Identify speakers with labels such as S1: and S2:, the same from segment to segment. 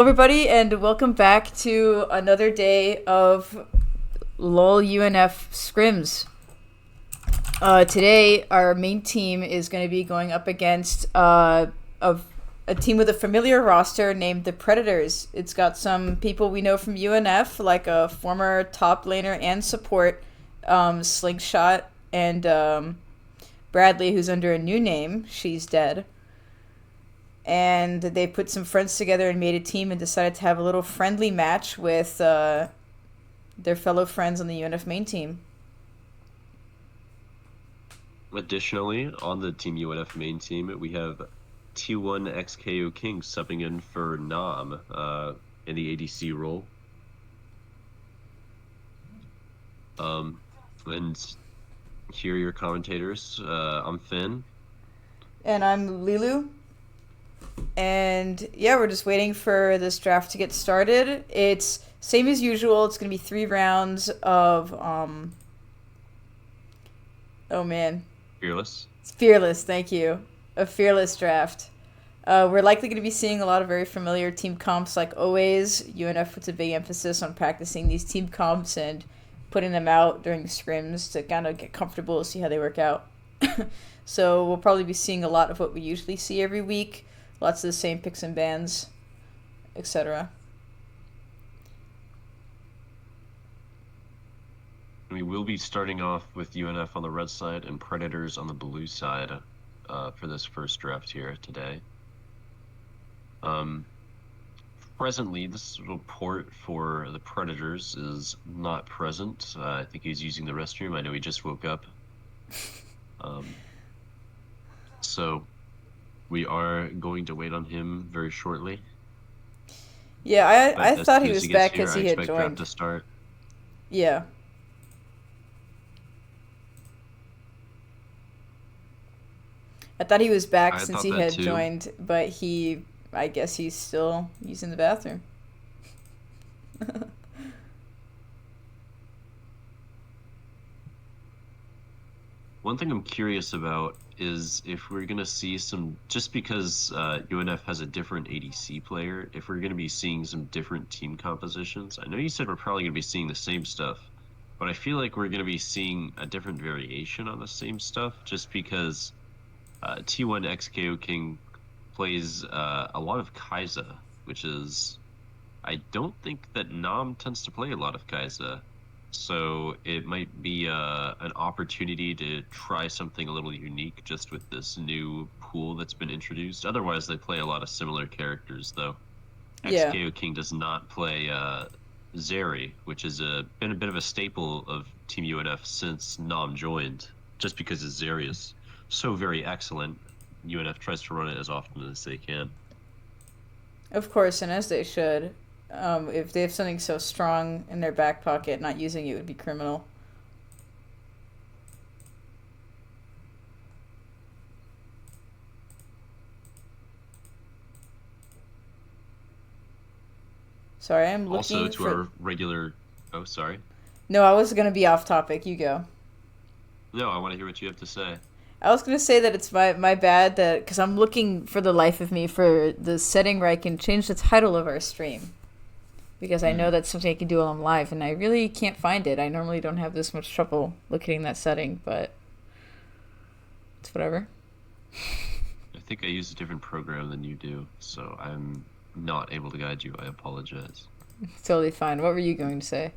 S1: Everybody, and welcome back to another day of LOL UNF scrims. Today, our main team is going to be going up against a team with a familiar roster named the Predators. It's got some people we know from UNF, like a former top laner and support, Slingshot, and Bradley, who's under a new name. She's dead. And they put some friends together and made a team and decided to have a little friendly match with their fellow friends on the UNF main team.
S2: Additionally, on the Team UNF main team, we have T1 XKO King subbing in for Nam in the ADC role. And here are your commentators. I'm Finn.
S1: And I'm Lilu. And yeah, we're just waiting for this draft to get started. It's same as usual. It's going to be 3 rounds of oh man.
S2: Fearless.
S1: It's Fearless, thank you. A Fearless draft. We're likely going to be seeing a lot of very familiar team comps like always. UNF puts a big emphasis on practicing these team comps and putting them out during the scrims to kind of get comfortable, see how they work out. So we'll probably be seeing a lot of what we usually see every week. Lots of the same picks and bans, etc.
S2: We will be starting off with UNF on the red side and Predators on the blue side for this first draft here today. Presently, this report for the Predators is not present. I think he's using the restroom. I know he just woke up. So we are going to wait on him very shortly.
S1: Yeah, I thought he was back because he had joined.
S2: Draft to start.
S1: Yeah. I thought he was back since he had joined, but I guess he's still using the bathroom.
S2: One thing I'm curious about is if we're going to see some, just because UNF has a different ADC player, if we're going to be seeing some different team compositions. I know you said we're probably going to be seeing the same stuff, but I feel like we're going to be seeing a different variation on the same stuff just because T1 XKO King plays a lot of Kai'Sa, which is, I don't think that Nam tends to play a lot of Kai'Sa. So it might be an opportunity to try something a little unique just with this new pool that's been introduced. Otherwise, they play a lot of similar characters, though.
S1: Yeah.
S2: XKO King does not play Zeri, which has been a bit of a staple of Team UNF since Nam joined, just because his Zeri is so very excellent. UNF tries to run it as often as they can.
S1: Of course, and as they should. If they have something so strong in their back pocket, not using it would be criminal. Sorry, I'm looking
S2: also to our regular... Oh, sorry.
S1: No, I was going to be off topic. You go.
S2: No, I want to hear what you have to say.
S1: I was going to say that it's my bad that because I'm looking for the life of me for the setting where I can change the title of our stream. Because I know that's something I can do while I'm live, and I really can't find it. I normally don't have this much trouble locating that setting, but it's whatever.
S2: I think I use a different program than you do, so I'm not able to guide you. I apologize.
S1: It's totally fine. What were you going to say?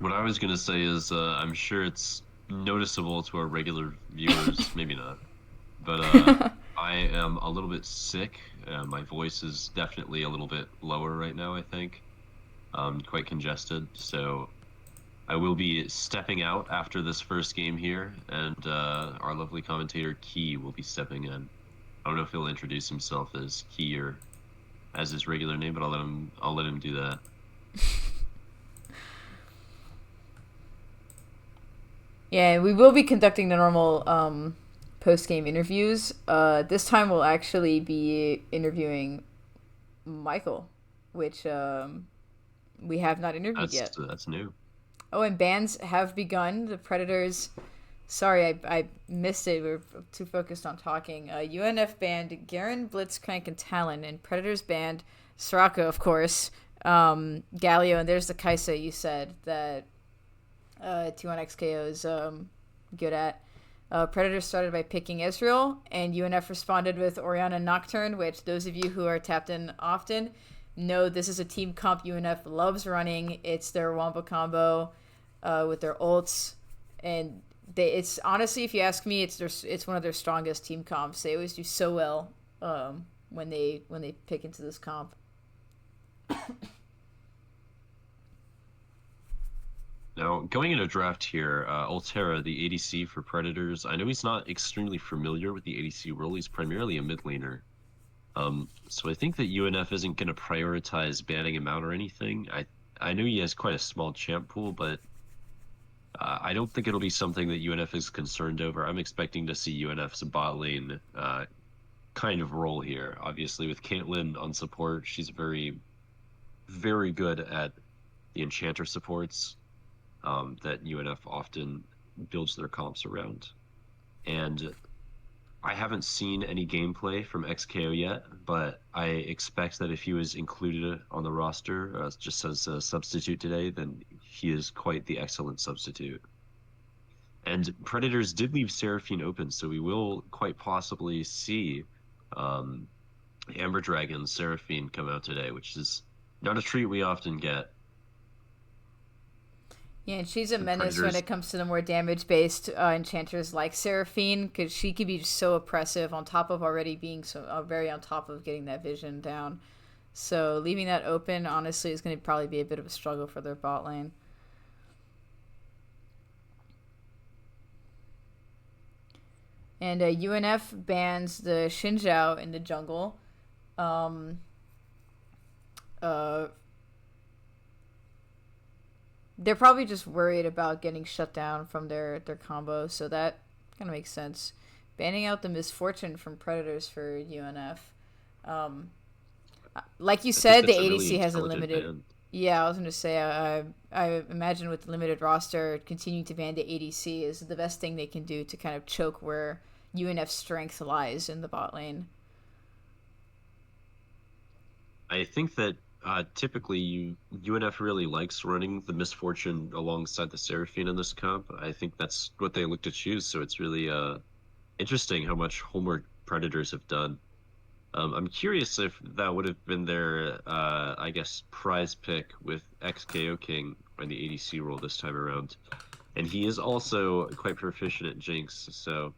S2: What I was going to say is I'm sure it's noticeable to our regular viewers, maybe not, but I am a little bit sick. My voice is definitely a little bit lower right now, I think. Quite congested, so I will be stepping out after this first game here, and our lovely commentator Key will be stepping in. I don't know if he'll introduce himself as Key or as his regular name, but I'll let him do that.
S1: Yeah, we will be conducting the normal post-game interviews. This time we'll actually be interviewing Michael, which we have not interviewed yet.
S2: That's new.
S1: Oh, and bans have begun. The Predators... Sorry, I missed it. We were too focused on talking. UNF banned Garen, Blitzcrank, and Talon, and Predators banned Soraka, of course. Galio, and there's the Kaisa you said that T1XKO is good at. Predators started by picking Israel, and UNF responded with Oriana Nocturne, which those of you who are tapped in often know this is a team comp UNF loves running. It's their Wombo combo with their ults, and it's honestly, if you ask me, it's one of their strongest team comps. They always do so well when they pick into this comp.
S2: Now, going into draft here, Altera, the ADC for Predators, I know he's not extremely familiar with the ADC role. He's primarily a mid laner. So I think that UNF isn't going to prioritize banning him out or anything. I know he has quite a small champ pool, but I don't think it'll be something that UNF is concerned over. I'm expecting to see UNF's bot lane kind of role here. Obviously, with Caitlyn on support, she's very, very good at the enchanter supports that UNF often builds their comps around. And I haven't seen any gameplay from XKO yet, but I expect that if he was included on the roster just as a substitute today, then he is quite the excellent substitute. And Predators did leave Seraphine open, so we will quite possibly see Amber Dragon Seraphine come out today, which is not a treat we often get.
S1: Yeah, and she's a menace when it comes to the more damage-based enchanters like Seraphine, because she can be so oppressive on top of already being so very on top of getting that vision down. So leaving that open, honestly, is going to probably be a bit of a struggle for their bot lane. And UNF bans the Xinjiao in the jungle. They're probably just worried about getting shut down from their combo, so that kind of makes sense. Banning out the Misfortune from Predators for UNF. Like you said, the ADC really has a limited... Ban. Yeah, I was going to say, I imagine with the limited roster, continuing to ban the ADC is the best thing they can do to kind of choke where UNF's strength lies in the bot lane.
S2: I think that typically UNF really likes running the Misfortune alongside the Seraphine in this comp. I think that's what they look to choose, so it's really interesting how much homework Predators have done. I'm curious if that would have been their, I guess, prize pick with XKO King on the ADC role this time around. And he is also quite proficient at Jinx, so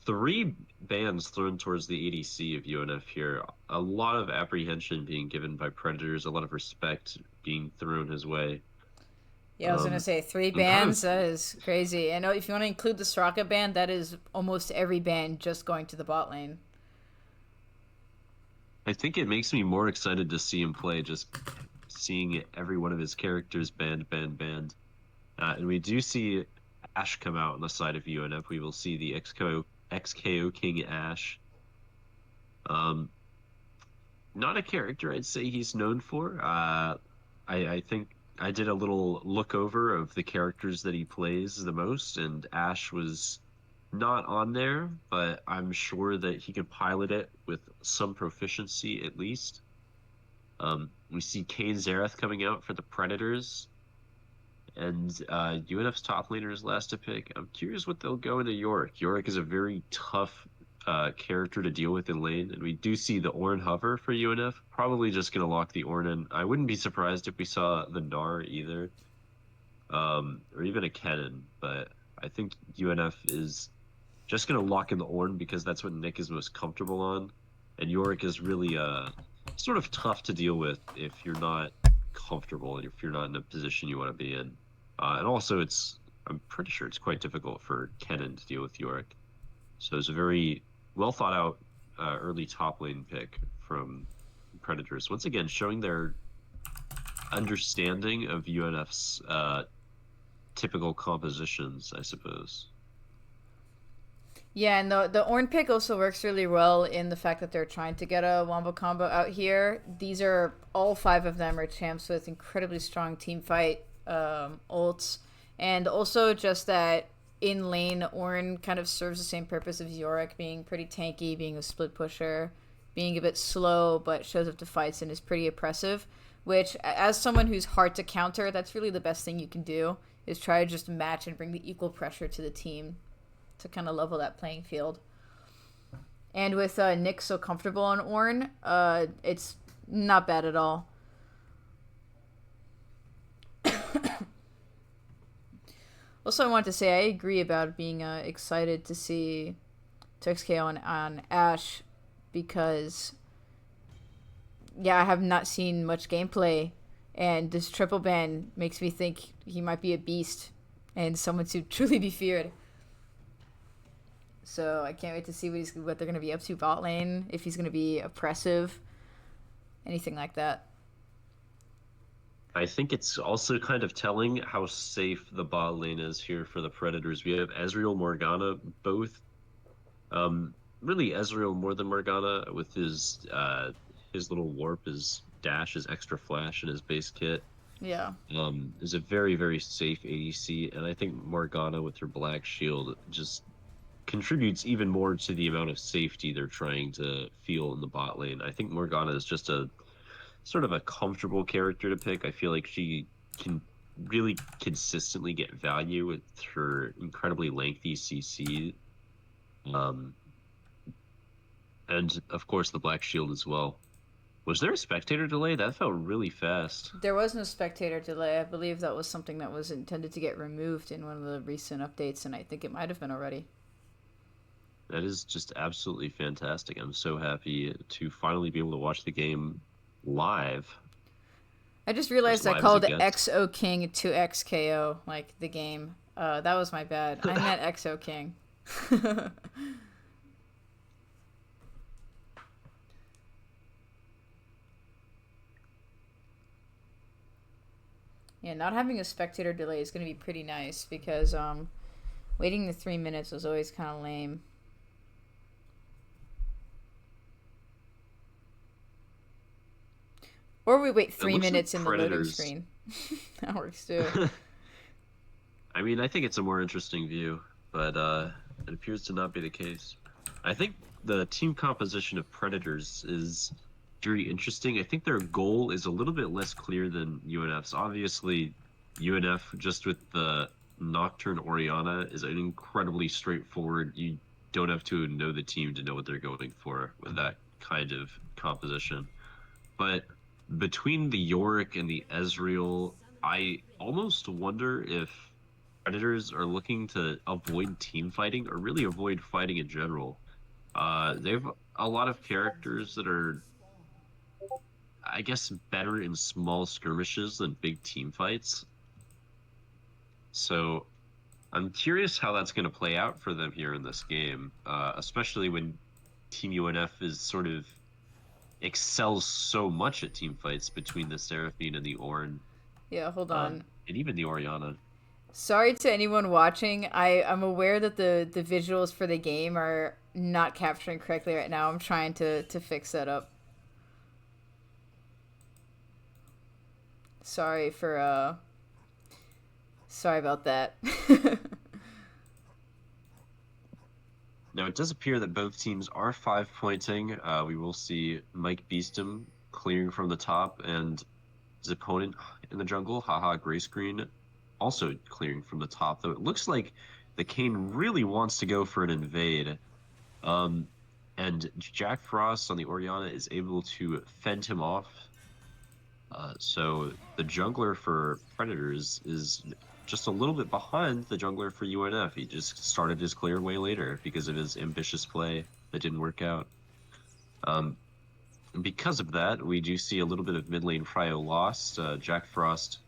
S2: 3 bans thrown towards the ADC of UNF here. A lot of apprehension being given by Predators, a lot of respect being thrown his way.
S1: Yeah, I was going to say 3 bans, that is crazy. And if you want to include the Soraka ban, that is almost every ban just going to the bot lane.
S2: I think it makes me more excited to see him play, just seeing every one of his characters banned. And we do see Ash come out on the side of UNF. We will see the XKO King Ash. Not a character I'd say he's known for. I think I did a little look over of the characters that he plays the most, and Ash was not on there, but I'm sure that he can pilot it with some proficiency at least. We see Kayn Zareth coming out for the Predators, and UNF's top laner is last to pick. I'm curious what they'll go into Yorick. Yorick is a very tough character to deal with in lane, and we do see the Ornn hover for UNF. Probably just going to lock the Ornn in. I wouldn't be surprised if we saw the Gnar either, or even a Kennen, but I think UNF is just going to lock in the Ornn because that's what Nick is most comfortable on, and Yorick is really sort of tough to deal with if you're not comfortable and if you're not in a position you want to be in. And also, I'm pretty sure it's quite difficult for Kennen to deal with Yorick. So it's a very well thought out early top lane pick from Predators. Once again, showing their understanding of UNF's typical compositions, I suppose.
S1: Yeah, and the Ornn pick also works really well in the fact that they're trying to get a Wombo combo out here. These are, all 5 of them are champs with incredibly strong team fight ults. And also just that in lane, Ornn kind of serves the same purpose as Yorick, being pretty tanky, being a split pusher, being a bit slow, but shows up to fights and is pretty oppressive. Which, as someone who's hard to counter, that's really the best thing you can do, is try to just match and bring the equal pressure to the team to kind of level that playing field. And with Nick so comfortable on Ornn, it's not bad at all. Also, I want to say I agree about being excited to see 2XK on Ashe because, yeah, I have not seen much gameplay, and this triple ban makes me think he might be a beast and someone to truly be feared. So I can't wait to see what they're going to be up to bot lane, if he's going to be oppressive, anything like that.
S2: I think it's also kind of telling how safe the bot lane is here for the Predators. We have Ezreal, Morgana, both. Really Ezreal more than Morgana with his little warp, his dash, his extra flash, and his base kit.
S1: Yeah.
S2: Is a very, very safe ADC, and I think Morgana with her black shield just contributes even more to the amount of safety they're trying to feel in the bot lane. I think Morgana is just a sort of a comfortable character to pick. I feel like she can really consistently get value with her incredibly lengthy CC. And of course the Black Shield as well. Was there a spectator delay? That felt really fast.
S1: There was no spectator delay. I believe that was something that was intended to get removed in one of the recent updates, and I think it might have been already.
S2: That is just absolutely fantastic. I'm so happy to finally be able to watch the game live.
S1: I just
S2: As
S1: realized I
S2: live as it
S1: called
S2: gets.
S1: XO King to XKO, like the game. That was my bad. I meant XO King. Yeah, not having a spectator delay is going to be pretty nice because waiting the 3 minutes was always kind of lame. Or we wait
S2: It
S1: three
S2: looks like
S1: minutes in the loading
S2: Predators.
S1: screen. That works too.
S2: I mean, I think it's a more interesting view, but it appears to not be the case. I think the team composition of Predators is very interesting. I think their goal is a little bit less clear than UNF's. Obviously, UNF, just with the Nocturne Orianna, is an incredibly straightforward. You don't have to know the team to know what they're going for with that kind of composition. But between the Yorick and the Ezreal, I almost wonder if Predators are looking to avoid team fighting or really avoid fighting in general. They have a lot of characters that are, I guess, better in small skirmishes than big team fights. So I'm curious how that's going to play out for them here in this game, especially when Team UNF is sort of excels so much at team fights between the Seraphine and the Ornn,
S1: Yeah, hold on.
S2: and even the Orianna.
S1: Sorry to anyone watching. I'm aware that the visuals for the game are not capturing correctly right now. I'm trying to fix that up. Sorry for sorry about that.
S2: Now, it does appear that both teams are 5 pointing. We will see Mike Beeston clearing from the top and his opponent in the jungle, haha, gray screen, also clearing from the top. Though it looks like the Kane really wants to go for an invade. Um, and Jack Frost on the Orianna is able to fend him off. So the jungler for Predators is just a little bit behind the jungler for UNF. He just started his clear way later because of his ambitious play that didn't work out. And because of that, we do see a little bit of mid lane prio lost. Jack Frost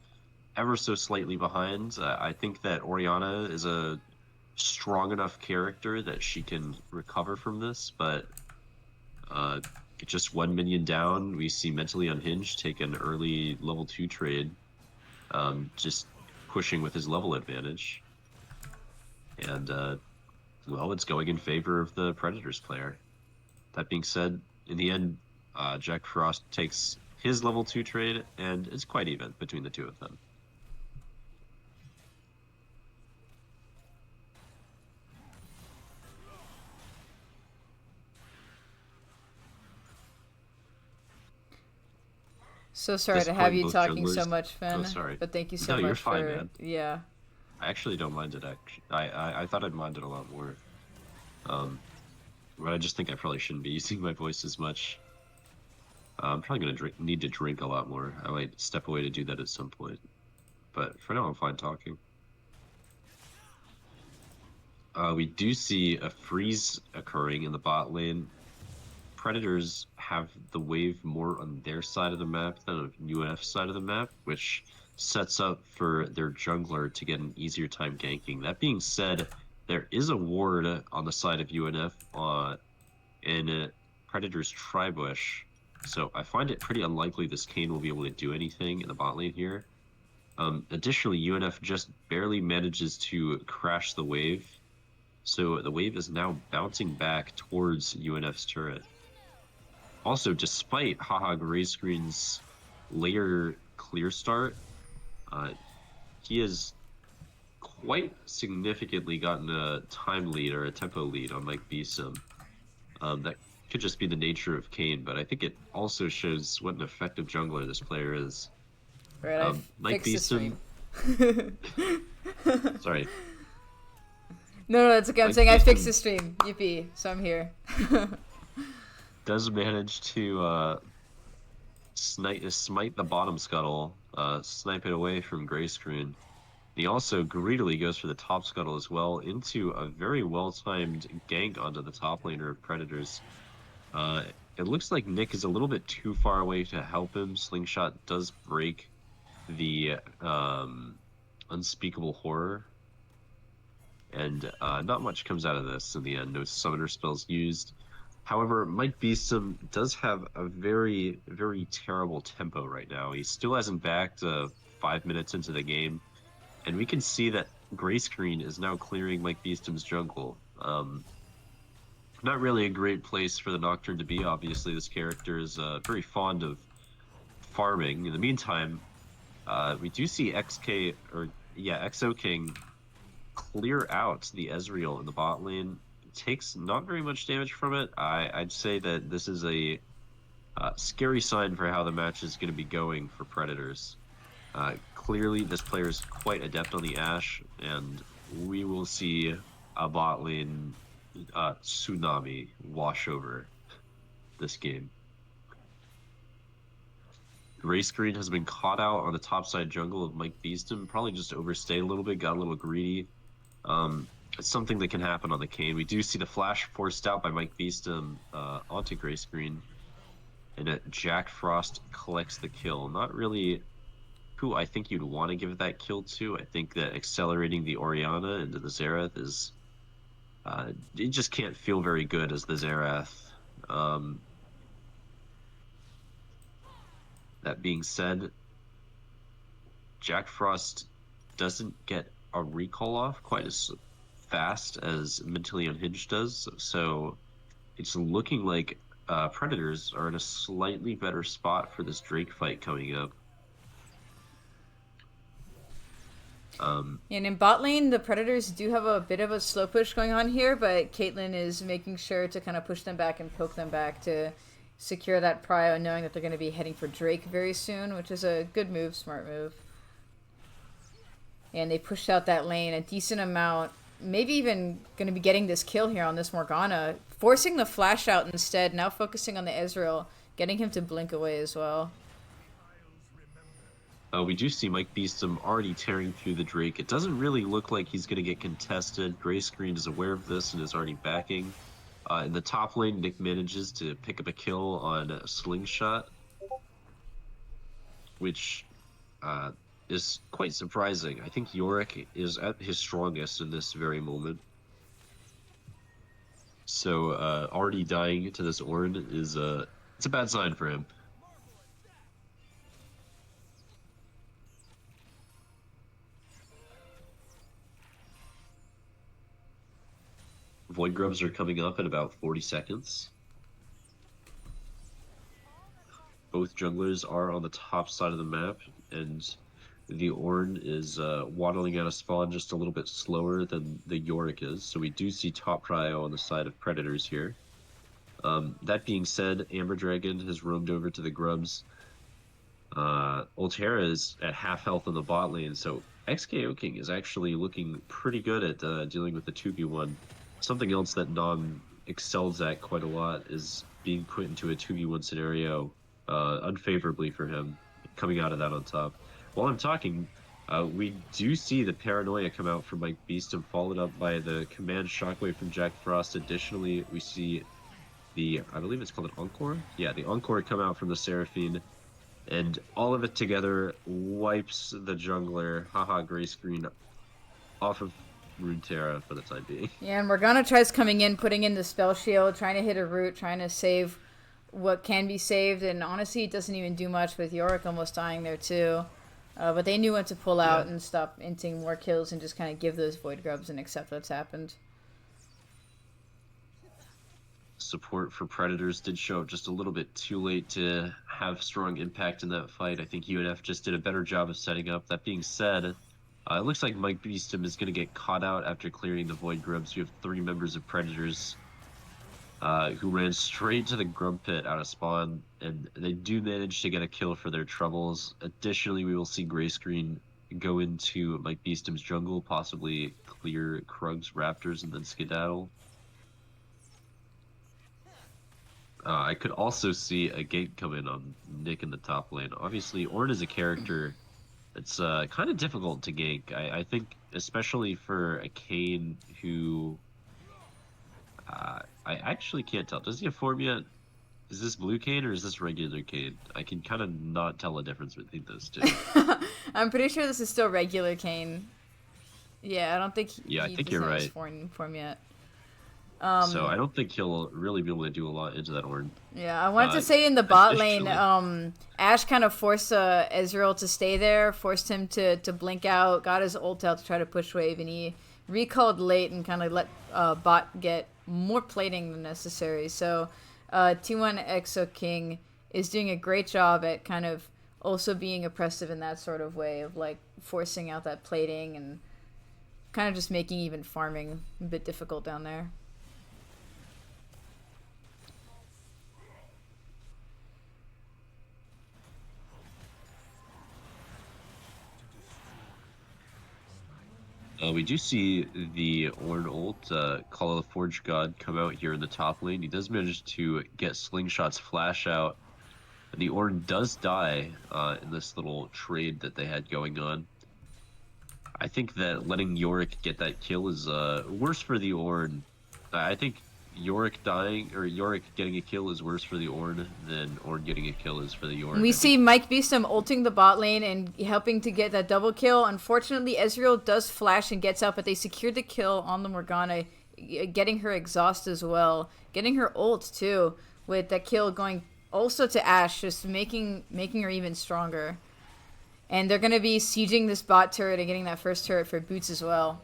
S2: ever so slightly behind. I think that Orianna is a strong enough character that she can recover from this, but uh, just 1 minion down, we see Mentally Unhinged take an early level 2 trade, just pushing with his level advantage. And, well, it's going in favor of the Predators player. That being said, in the end, Jack Frost takes his level 2 trade, and it's quite even between the two of them.
S1: So sorry
S2: this
S1: to have
S2: point,
S1: you
S2: both
S1: talking so
S2: junglers.
S1: much,
S2: Oh,
S1: Finn.
S2: sorry.
S1: But thank you so
S2: No, you're
S1: much
S2: fine,
S1: for
S2: man.
S1: yeah.
S2: I actually don't mind it. Actually, I thought I'd mind it a lot more. Um, but I just think I probably shouldn't be using my voice as much. I'm probably gonna need to drink a lot more. I might step away to do that at some point. But for now, I'm fine talking. We do see a freeze occurring in the bot lane. Predators have the wave more on their side of the map than on UNF's side of the map, which sets up for their jungler to get an easier time ganking. That being said, there is a ward on the side of UNF in Predator's Tribush, so I find it pretty unlikely this Kayn will be able to do anything in the bot lane here. Additionally, UNF just barely manages to crash the wave, so the wave is now bouncing back towards UNF's turret. Also, despite Haha Gray Screen's later clear start, uh, he has quite significantly gotten a time lead or a tempo lead on Mike Beeson. That could just be the nature of Kane, but I think it also shows what an effective jungler this player is.
S1: Right, I
S2: Mike
S1: fixed the stream.
S2: Beeson, sorry,
S1: No, no, it's okay. I'm
S2: Mike
S1: saying I fixed the
S2: Beeson
S1: stream. Yippee! So I'm here.
S2: does manage to smite the bottom scuttle, snipe it away from Gray Screen. He also greedily goes for the top scuttle as well into a very well-timed gank onto the top laner of Predators. It looks like Nick is a little bit too far away to help him. Slingshot does break the unspeakable horror, and not much comes out of this in the end. No summoner spells used. However, Mike Beeston does have a very, very terrible tempo right now. He still hasn't backed 5 minutes into the game, and we can see that Gray Screen is now clearing Mike Beeston's jungle. Not really a great place for the Nocturne to be. Obviously, this character is very fond of farming. In the meantime, we do see XO King clear out the Ezreal in the bot lane. It takes not very much damage from it. I'd say that this is a scary sign for how the match is going to be going for Predators. Clearly, this player is quite adept on the Ashe, and we will see a bot lane tsunami wash over this game. Gray Screen has been caught out on the topside jungle of Mike Beeston. Probably just overstayed a little bit, got a little greedy. It's something that can happen on the Kayn. We do see the flash forced out by Mike Beeston onto Gray Screen, and Jack Frost collects the kill. Not really who I think you'd want to give that kill to. I think that accelerating the Orianna into the Xerath is it just can't feel very good as the Xerath. That being said, Jack Frost doesn't get a recall off quite as fast as Mentally Unhinged does, so it's looking like Predators are in a slightly better spot for this Drake fight coming up.
S1: And in bot lane, the Predators do have a bit of a slow push going on here, but Caitlyn is making sure to kind of push them back and poke them back to secure that prio, knowing that they're going to be heading for Drake very soon, which is a good move, smart move. And they pushed out that lane a decent amount, maybe even going to be getting this kill here on this Morgana, forcing the flash out instead, now focusing on the Ezreal, getting him to blink away as well.
S2: We do see Mike Beeston already tearing through the Drake. It doesn't really look like he's going to get contested. Gray Screen is aware of this and is already backing. In the top lane, Nick manages to pick up a kill on Slingshot, which is quite surprising. I think Yorick is at his strongest in this very moment. So already dying to this Ornn is it's a bad sign for him. Void Grubs are coming up in about 40 seconds. Both junglers are on the top side of the map, and the Ornn is waddling out of spawn just a little bit slower than the Yorick is. So we do see top prio on the side of Predators here. That being said, Amber Dragon has roamed over to the Grubs. Ultera is at half health in the bot lane, so XKO King is actually looking pretty good at dealing with the 2v1. Something else that Nom excels at quite a lot is being put into a 2v1 scenario unfavorably for him, coming out of that on top. While I'm talking, we do see the Paranoia come out from Mike Beeston, followed up by the Command Shockwave from Jack Frost. Additionally, we see I believe it's called an Encore? Yeah, the Encore come out from the Seraphine. And all of it together wipes the jungler, haha, gray screen, off of Runeterra for the time being.
S1: Yeah, and Morgana tries coming in, putting in the spell shield, trying to hit a root, trying to save what can be saved, and honestly, it doesn't even do much with Yorick almost dying there too. But they knew when to pull out
S2: Yeah.
S1: and stop inting more kills and just kind of give those void grubs and accept what's happened.
S2: Support for Predators did show up just a little bit too late to have strong impact in that fight. I think UNF just did a better job of setting up. That being said, it looks like Mike Beeston is going to get caught out after clearing the Void Grubs. You have 3 members of Predators who ran straight to the Grub Pit out of spawn, and they do manage to get a kill for their troubles. Additionally, we will see Gray Screen go into Mike Beeston's jungle, possibly clear Krug's Raptors, and then skedaddle. I could also see a gank come in on Nick in the top lane. Obviously, Ornn is a character that's kind of difficult to gank. I think, especially for a Kayn who I actually can't tell. Does he have form yet? Is this blue Kayn or is this regular Kayn? I can kind of not tell the difference between those two.
S1: I'm pretty sure this is still regular Kane. Yeah, I don't think
S2: Yeah, I
S1: he
S2: think
S1: doesn't
S2: you're
S1: have his
S2: right.
S1: form yet.
S2: So I don't think he'll really be able to do a lot into that Ornn.
S1: Yeah, I wanted to say in the bot lane,
S2: Additionally,
S1: Ashe kind of forced Ezreal to stay there, forced him to blink out, got his ult out to try to push wave, and he recalled late and kind of let bot get more plating than necessary. So T1 Exo King is doing a great job at kind of also being oppressive in that sort of way of like forcing out that plating and kind of just making even farming a bit difficult down there.
S2: we do see the Ornn ult, Call of the Forge God, come out here in the top lane. He does manage to get Slingshot's flash out. The Ornn does die in this little trade that they had going on. I think that letting Yorick get that kill is worse for the Ornn. I think Yorick dying or Yorick getting a kill is worse for the Ornn than Ornn getting a kill is for the Yorick.
S1: We see Mike Beeston ulting the bot lane and helping to get that double kill. Unfortunately, Ezreal does flash and gets out, but they secured the kill on the Morgana, getting her exhaust as well, getting her ult too, with that kill going also to Ashe, just making her even stronger. And they're going to be sieging this bot turret and getting that first turret for Boots as well.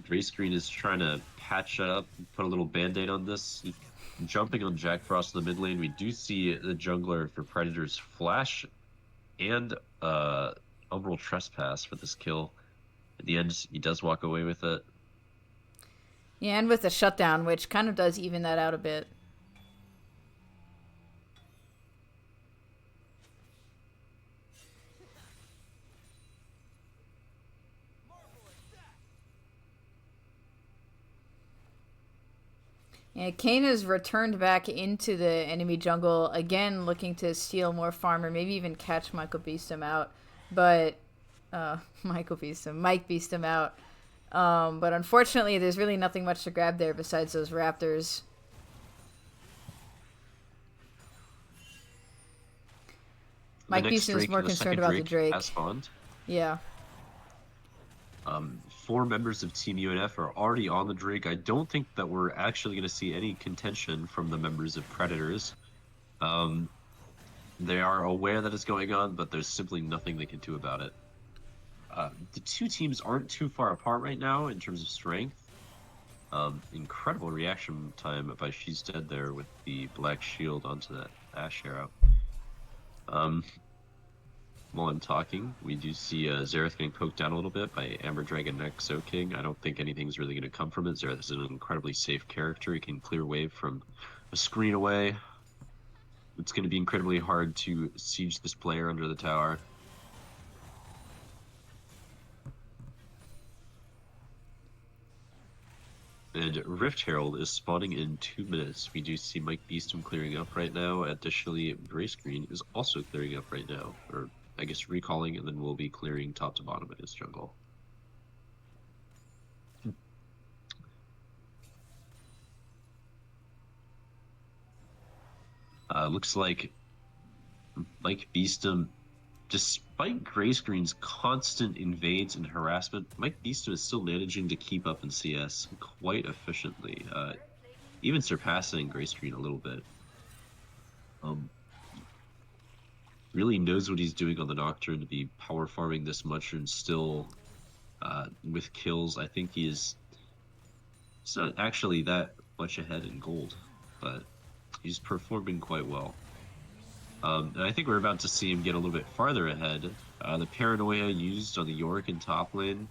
S2: Gray Screen is trying to patch it up, put a little band-aid on this. Jumping on Jack Frost in the mid lane, we do see the jungler for Predators flash and Umbral Trespass for this kill. At the end, he does walk away with it.
S1: Yeah, and with the shutdown, which kind of does even that out a bit. Yeah, Kayn has returned back into the enemy jungle, again looking to steal more farm or maybe even catch Michael Beeston out. But, Mike Beeston out. But unfortunately, there's really nothing much to grab there besides those raptors. Mike Beeston is more concerned about the Drake.
S2: Has spawned.
S1: Yeah.
S2: 4 members of Team UNF are already on the Drake. I don't think that we're actually going to see any contention from the members of Predators. They are aware that it's going on, but there's simply nothing they can do about it. The two teams aren't too far apart right now in terms of strength. Incredible reaction time by She's Dead there with the black shield onto that Ashe arrow. while I'm talking, we do see Xerath getting poked down a little bit by Amber Dragon Exo King. I don't think anything's really going to come from it. Xerath is an incredibly safe character. He can clear wave from a screen away. It's going to be incredibly hard to siege this player under the tower. And Rift Herald is spawning in 2 minutes. We do see Mike Beeston clearing up right now. Additionally, Gray Screen is also clearing up right now. Or, I guess, recalling, and then we'll be clearing top to bottom in his jungle. Looks like Mike Beeston, despite Gray Screen's constant invades and harassment, Mike Beeston is still managing to keep up in CS quite efficiently, even surpassing Gray Screen a little bit. Really knows what he's doing on the Nocturne to be power farming this much and still with kills. I think he's not actually that much ahead in gold, but he's performing quite well. And I think we're about to see him get a little bit farther ahead. The Paranoia used on the Yorick in top lane,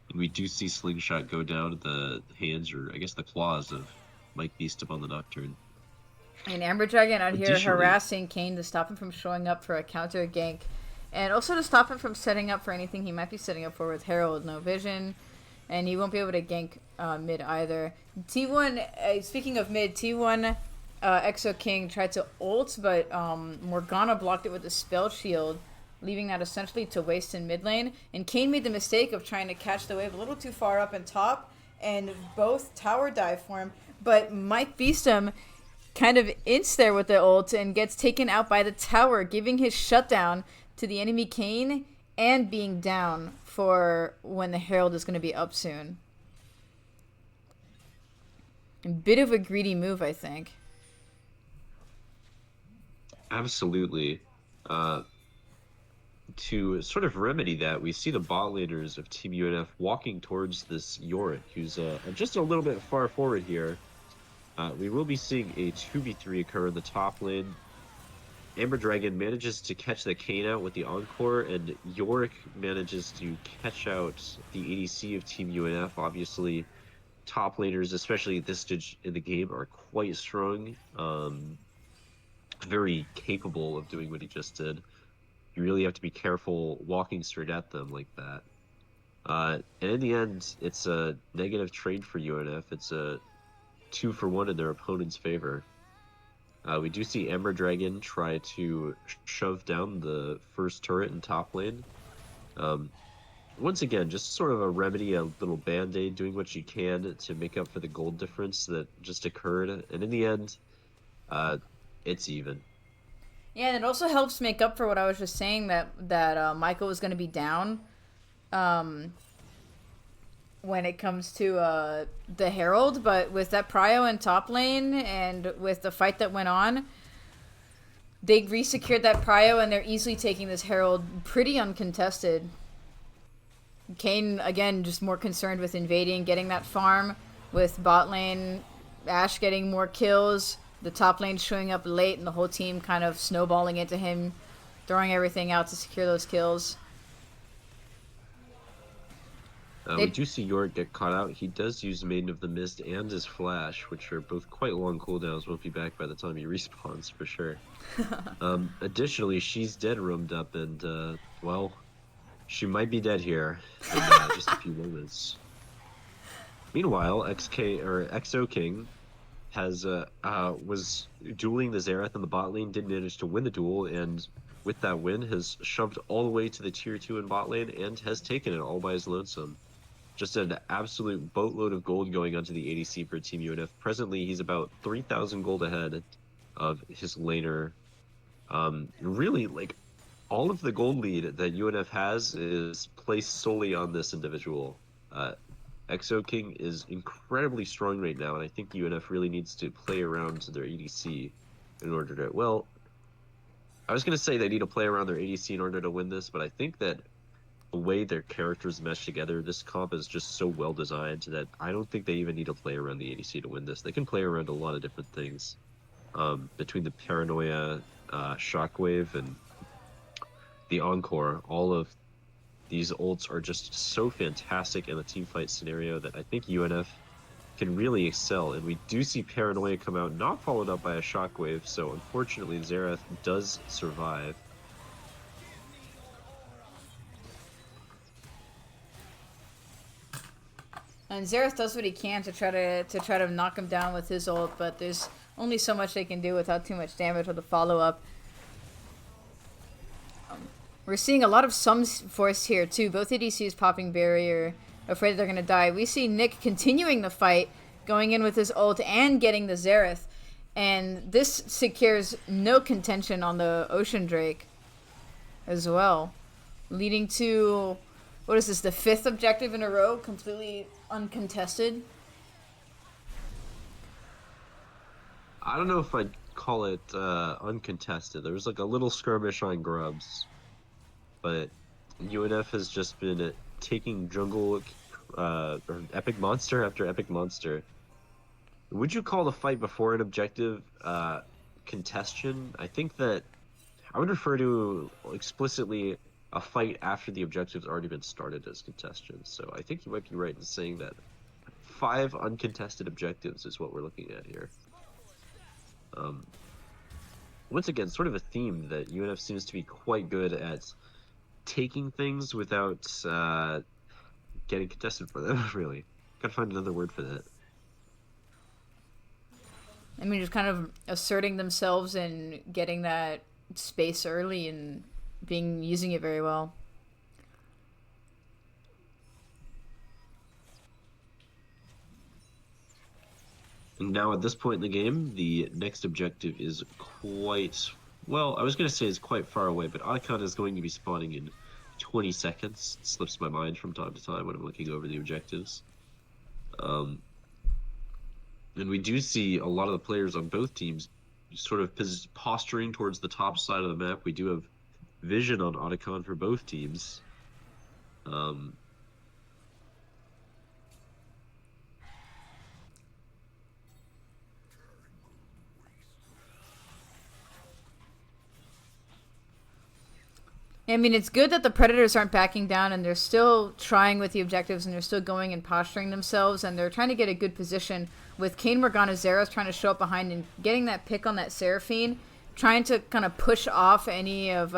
S2: and we do see Slingshot go down at the hands, or I guess the claws, of Mike Beast up on the Nocturne.
S1: And Amber Dragon out here harassing Kayn to stop him from showing up for a counter gank. And also to stop him from setting up for anything he might be setting up for with Herald. No vision. And he won't be able to gank mid either. T1, speaking of mid, T1 Exo King tried to ult, but Morgana blocked it with a spell shield, leaving that essentially to waste in mid lane. And Kayn made the mistake of trying to catch the wave a little too far up and top, and both tower dive for him. But Mike Beeston kind of ints there with the ult and gets taken out by the tower, giving his shutdown to the enemy Kayn and being down for when the Herald is going to be up soon. A bit of a greedy move, I think.
S2: Absolutely. To sort of remedy that, we see the bot laners of Team UNF walking towards this Yorick, who's just a little bit far forward here. We will be seeing a 2v3 occur in the top lane. Amber Dragon manages to catch the Kayn out with the Encore, and Yorick manages to catch out the ADC of Team UNF. Obviously, top laners, especially at this stage in the game, are quite strong. Very capable of doing what he just did. You really have to be careful walking straight at them like that. And in the end, it's a negative trade for UNF. It's a 2-for-1 in their opponent's favor. We do see Ember Dragon try to shove down the first turret in top lane. Once again, just sort of a remedy, a little band-aid, doing what you can to make up for the gold difference that just occurred. And in the end, it's even.
S1: Yeah, and it also helps make up for what I was just saying, that Michael was going to be down when it comes to the Herald. But with that Prio in top lane and with the fight that went on, they resecured that Prio and they're easily taking this Herald pretty uncontested. Kayn, again, just more concerned with invading, getting that farm, with bot lane, Ashe getting more kills, the top lane showing up late, and the whole team kind of snowballing into him, throwing everything out to secure those kills.
S2: We do see Yorick get caught out. He does use Maiden of the Mist and his Flash, which are both quite long cooldowns. Won't be back by the time he respawns, for sure. Additionally, She's Dead roamed up, and, well, she might be dead here in just a few moments. Meanwhile, Exo King has was dueling the Xerath in the bot lane, did manage to win the duel, and with that win has shoved all the way to the tier 2 in bot lane and has taken it all by his lonesome. Just an absolute boatload of gold going onto the ADC for Team UNF. Presently, he's about 3,000 gold ahead of his laner. Really, like, all of the gold lead that UNF has is placed solely on this individual. Exo King is incredibly strong right now, and I think UNF really needs to play around to their ADC in order to, well, I was going to say they need to play around their ADC in order to win this, but I think that the way their characters mesh together, this comp is just so well designed that I don't think they even need to play around the ADC to win this. They can play around a lot of different things. Between the Paranoia, Shockwave, and the Encore, all of these ults are just so fantastic in a team fight scenario that I think UNF can really excel. And we do see Paranoia come out, not followed up by a Shockwave, so unfortunately Xerath does survive.
S1: And Xerath does what he can to try to knock him down with his ult, but there's only so much they can do without too much damage with the follow up. We're seeing a lot of Sum Force here too. Both ADCs popping barrier, afraid they're gonna die. We see Nick continuing the fight, going in with his ult and getting the Xerath, and this secures no contention on the Ocean Drake as well, leading to, what is this, the 5th objective in a row, completely uncontested?
S2: I don't know if I'd call it uncontested. There was like a little skirmish on Grubs, but UNF has just been taking jungle or epic monster after epic monster. Would you call the fight before an objective contention? I think that I would refer to explicitly a fight after the objective's already been started as contention. So I think you might be right in saying that 5 uncontested objectives is what we're looking at here. Once again, sort of a theme that UNF seems to be quite good at taking things without getting contested for them, really. Gotta find another word for that.
S1: I mean, just kind of asserting themselves and getting that space early and using it very well.
S2: And now at this point in the game, the next objective is quite, well, I was going to say it's quite far away, but Icon is going to be spawning in 20 seconds. It slips my mind from time to time when I'm looking over the objectives. And we do see a lot of the players on both teams sort of posturing towards the top side of the map. We do have vision on Otacon for both teams.
S1: I mean, it's good that the Predators aren't backing down and they're still trying with the objectives and they're still going and posturing themselves and they're trying to get a good position with Kayn Morgana Xerath trying to show up behind and getting that pick on that Seraphine, trying to kind of push off any of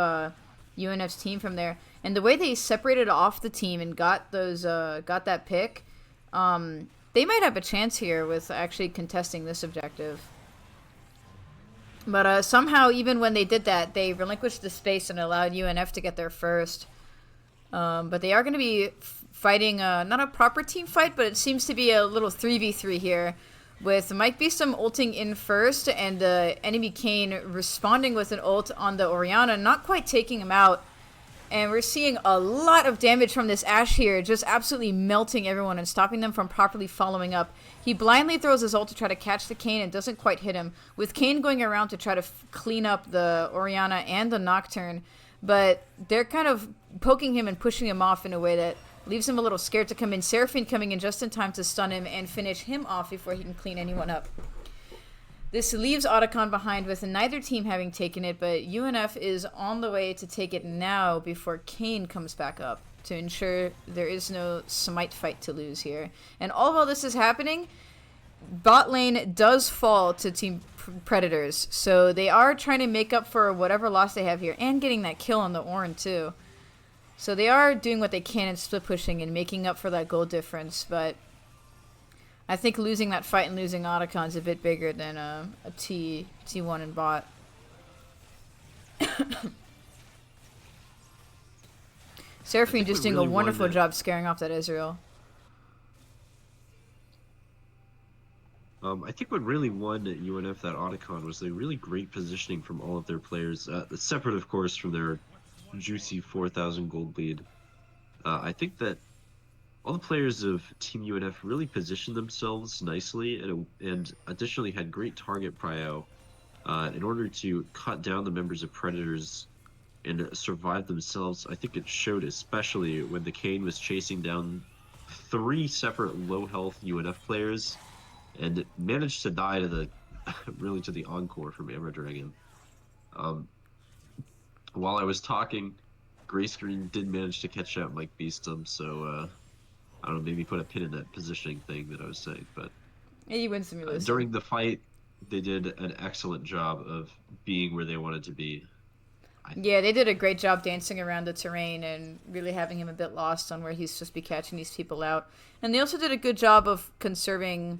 S1: UNF's team from there. And the way they separated off the team and got that pick, they might have a chance here with actually contesting this objective. But somehow, even when they did that, they relinquished the space and allowed UNF to get there first. But they are going to be fighting, not a proper team fight, but it seems to be a little 3v3 here. With Mike Beestum ulting in first and the enemy Kayn responding with an ult on the Orianna, not quite taking him out. And we're seeing a lot of damage from this Ashe here, just absolutely melting everyone and stopping them from properly following up. He blindly throws his ult to try to catch the Kayn and doesn't quite hit him, with Kayn going around to try to clean up the Orianna and the Nocturne. But they're kind of poking him and pushing him off in a way that leaves him a little scared to come in. Seraphine coming in just in time to stun him and finish him off before he can clean anyone up. This leaves Otacon behind with neither team having taken it, but UNF is on the way to take it now before Kayn comes back up to ensure there is no smite fight to lose here. And all while this is happening, bot lane does fall to Team Predators, so they are trying to make up for whatever loss they have here and getting that kill on the Ornn too. So they are doing what they can and split pushing and making up for that goal difference, but I think losing that fight and losing Otacon is a bit bigger than a T1 in bot. Seraphine just doing a wonderful job scaring off that Ezreal.
S2: I think what really won at UNF that Otacon was the really great positioning from all of their players, separate of course from their juicy 4,000 gold lead. I think that all the players of Team UNF really positioned themselves nicely and additionally had great target prio in order to cut down the members of Predators and survive themselves. I think it showed especially when the Kayn was chasing down 3 separate low health UNF players and managed to die to the really to the Encore from Amber Dragon. While I was talking, Gray Screen did manage to catch out Mike Beestum, so I don't know, maybe put a pin in that positioning thing that I was saying. But
S1: Yeah, you win some, you lose some.
S2: during the fight, they did an excellent job of being where they wanted to be, I think.
S1: Yeah, they did a great job dancing around the terrain and really having him a bit lost on where he's supposed to be catching these people out. And they also did a good job of conserving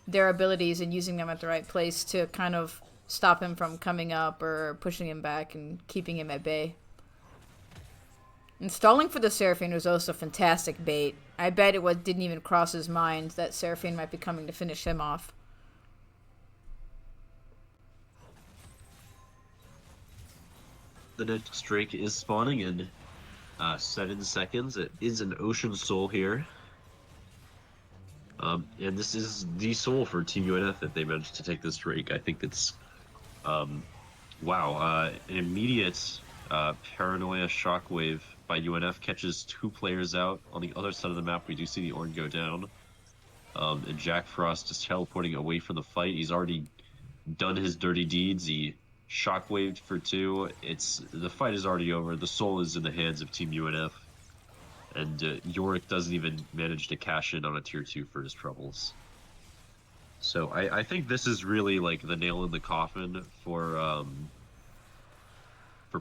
S1: their abilities and using them at the right place to kind of stop him from coming up or pushing him back and keeping him at bay. And stalling for the Seraphine was also fantastic bait. I bet didn't even cross his mind that Seraphine might be coming to finish him off.
S2: The next Drake is spawning in 7 seconds. It is an Ocean Soul here. And this is the soul for Team UNF if they manage to take this Drake. I think it's, wow, an immediate Paranoia Shockwave by UNF catches 2 players out. On the other side of the map, we do see the Ornn go down. And Jack Frost is teleporting away from the fight. He's already done his dirty deeds. He shockwaved for 2. The fight is already over. The soul is in the hands of Team UNF. And Yorick doesn't even manage to cash in on a tier 2 for his troubles. So I think this is really like the nail in the coffin for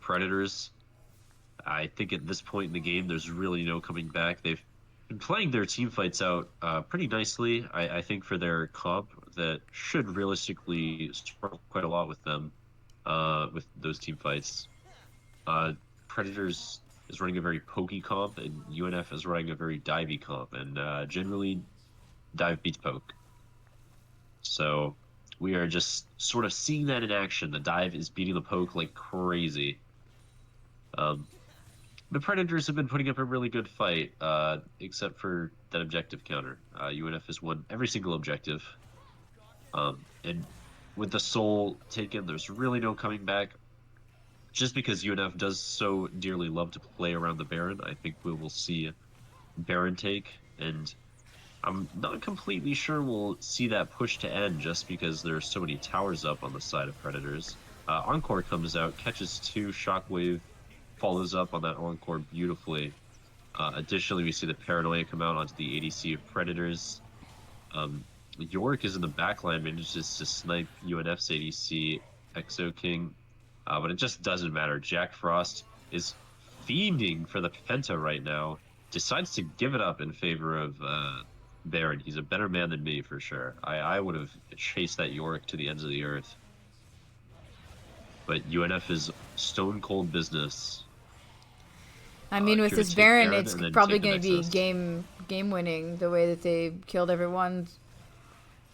S2: Predators. I think at this point in the game, there's really no coming back. They've been playing their team fights out pretty nicely. I think for their comp that should realistically struggle quite a lot with them with those team fights. Predators is running a very pokey comp, and UNF is running a very divey comp, and generally dive beats poke. So we are just sort of seeing that in action. The dive is beating the poke like crazy. The Predators have been putting up a really good fight, except for that objective counter. UNF has won every single objective. And with the soul taken, there's really no coming back. Just because UNF does so dearly love to play around the Baron, I think we will see Baron take, and I'm not completely sure we'll see that push to end just because there's so many towers up on the side of Predators. Encore comes out, catches 2, Shockwave follows up on that Encore beautifully. Additionally, we see the Paranoia come out onto the ADC of Predators. Yorick is in the backline, manages to snipe UNF's ADC, Exo King. But it just doesn't matter. Jack Frost is fiending for the Penta right now. Decides to give it up in favor of Baron. He's a better man than me, for sure. I would have chased that Yorick to the ends of the earth. But UNF is stone cold business.
S1: I mean, with this Baron, it's probably going to be game winning the way that they killed everyone.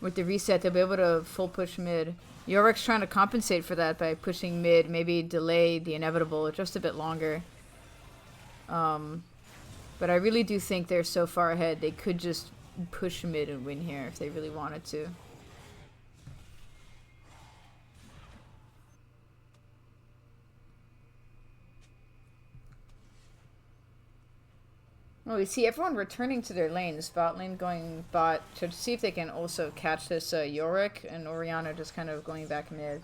S1: With the reset, they'll be able to full push mid. Yorick's trying to compensate for that by pushing mid, maybe delay the inevitable just a bit longer. But I really do think they're so far ahead, they could just push mid and win here if they really wanted to. Well, we see everyone returning to their lanes. Bot lane going bot to see if they can also catch this Yorick, and Orianna just kind of going back mid.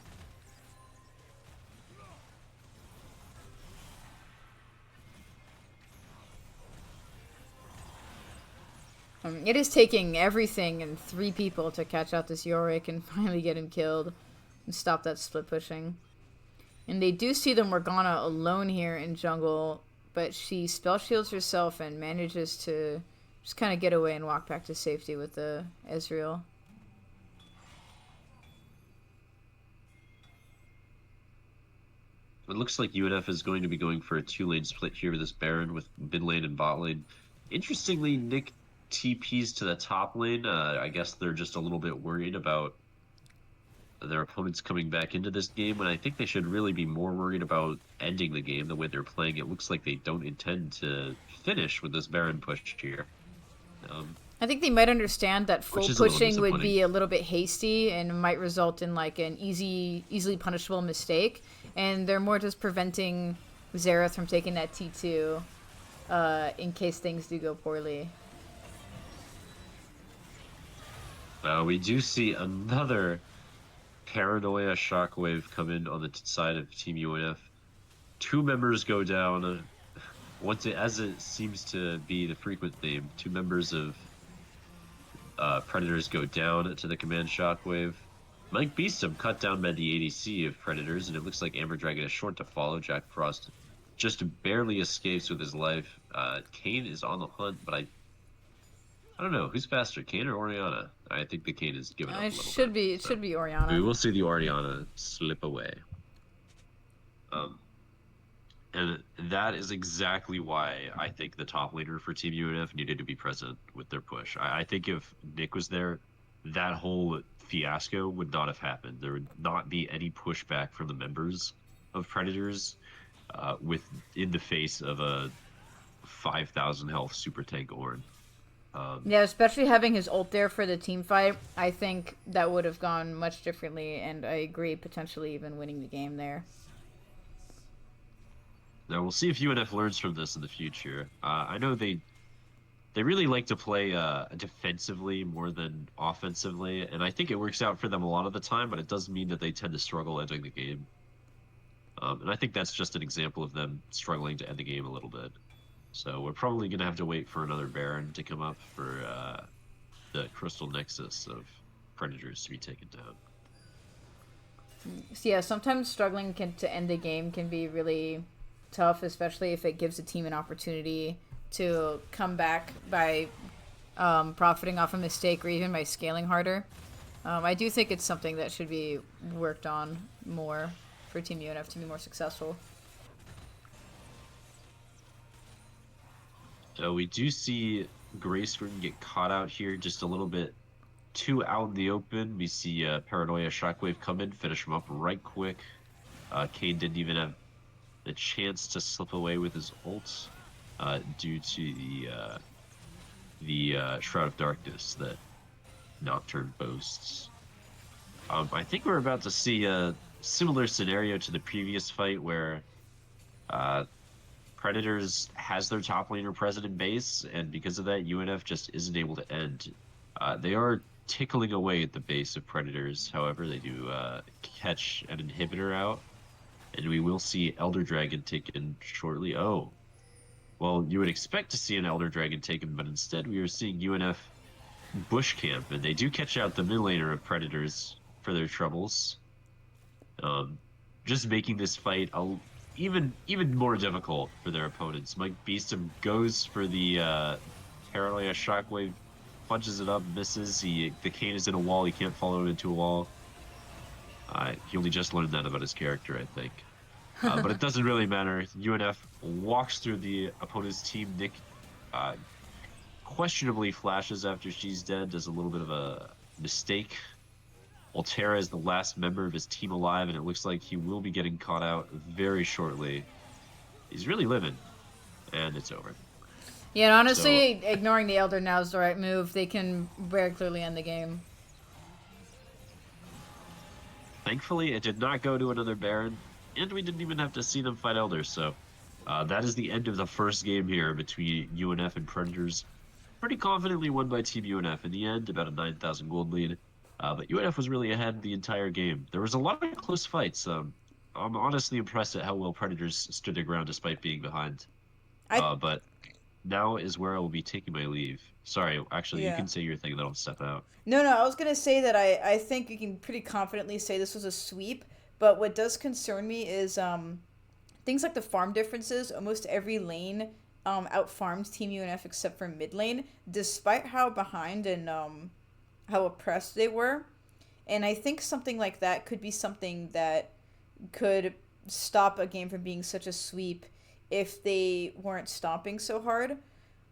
S1: It is taking everything and 3 people to catch out this Yorick and finally get him killed and stop that split pushing. And they do see the Morgana alone here in jungle, but she spell shields herself and manages to just kind of get away and walk back to safety with the Ezreal.
S2: It looks like UNF is going to be going for a 2-lane split here with this Baron with mid lane and bot lane. Interestingly, Nick TPs to the top lane. I guess they're just a little bit worried about their opponents coming back into this game, and I think they should really be more worried about ending the game the way they're playing. It looks like they don't intend to finish with this Baron push here.
S1: I think they might understand that full pushing would be a little bit hasty and might result in like an easily punishable mistake, and they're more just preventing Xerath from taking that T2 in case things do go poorly.
S2: We do see another Paranoia Shockwave come in on the side of Team UNF. 2 members go down. as it seems to be the frequent theme, two members of Predators go down to the command shockwave. Mike Beeston cut down by the ADC of Predators, and it looks like Amber Dragon is short to follow. Jack Frost just barely escapes with his life. Kane is on the hunt, but I don't know who's faster, Kane or Oriana. I think the Kane has given up
S1: It
S2: a little
S1: should
S2: bit.
S1: be. It
S2: So
S1: should be
S2: we
S1: Oriana.
S2: will see the Oriana slip away. Um, and that is exactly why I think the top laner for Team UNF needed to be present with their push. I think if Nick was there, that whole fiasco would not have happened. There would not be any pushback from the members of Predators with in the face of a 5,000 health super tank Ornn.
S1: Yeah, especially having his ult there for the team fight, I think that would have gone much differently, and I agree, potentially even winning the game there.
S2: Now we'll see if UNF learns from this in the future. I know they really like to play defensively more than offensively, and I think it works out for them a lot of the time, but it does mean that they tend to struggle ending the game. And I think that's just an example of them struggling to end the game a little bit. So we're probably going to have to wait for another Baron to come up for the Crystal Nexus of Predators to be taken down.
S1: So yeah, sometimes struggling to end the game can be really tough, especially if it gives a team an opportunity to come back by profiting off a mistake or even by scaling harder. I do think it's something that should be worked on more for Team UNF to be more successful.
S2: So we do see Graceford get caught out here just a little bit too out in the open. We see Paranoia Shockwave come in, finish him up right quick. Kane didn't even have the chance to slip away with his ult due to the Shroud of Darkness that Nocturne boasts. I think we're about to see a similar scenario to the previous fight where Predators has their top laner present in base, and because of that, UNF just isn't able to end. They are tickling away at the base of Predators. However, they do catch an inhibitor out, and we will see Elder Dragon taken shortly. Oh, well, you would expect to see an Elder Dragon taken, but instead we are seeing UNF bush camp, and they do catch out the mid laner of Predators for their troubles. Just making this fight even more difficult for their opponents. Mike Beeston goes for the Paranoia Shockwave, punches it up, misses. The Kane is in a wall. He can't follow it into a wall. He only just learned that about his character, I think. But it doesn't really matter. UNF walks through the opponent's team. Nick questionably flashes after she's dead, does a little bit of a mistake. Altera is the last member of his team alive, and it looks like he will be getting caught out very shortly. He's really living, and it's over.
S1: Yeah, and honestly, ignoring the Elder now is the right move. They can very clearly end the game.
S2: Thankfully, it did not go to another Baron, and we didn't even have to see them fight Elders, so that is the end of the first game here between UNF and Predators. Pretty confidently won by Team UNF in the end, about a 9,000 gold lead. But UNF was really ahead the entire game. There was a lot of close fights. I'm honestly impressed at how well Predators stood their ground despite being behind. But now is where I will be taking my leave. Sorry, actually, you can say your thing, then I'll step out.
S1: No, I was going to say that I think you can pretty confidently say this was a sweep, but what does concern me is things like the farm differences. Almost every lane out-farms Team UNF except for mid lane, despite how behind and how oppressed they were. And I think something like that could be something that could stop a game from being such a sweep if they weren't stomping so hard.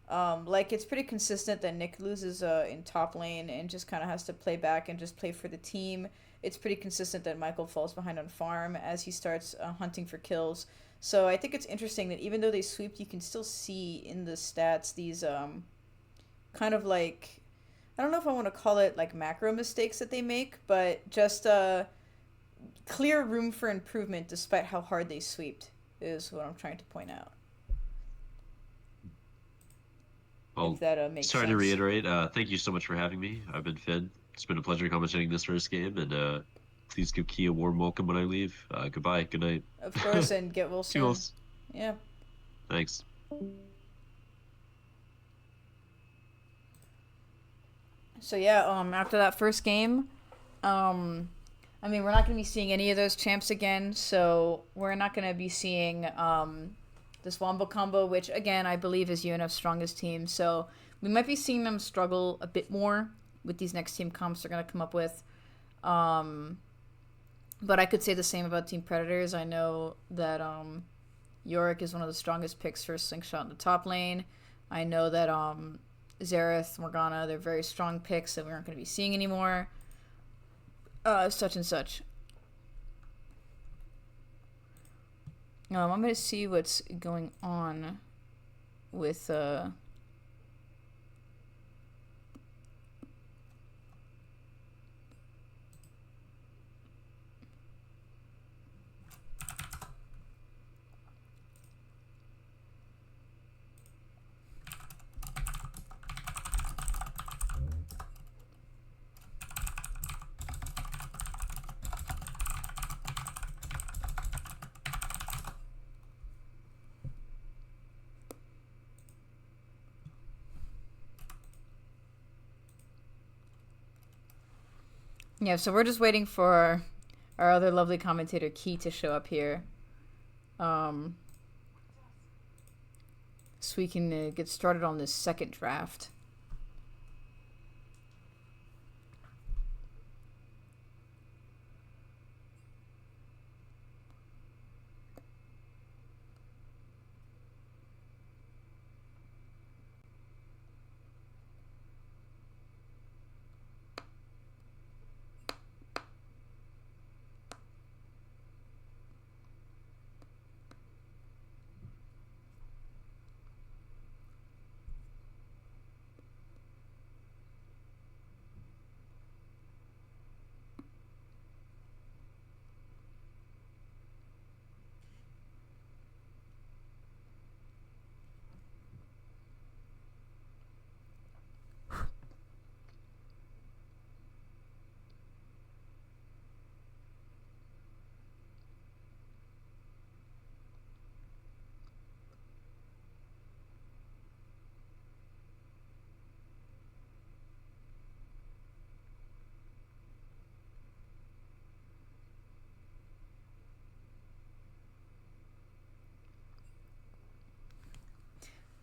S1: Like, it's pretty consistent that Nick loses in top lane and just kind of has to play back and just play for the team. It's pretty consistent that Michael falls behind on farm as he starts hunting for kills. So I think it's interesting that even though they sweep, you can still see in the stats these kind of like, I don't know if I want to call it like macro mistakes that they make, but just clear room for improvement despite how hard they sweeped is what I'm trying to point out.
S2: Well,
S1: if that makes
S2: sorry
S1: sense.
S2: to reiterate, thank you so much for having me. I've been Finn. It's been a pleasure commentating this first game, and please give Key a warm welcome when I leave. Goodbye. Good night.
S1: Of course, and get well soon.
S2: Toodles.
S1: Yeah.
S2: Thanks.
S1: So yeah, after that first game, I mean, we're not going to be seeing any of those champs again, so we're not going to be seeing this Wombo combo, which again I believe is UNF's strongest team. So we might be seeing them struggle a bit more with these next team comps they're going to come up with. But I could say the same about Team Predators. I know that Yorick is one of the strongest picks for Slingshot in the top lane. I know that Zareth, Morgana, they're very strong picks that we aren't going to be seeing anymore. Such and such. I'm going to see what's going on with yeah, so we're just waiting for our other lovely commentator Key to show up here. So we can get started on this second draft.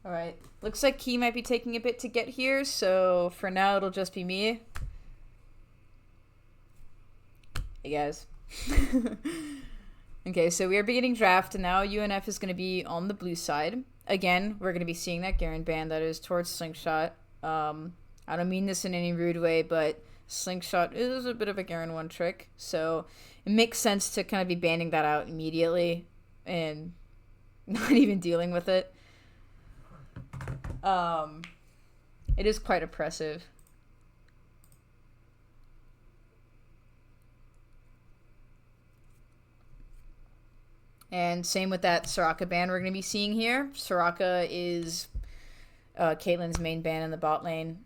S1: All right. Looks like Key might be taking a bit to get here, so for now it'll just be me. Hey guys. Okay, so we are beginning draft, and now UNF is going to be on the blue side. Again, we're going to be seeing that Garen ban that is towards Slingshot. I don't mean this in any rude way, but Slingshot is a bit of a Garen 1 trick, so it makes sense to kind of be banning that out immediately and not even dealing with it. It is quite oppressive. And same with that Soraka ban we're going to be seeing here. Soraka is Caitlyn's main ban in the bot lane.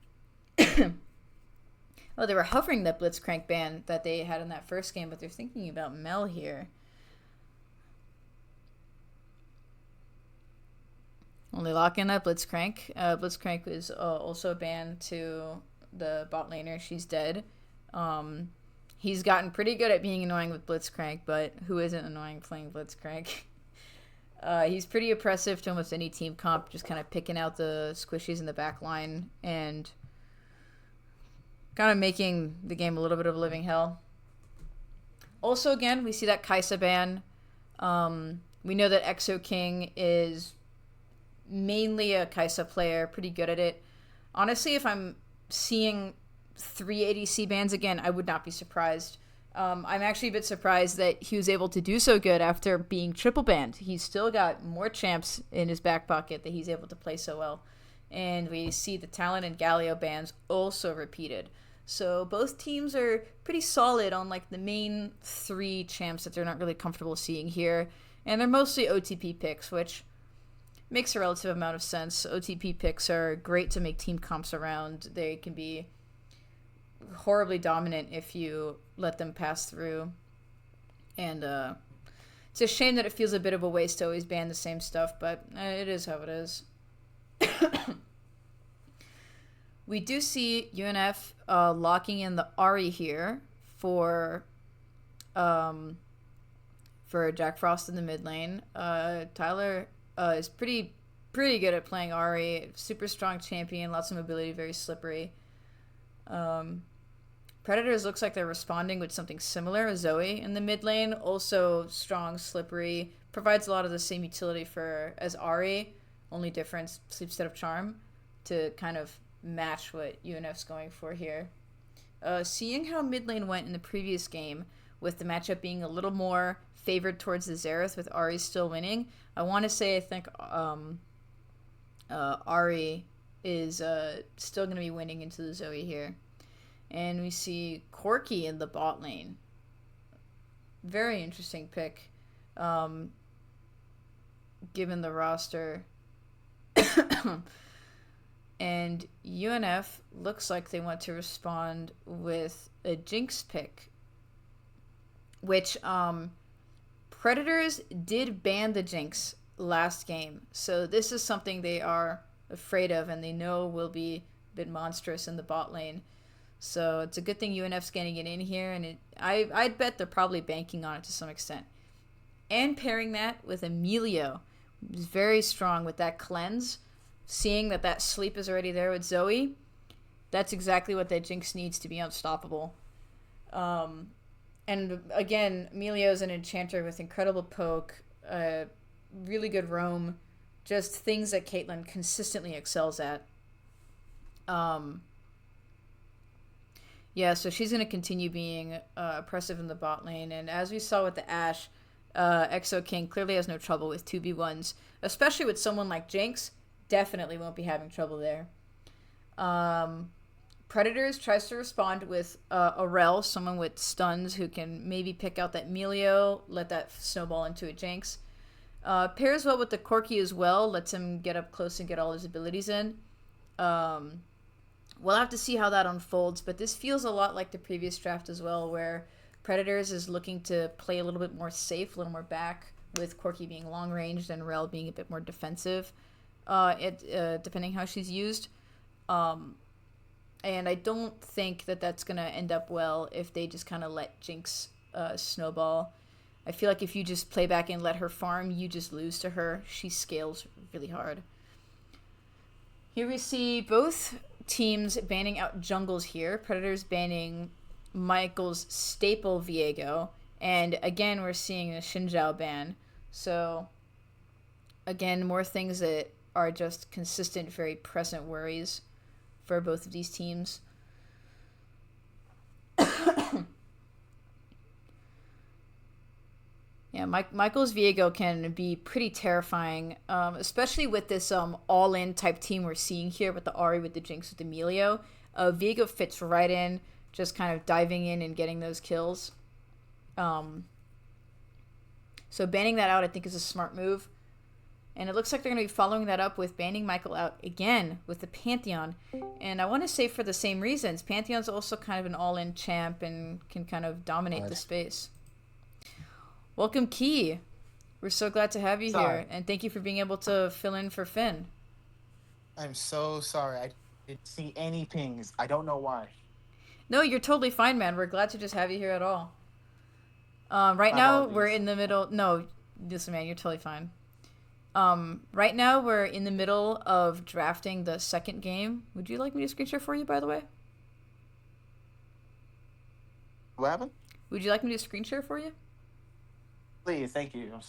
S1: Oh, they were hovering that Blitzcrank ban that they had in that first game, but they're thinking about Mel here. Only lock in that Blitzcrank. Blitzcrank is also banned to the bot laner. She's dead. He's gotten pretty good at being annoying with Blitzcrank, but who isn't annoying playing Blitzcrank? He's pretty oppressive to almost any team comp, just kind of picking out the squishies in the back line and kind of making the game a little bit of a living hell. Also, again, we see that Kai'Sa ban. We know that Exo King is mainly a Kai'Sa player, pretty good at it. Honestly, if I'm seeing 3 ADC bans again, I would not be surprised. I'm actually a bit surprised that he was able to do so good after being triple banned. He's still got more champs in his back pocket that he's able to play so well. And we see the Talon and Galio bans also repeated. So both teams are pretty solid on like the main 3 champs that they're not really comfortable seeing here. And they're mostly OTP picks, which makes a relative amount of sense. OTP picks are great to make team comps around. They can be horribly dominant if you let them pass through and It's a shame that it feels a bit of a waste to always ban the same stuff, but it is how it is. We do see UNF locking in the Ari here um, for Jack Frost in the mid lane. Tyler is pretty good at playing Ari. Super strong champion, lots of mobility, very slippery. Predators looks like they're responding with something similar. Zoe in the mid lane, also strong, slippery, provides a lot of the same utility as Ari, only difference sleep instead of charm, to kind of match what UNF's going for here. Seeing how mid lane went in the previous game, with the matchup being a little more favored towards the Xerath, with Ari still winning, I want to say I think Ari is still going to be winning into the Zoe here. And we see Corki in the bot lane. Very interesting pick, given the roster. And UNF looks like they want to respond with a Jinx pick, which Predators did ban the Jinx last game. So this is something they are afraid of and they know will be a bit monstrous in the bot lane. So it's a good thing UNF's getting it in here, and I'd bet they're probably banking on it to some extent. And pairing that with Emilio, who's very strong with that cleanse, seeing that sleep is already there with Zoe, that's exactly what that Jinx needs to be unstoppable. And again, Emilio's an enchanter with incredible poke, really good roam, just things that Caitlyn consistently excels at. Yeah, so she's going to continue being oppressive in the bot lane. And as we saw with the Ashe, Exo King clearly has no trouble with 2v1s, especially with someone like Jinx. Definitely won't be having trouble there. Predators tries to respond with Aurel, someone with stuns who can maybe pick out that Melio, let that snowball into a Jinx. Pairs well with the Corki as well, lets him get up close and get all his abilities in. We'll have to see how that unfolds, but this feels a lot like the previous draft as well, where Predators is looking to play a little bit more safe, a little more back, with Corki being long-ranged and Rel being a bit more defensive, depending how she's used. And I don't think that that's going to end up well if they just kind of let Jinx snowball. I feel like if you just play back and let her farm, you just lose to her. She scales really hard. Here we see both teams banning out jungles here. Predators banning Michael's staple Viego. And again, we're seeing a Xinjiao ban. So, again, more things that are just consistent, very present worries for both of these teams. Yeah, Michael's Viego can be pretty terrifying, especially with this all-in type team we're seeing here with the Ari, with the Jinx, with Emilio. Viego fits right in, just kind of diving in and getting those kills. So banning that out, I think, is a smart move. And it looks like they're going to be following that up with banning Michael out again with the Pantheon. And I want to say for the same reasons. Pantheon's also kind of an all-in champ and can kind of dominate the space. Welcome, Key. We're so glad to have you here. And thank you for being able to fill in for Finn.
S3: I'm so sorry. I didn't see any pings. I don't know why.
S1: No, you're totally fine, man. We're glad to just have you here at all. Right now, we're in the middle... No, listen, man, you're totally fine. Right now, we're in the middle of drafting the second game. Would you like me to screen share for you, by the way?
S3: What happened?
S1: Would you like me to screen share for you?
S3: Please, thank you. I'm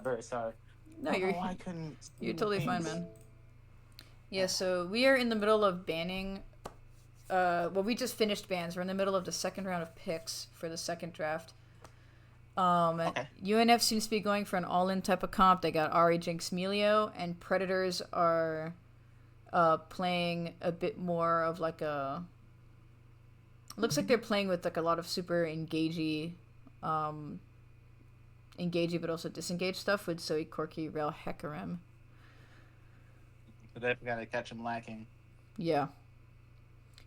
S3: very sorry.
S1: No,
S3: I couldn't.
S1: You're totally fine, man. Yeah, so we are in the middle of banning. Well, we just finished bans. We're in the middle of the second round of picks for the second draft. Okay. UNF seems to be going for an all-in type of comp. They got Ari, Jinx, Melio, and Predators are playing a bit more of like a... Looks like they're playing with like a lot of super engagey but also disengaged stuff with Zoe, Corki, Rel, Hecarim.
S3: But I forgot to catch him lacking.
S1: Yeah.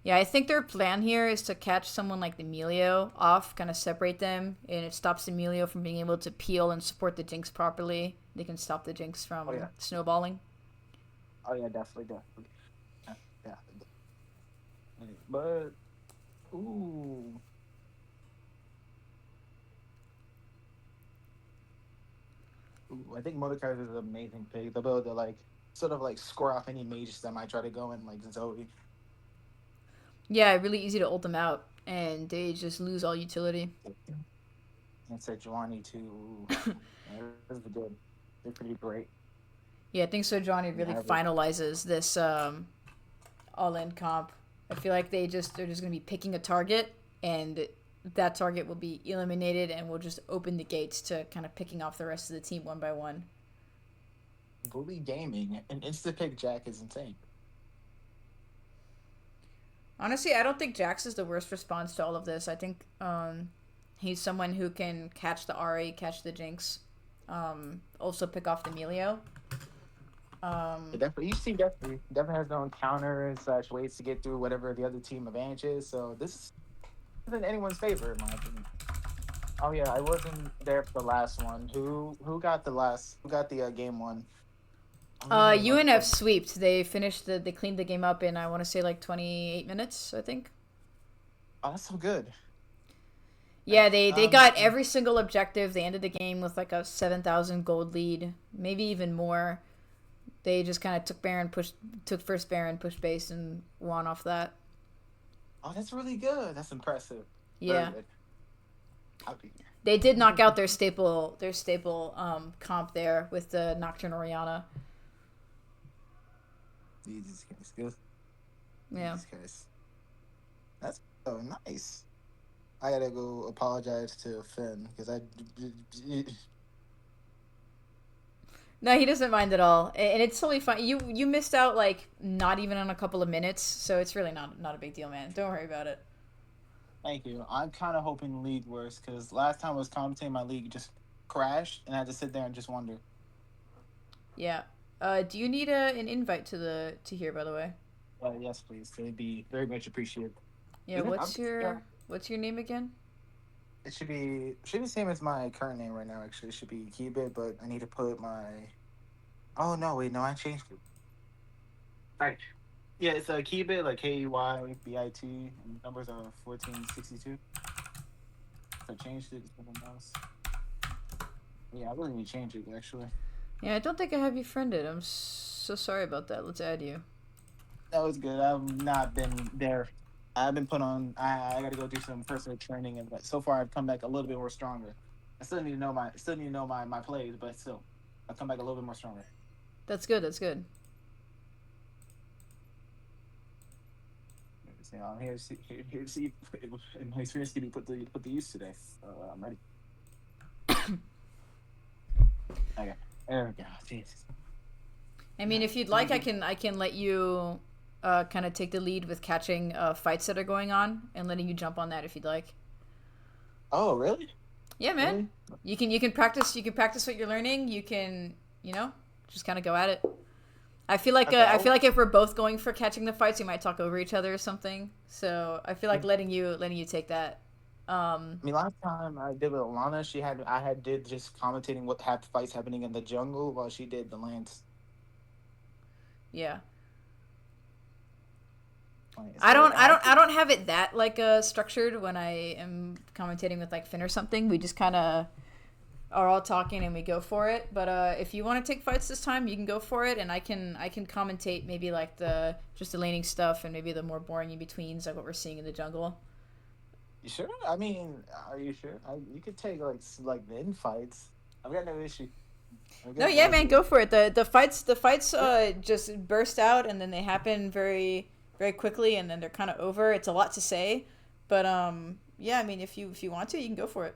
S1: Yeah, I think their plan here is to catch someone like Emilio off, kind of separate them, and it stops Emilio from being able to peel and support the Jinx properly. They can stop the Jinx
S3: Oh
S1: from
S3: yeah.
S1: snowballing.
S3: Oh yeah, definitely, definitely. Yeah, yeah. But ooh, ooh, I think Mordekaiser is an amazing pick. They'll be able to like sort of like score off any mages that might try to go in like Zoe.
S1: Yeah, really easy to ult them out, and they just lose all utility.
S3: And Sejuani too. Yeah, this is good. They're pretty great.
S1: Yeah, I think so. Johnny
S3: You
S1: really
S3: have it.
S1: finalizes this all-in comp. I feel like they're just gonna be picking a target, and that target will be eliminated, and we'll just open the gates to kind of picking off the rest of the team one by one.
S3: Bully Gaming and Insta Pick Jack is insane.
S1: Honestly, I don't think Jax is the worst response to all of this. I think he's someone who can catch the Ari, catch the Jinx, also pick off the Emilio.
S3: But definitely, you see, definitely has no own counters slash ways to get through whatever the other team advantage is. So this isn't anyone's favor, in my opinion. Oh yeah, I wasn't there for the last one. Who got the last? Who got the game one? I don't even know the
S1: UNF
S3: motherfucker.
S1: sweeped. They cleaned the game up in, I want to say, like 28 minutes, I think.
S3: Oh, that's so good.
S1: Yeah,
S3: Nice.
S1: they got every single objective. They ended the game with like a 7,000 gold lead, maybe even more. They just kind of took first Baron, pushed base, and won off that.
S3: Oh, that's really good. That's impressive. Very
S1: Yeah,
S3: good. Happy.
S1: they did knock out their staple comp there with the Nocturne Oriana.
S3: Jesus Christ, good.
S1: Yeah.
S3: Jesus Christ. That's so nice. I gotta go apologize to Finn because I.
S1: No, he doesn't mind at all, and it's totally fine. You missed out like not even on a couple of minutes, so it's really not a big deal, man. Don't worry about it.
S3: Thank you. I'm kind of hoping the league works because last time I was commentating, my league just crashed, and I had to sit there and just wonder.
S1: Yeah. Do you need an invite to here, by the way?
S3: Yes, please. It'd be very much appreciated.
S1: Yeah.
S3: Yeah.
S1: What's your name again?
S3: It should be the same as my current name right now. Actually, it should be Keybit, but I need to put my. Oh no! Wait, no, I changed it. Right. Yeah, it's a Keybit like KEYBIT, and numbers are 1462. I changed it to something else. Yeah, I really need to change it actually.
S1: Yeah, I don't think I have you friended. I'm so sorry about that. Let's add you.
S3: That was good. I've not been there. I've been put on. I got to go do some personal training, and so far I've come back a little bit more stronger. I still need to know my plays, but still, I've come back a little bit more stronger.
S1: That's good. That's good.
S3: So I'm here to see if my experience can be put to use today. I'm ready. Okay, there we go. Jesus.
S1: I mean, if you'd like, I can let you kind of take the lead with catching fights that are going on and letting you jump on that if you'd like.
S3: Oh, really?
S1: Yeah, man.
S3: Really?
S1: You can practice what you're learning. You can just kind of go at it. I feel like
S3: Okay,
S1: I feel like if we're both going for catching the fights, we might talk over each other or something. So I feel like letting you take that.
S3: I mean, last time I did with Alana, I had did just commentating what fights happening in the jungle while she did the lance.
S1: Yeah.
S3: Like,
S1: I
S3: so
S1: don't I don't I don't have it that like structured when I am commentating with like Finn or something. We just kind of are all talking and we go for it. But if you want to take fights this time, you can go for it, and I can commentate maybe like the laning stuff and maybe the more boring in betweens like what we're seeing in the jungle.
S3: You sure? I mean, are you sure? You could take like the infights. I've got no issue.
S1: No, yeah, man, go for it. The fights just burst out and then they happen very very quickly and then they're kind of over. It's a lot to say, but yeah, I mean if you want to, you can go for it.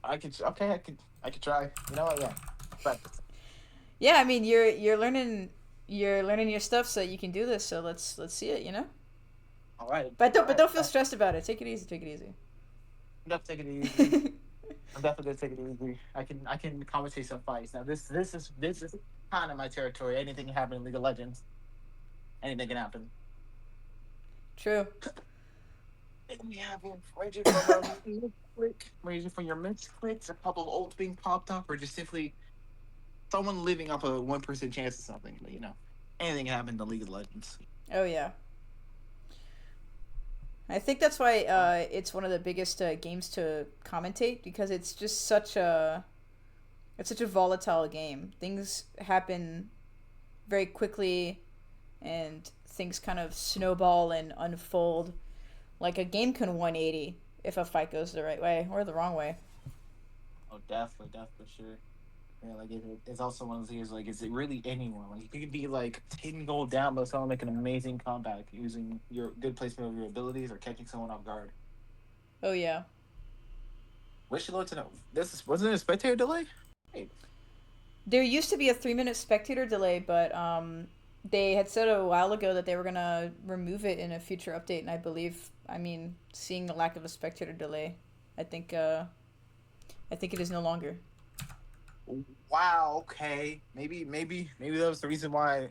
S3: I could. Okay, I could try. You know what? Yeah. Practice.
S1: Yeah, I mean you're learning your stuff so you can do this. So let's see it, you know.
S3: All right.
S1: But don't feel stressed about it. Take it easy. Take it easy.
S3: I'm definitely taking it easy. I'm definitely gonna take it easy. I can commentate some fights. Now this is kind of my territory. Anything can happen in League of Legends. Anything can happen.
S1: True.
S3: And we have raging from our click, raging from your mid clicks, a couple of ults being popped up, or just simply someone living up a 1% chance of something. But anything can happen in the League of Legends.
S1: Oh yeah. I think that's why it's one of the biggest games to commentate because it's just such a volatile game. Things happen very quickly, and things kind of snowball and unfold. Like a game can 180 if a fight goes the right way or the wrong way.
S3: Oh, definitely, for sure. Yeah, like it's also one of those things. Like, is it really anyone? Like, you could be like 10 gold down, but someone make an amazing comeback using your good placement of your abilities or catching someone off guard.
S1: Oh yeah.
S3: Wish you to know. Wasn't it a spectator delay? Hey.
S1: There used to be a 3-minute spectator delay, but they had said a while ago that they were gonna remove it in a future update, and seeing the lack of a spectator delay, I think it is no longer.
S3: Wow. Okay. Maybe that was the reason why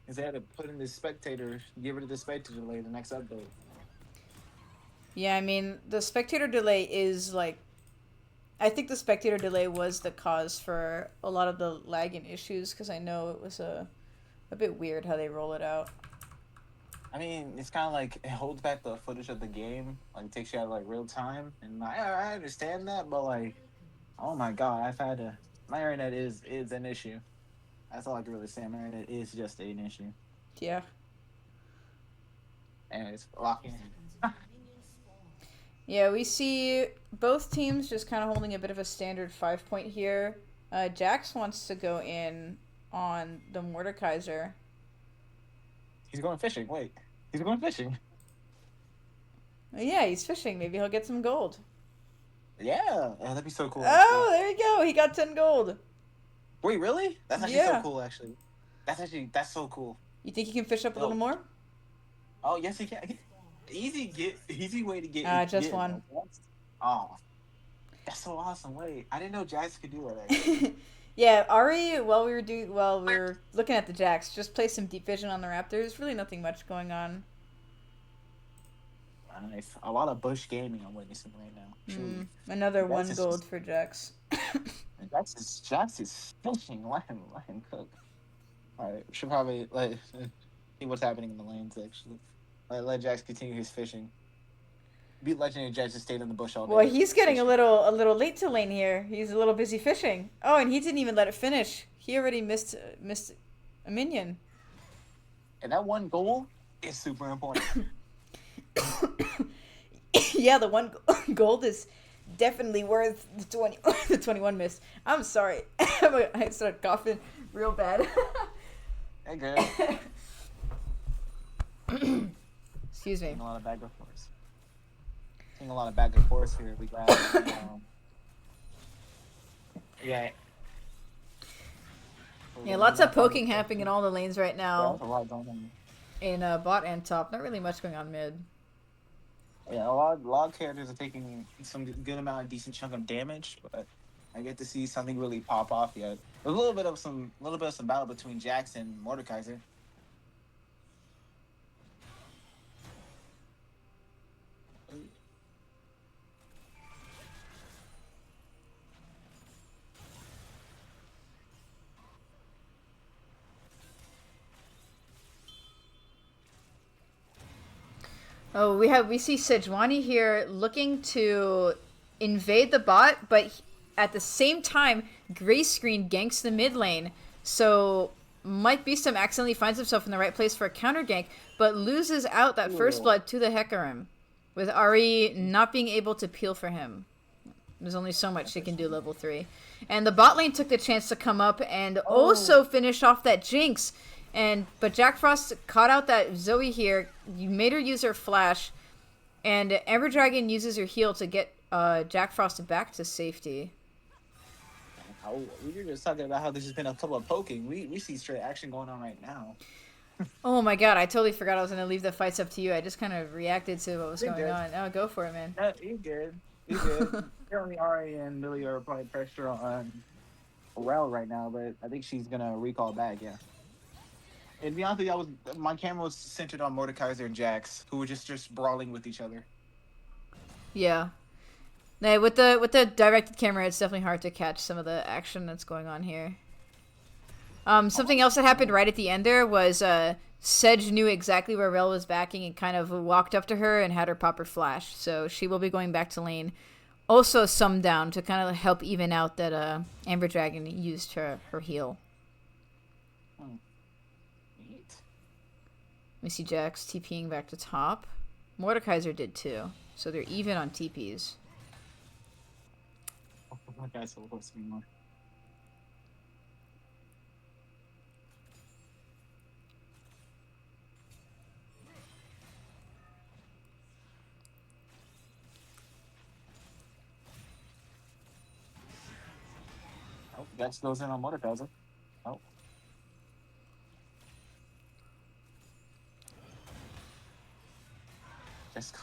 S3: is they had to put in this spectator, get rid of the spectator delay in the next update.
S1: Yeah, the spectator delay is like, I think the spectator delay was the cause for a lot of the lag and issues because I know it was a bit weird how they roll it out.
S3: It's kind of like it holds back the footage of the game, like it takes you out of like real time, and I understand that, but like, oh my god, my internet is an issue. That's all I can really say. My internet is just an issue.
S1: Yeah.
S3: Anyways, locking.
S1: Yeah, we see both teams just kind of holding a bit of a standard 5-point here. Jax wants to go in on the Mordekaiser.
S3: He's going fishing. Wait, he's going fishing.
S1: Yeah, he's fishing. Maybe he'll get some gold.
S3: Yeah, that'd be so cool.
S1: Oh, there you go. He got 10 gold.
S3: Wait, really? That's actually so cool. Actually, that's so cool.
S1: You think he can fish up a little more?
S3: Oh yes, he can. Easy way to get.
S1: Just one.
S3: Oh, that's so awesome. Wait, I didn't know Jax could do that. Actually.
S1: Yeah, Ari, while we were looking at the Jax, just play some deep vision on the Raptors. Really nothing much going on.
S3: Nice. A lot of Bush gaming I'm witnessing right now.
S1: Another Jax 1 gold for Jax.
S3: Jax is fishing. Let him cook. Alright, we should probably see what's happening in the lanes actually. Let Jax continue his fishing. Beat legendary Jax just stayed in the bush all day.
S1: Well, he's getting a little late to lane here. He's a little busy fishing. Oh, and he didn't even let it finish. He already missed a minion.
S3: And that 1 goal is super important.
S1: Yeah, the 1 gold is definitely worth the 21 miss. I'm sorry. I started coughing real bad.
S3: Hey, girl.
S1: Excuse me.
S3: A lot of back and forth. Seeing a lot of back and forth here. We got yeah.
S1: Yeah, lots of poking happening in all the lanes right now.
S3: Yeah, a lot going on.
S1: In bot and top, not really much going on mid.
S3: Yeah, a lot of characters are taking some good amount of decent chunk of damage, but I get to see something really pop off yet. There's a little bit of some battle between Jax and Mordekaiser.
S1: Oh, we see Sejuani here looking to invade the bot, but at the same time, Gray Screen ganks the mid lane. So Mike Beestum accidentally finds himself in the right place for a counter gank, but loses out that first blood to the Hecarim, with Ari not being able to peel for him. There's only so much she can do level 3. And the bot lane took the chance to come up and also finish off that Jinx. But Jack Frost caught out that Zoe here. You made her use her flash, and Ember Dragon uses her heal to get Jack Frost back to safety.
S3: We were just talking about how there's just been a couple of poking. We see straight action going on right now.
S1: Oh my god, I totally forgot I was going to leave the fights up to you. I just kind of reacted to what was going on. Oh, go for it, man.
S3: You good. You good. Apparently Ari and Millie are applying pressure on Rel right now, but I think she's going to recall back, yeah. And to be honest with you, my camera was centered on Mordekaiser and Jax, who were just brawling with each other.
S1: Yeah. Now, with the directed camera, it's definitely hard to catch some of the action that's going on here. Something else that happened right at the end there was Sedge knew exactly where Rel was backing and kind of walked up to her and had her pop her flash. So she will be going back to lane. Also, some down to kind of help even out that Amber Dragon used her heal.
S3: Neat.
S1: Missy Jax TPing back to top. Mordekaiser did too. So they're even on TPs.
S3: Oh, my guy's so close to me more. Oh, Jax goes in on Mordekaiser. Oh. Just,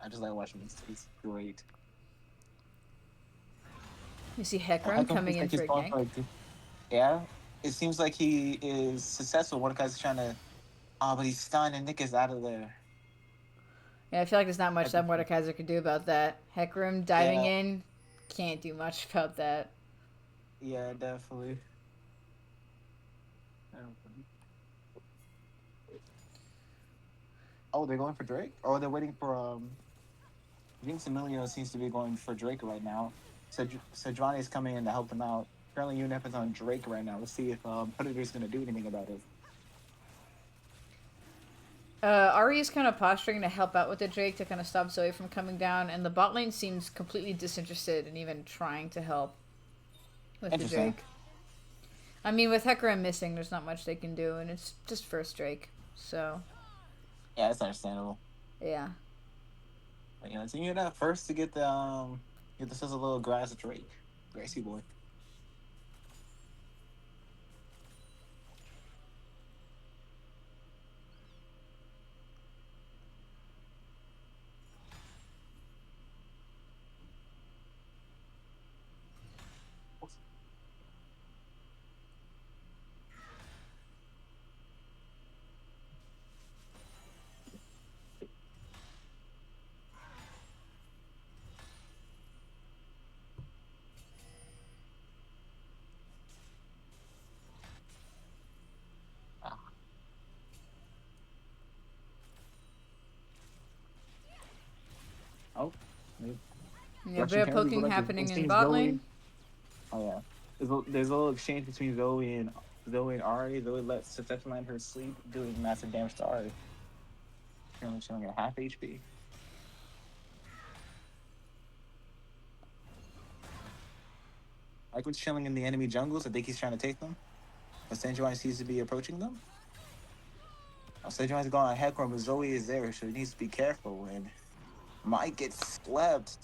S3: I just like watching this. He's great.
S1: You see Hecarim coming in for a gank.
S3: Yeah, it seems like he is successful. Mordekaiser's trying to. Oh, but he's stunned and Nick is out of there.
S1: Yeah, I feel like there's not much that Mordekaiser could do about that. Hecarim diving in, can't do much about that.
S3: Yeah, definitely. Oh, they're going for Drake? Or they're waiting for Jinx Emilio seems to be going for Drake right now. Sejuani is coming in to help them out. Apparently UNF is on Drake right now. Let's see if Predator's gonna do anything about it.
S1: Ari is kind of posturing to help out with the Drake to kind of stop Zoe from coming down, and the bot lane seems completely disinterested in even trying to help with the Drake. I mean, with Hecarim missing, there's not much they can do, and it's just first Drake, so...
S3: Yeah, that's understandable.
S1: Yeah.
S3: But, yeah, so you're not first to get the this as a little grass Drake. Gracie boy. Oh.
S1: Yeah, bit of poking happening in bot lane.
S3: Oh yeah. There's a little exchange between Zoe and Ari. Zoe lets Seth land her sleep, doing massive damage to Ari. Currently showing at half HP. Like what's chilling in the enemy jungles. I think he's trying to take them. But Sejuani seems to be approaching them. Oh, Sejuani's going on Hecarim, but Zoe is there, so he needs to be careful and might get slept.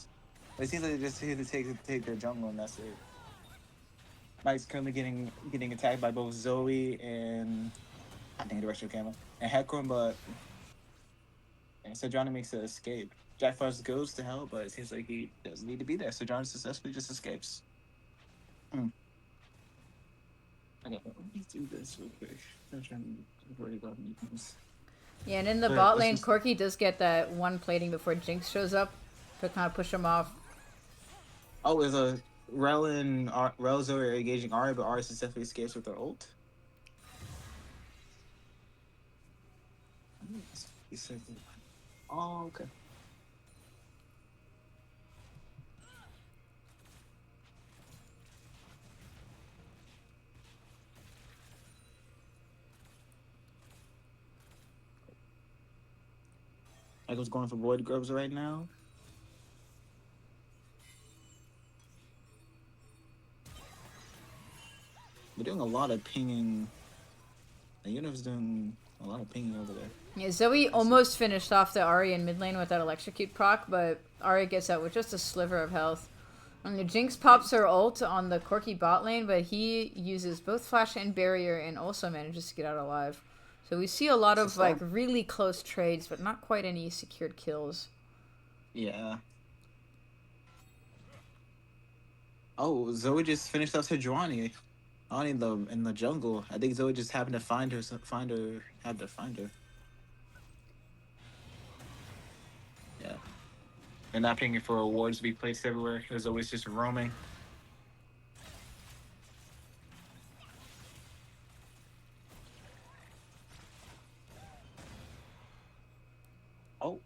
S3: But it seems like they're just here to take their jungle, and that's it. Mike's currently getting attacked by both Zoe and I think the rest of the camera and Hecarim, but Sejuani makes an escape. Jack Frost goes to help, but it seems like he doesn't need to be there. Sejuani successfully just escapes. Okay, let's do this real quick. I'm trying to worry about anything.
S1: Yeah, and in the bot lane, Corki does get that one plating before Jinx shows up to kind of push him off.
S3: Oh, there's a Rel and Zoe are engaging Ari, but Ari successfully escapes with her ult. Oh, okay. I was going for Void Grubs right now. We're doing a lot of pinging. The Unif's doing a lot of pinging over there.
S1: Yeah, Zoe almost finished off the Ari in mid lane with that electrocute proc, but Ari gets out with just a sliver of health. And the Jinx pops her ult on the Corki bot lane, but he uses both flash and barrier and also manages to get out alive. So we see a lot of like really close trades, but not quite any secured kills.
S3: Yeah. Oh, Zoe just finished up Sejuani. On in the jungle. I think Zoe just happened to had to find her. Yeah. They're not paying for awards to be placed everywhere. There's always just roaming. Oh.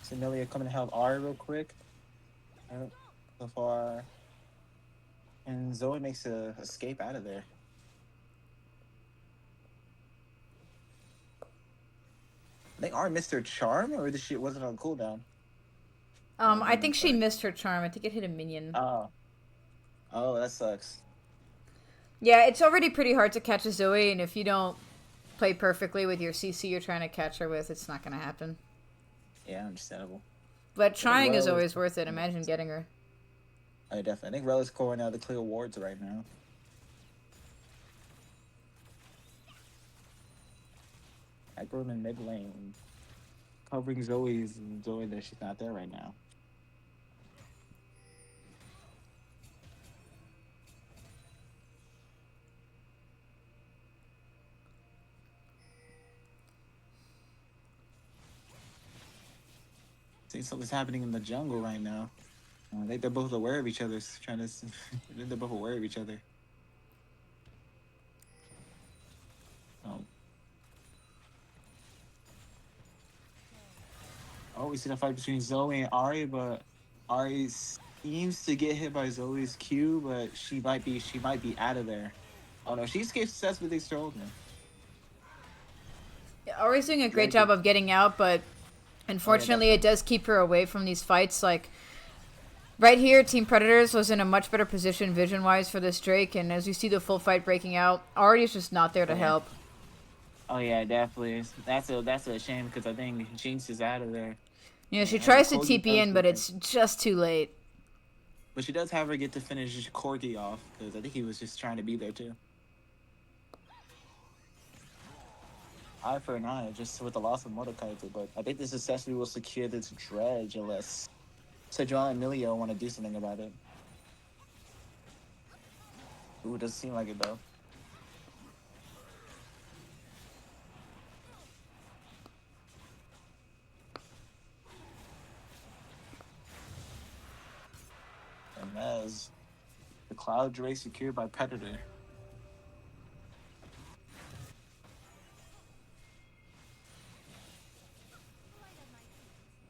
S3: So Amelia coming to help Ari real quick. So far. And Zoe makes a escape out of there. I think Ari missed her charm, or the shit wasn't on cooldown.
S1: I think she missed her charm. I think it hit a minion.
S3: Oh, that sucks.
S1: Yeah, it's already pretty hard to catch a Zoe, and if you don't play perfectly with your CC you're trying to catch her with, it's not going to happen.
S3: Yeah, understandable.
S1: But trying is always worth it. Imagine getting her.
S3: I definitely. I think Rel is calling out the clear wards right now. Aggro in mid lane. Covering Zoe's Zoe that she's not there right now. See, something's happening in the jungle right now. I think they're both aware of each other. Trying to, I think they're both aware of each other. Oh, we see the fight between Zoe and Ari, but Ari seems to get hit by Zoe's Q, but she might be out of there. Oh no, she escaped successfully extraordinary.
S1: Yeah, Ari's doing a great job of getting out, but unfortunately it does keep her away from these fights. Like, right here, Team Predators was in a much better position vision-wise for this Drake, and as you see the full fight breaking out, Ari's just not there to help.
S3: Oh yeah, definitely. That's a shame because I think Jinx is out of there.
S1: Yeah, she tries to TP in, but it's just too late.
S3: But she does have her get to finish Corgi off because I think he was just trying to be there too. Eye for an eye, just with the loss of Mordecai, but I think this accessory will secure this dredge unless Sejuani and Emilio want to do something about it. Ooh, it doesn't seem like it though. And as the Cloud Drake secured by Predator.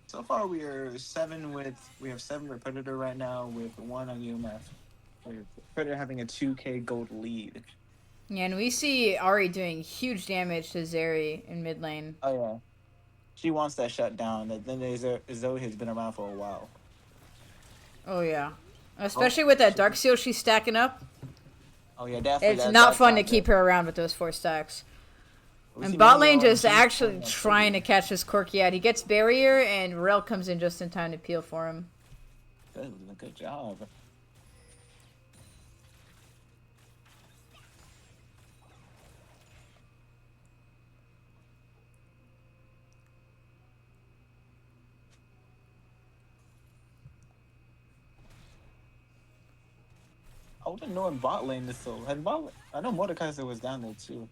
S3: So far, we have 7 with Predator right now with 1 on UMF. With Predator having a 2K gold lead.
S1: Yeah, and we see Ari doing huge damage to Zeri in mid lane.
S3: Oh yeah, she wants that shutdown. Then Zoe has been around for a while.
S1: Oh yeah, especially with that Dark Seal she's stacking up.
S3: Oh yeah, definitely.
S1: It's not fun to keep her around with those 4 stacks. And bot lane just actually trying to catch this Corki out. He gets barrier, and Rel comes in just in time to peel for him.
S3: Good job. I wouldn't know in bot lane this so. I know Mordekaiser was down there too.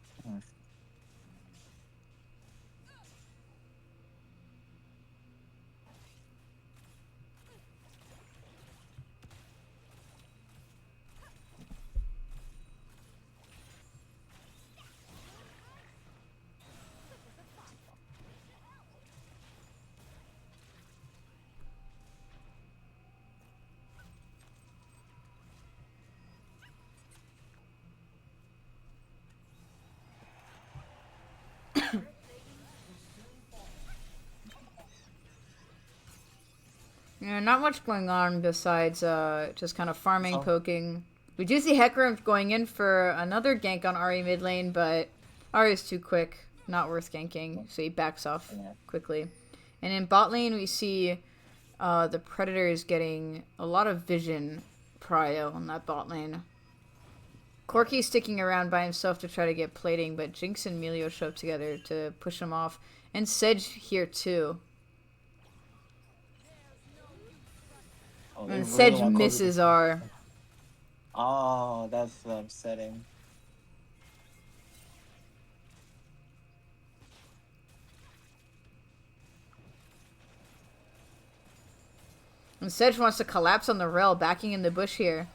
S1: Yeah, not much going on besides just kind of farming, poking. We do see Hecarim going in for another gank on Ari mid lane, but Ari is too quick. not worth ganking, so he backs off
S3: Yeah.
S1: quickly. And in bot lane, we see the Predators getting a lot of vision prio on that bot lane. Corki's sticking around by himself to try to get plating, but Jinx and Melio show up together to push him off. And Sedge here too.
S3: Oh,
S1: And Sedge misses our...
S3: Oh, that's upsetting.
S1: And Sedge wants to collapse on the rail, backing in the bush here.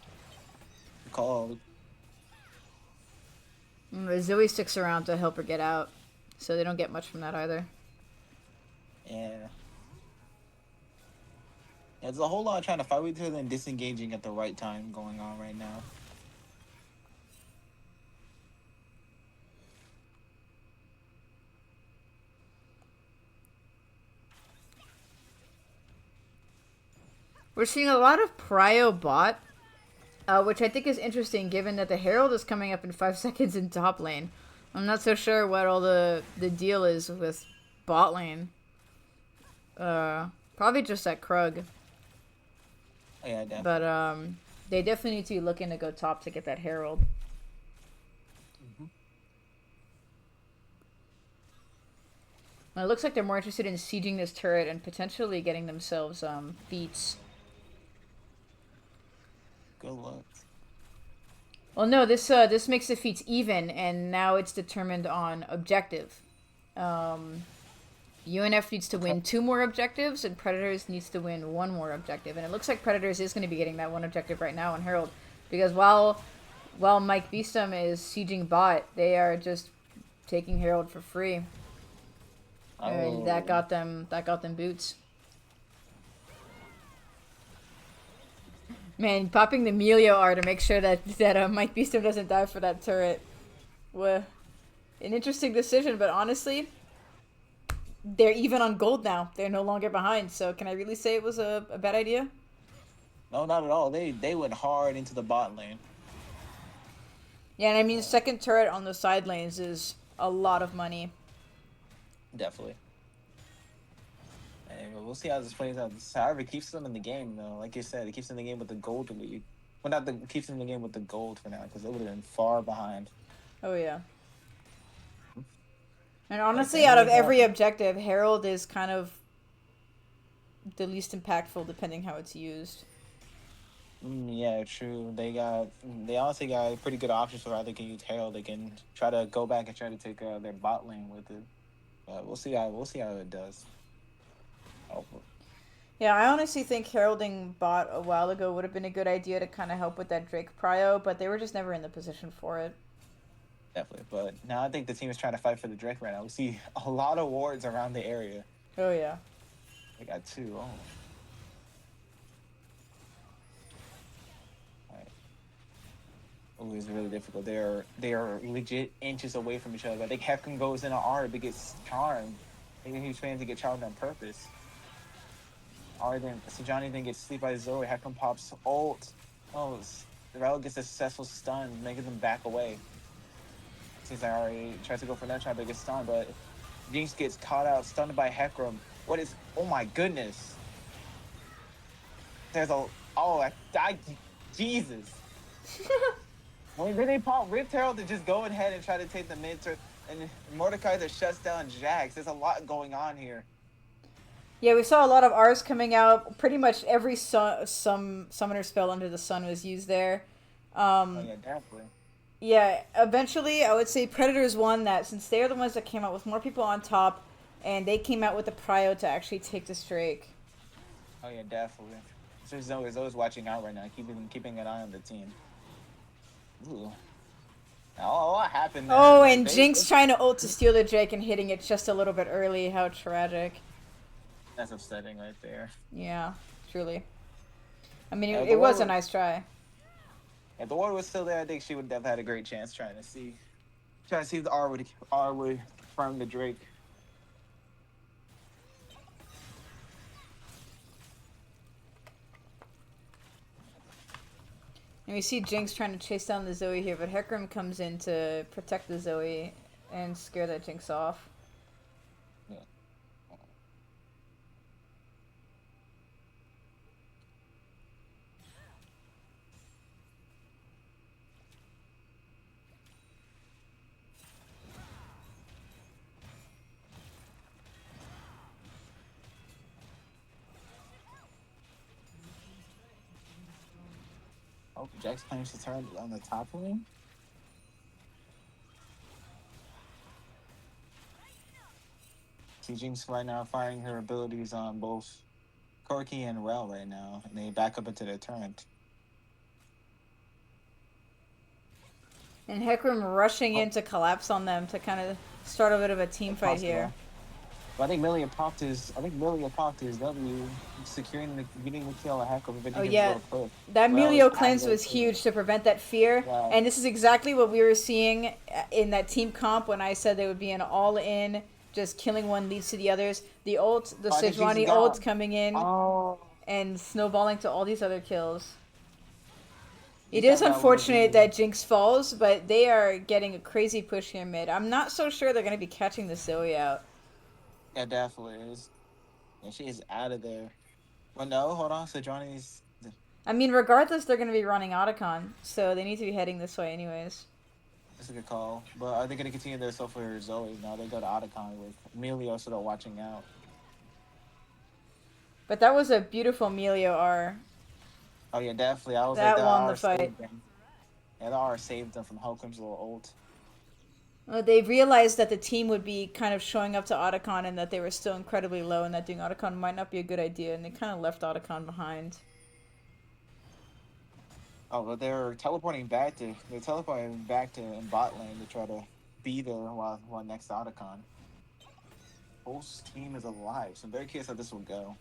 S3: Called.
S1: And Zoe sticks around to help her get out, so they don't get much from that either.
S3: Yeah. There's a whole lot of trying to fight with each other and disengaging at the right time going on right now.
S1: We're seeing a lot of prio bot, which I think is interesting given that the Herald is coming up in 5 seconds in top lane. I'm not so sure what all the deal is with bot lane. Probably just that Krug.
S3: Yeah, definitely.
S1: But they definitely need to be looking to go top to get that Herald. Well, it looks like they're more interested in sieging this turret and potentially getting themselves feats.
S3: Good luck.
S1: Well, no, this makes the feats even, and now it's determined on objective. UNF needs to win 2 more objectives, and Predators needs to win 1 more objective. And it looks like Predators is going to be getting that 1 objective right now on Herald, because while Mike Beestum is sieging bot, they are just taking Herald for free.
S3: Oh.
S1: And that got them boots. Man, popping the Melio R to make sure that Mike Beestum doesn't die for that turret. Well, an interesting decision, but honestly, they're even on gold now. They're no longer behind, so can I really say it was a bad idea?
S3: No, not at all. They went hard into the bot lane.
S1: Yeah, and I mean, second turret on the side lanes is a lot of money.
S3: Definitely. And we'll see how this plays out. However, it keeps them in the game, though. Like you said, it keeps them in the game with the gold lead. Well, keeps them in the game with the gold for now, because they would have been far behind.
S1: Oh, yeah. And honestly, out of every objective, Herald is kind of the least impactful, depending how it's used.
S3: Yeah, true. They honestly got pretty good options for how they can use Herald. They can try to go back and try to take their bot lane with it. But we'll see how it does.
S1: Yeah, I honestly think heralding bot a while ago would have been a good idea to kind of help with that Drake prio, but they were just never in the position for it.
S3: Definitely, but now I think the team is trying to fight for the Drake right now. We see a lot of wards around the area.
S1: Oh yeah.
S3: They got 2. Oh. Alright. Oh, it's really difficult. They are legit inches away from each other. I think Hefkin goes in an R but gets charmed. I think he's trying to get charmed on purpose. Johnny then gets sleep by Zoe. Hefkin pops ult. Oh, the Rel gets a successful stun, making them back away. Seems like already tries to go for that try, but gets stunned. But Jinx gets caught out, stunned by Hecarim. What is? Oh my goodness! There's a Jesus. When they pop Rift Herald to just go ahead and try to take the mid turn, and Mordecai that shuts down Jax. There's a lot going on here.
S1: Yeah, we saw a lot of R's coming out. Pretty much every some summoner spell under the sun was used there.
S3: Oh yeah, definitely.
S1: Yeah, eventually I would say Predators won that since they're the ones that came out with more people on top, and they came out with the prio to actually take this Drake.
S3: Oh yeah, definitely. So Zoe's watching out right now, keeping an eye on the team. Ooh. Oh, what happened there?
S1: Oh, and Jinx trying to ult to steal the Drake and hitting it just a little bit early. How tragic.
S3: That's upsetting right there.
S1: Yeah, truly. I mean, it was a nice try.
S3: If the ward was still there, I think she would have had a great chance trying to see if the R would farm the Drake.
S1: And we see Jinx trying to chase down the Zoe here, but Hecarim comes in to protect the Zoe. and scare that Jinx off.
S3: Yeah. Oh, Jax claims to turn on the top lane. See Jinx right now firing her abilities on both Corki and Rel right now, and they back up into their turret.
S1: And Hecarim rushing in to collapse on them to kind of start a bit of a team fight here.
S3: But I think Millia popped his W, getting the kill a heck of a
S1: Oh yeah, that Melio cleanse was huge to prevent that fear.
S3: Yeah.
S1: And this is exactly what we were seeing in that team comp when I said they would be an all-in, just killing one leads to the others. The ult, the Sejuani ult coming in and snowballing to all these other kills. It is unfortunate that Jinx falls, but they are getting a crazy push here mid. I'm not so sure they're going to be catching the Zoe out.
S3: Yeah, definitely is. And she is out of there. Well, no, hold on. Sejuani's...
S1: I mean, regardless, they're going to be running Otacon, so they need to be heading this way anyways.
S3: That's a good call. But are they going to continue their stuff for Zoe? No, they go to Otacon with Emilio sort of watching out.
S1: But that was a beautiful Melio R.
S3: Oh, yeah, definitely. I was
S1: that
S3: like,
S1: won the fight.
S3: Yeah, the R saved them from Hecarim's little ult.
S1: They realized that the team would be kind of showing up to Otacon and that they were still incredibly low and that doing Otacon might not be a good idea, and they kind of left Otacon behind.
S3: Oh, but they're teleporting back to bot lane to try to be there while next to Otacon. Whole team is alive, so I'm very curious how this will go.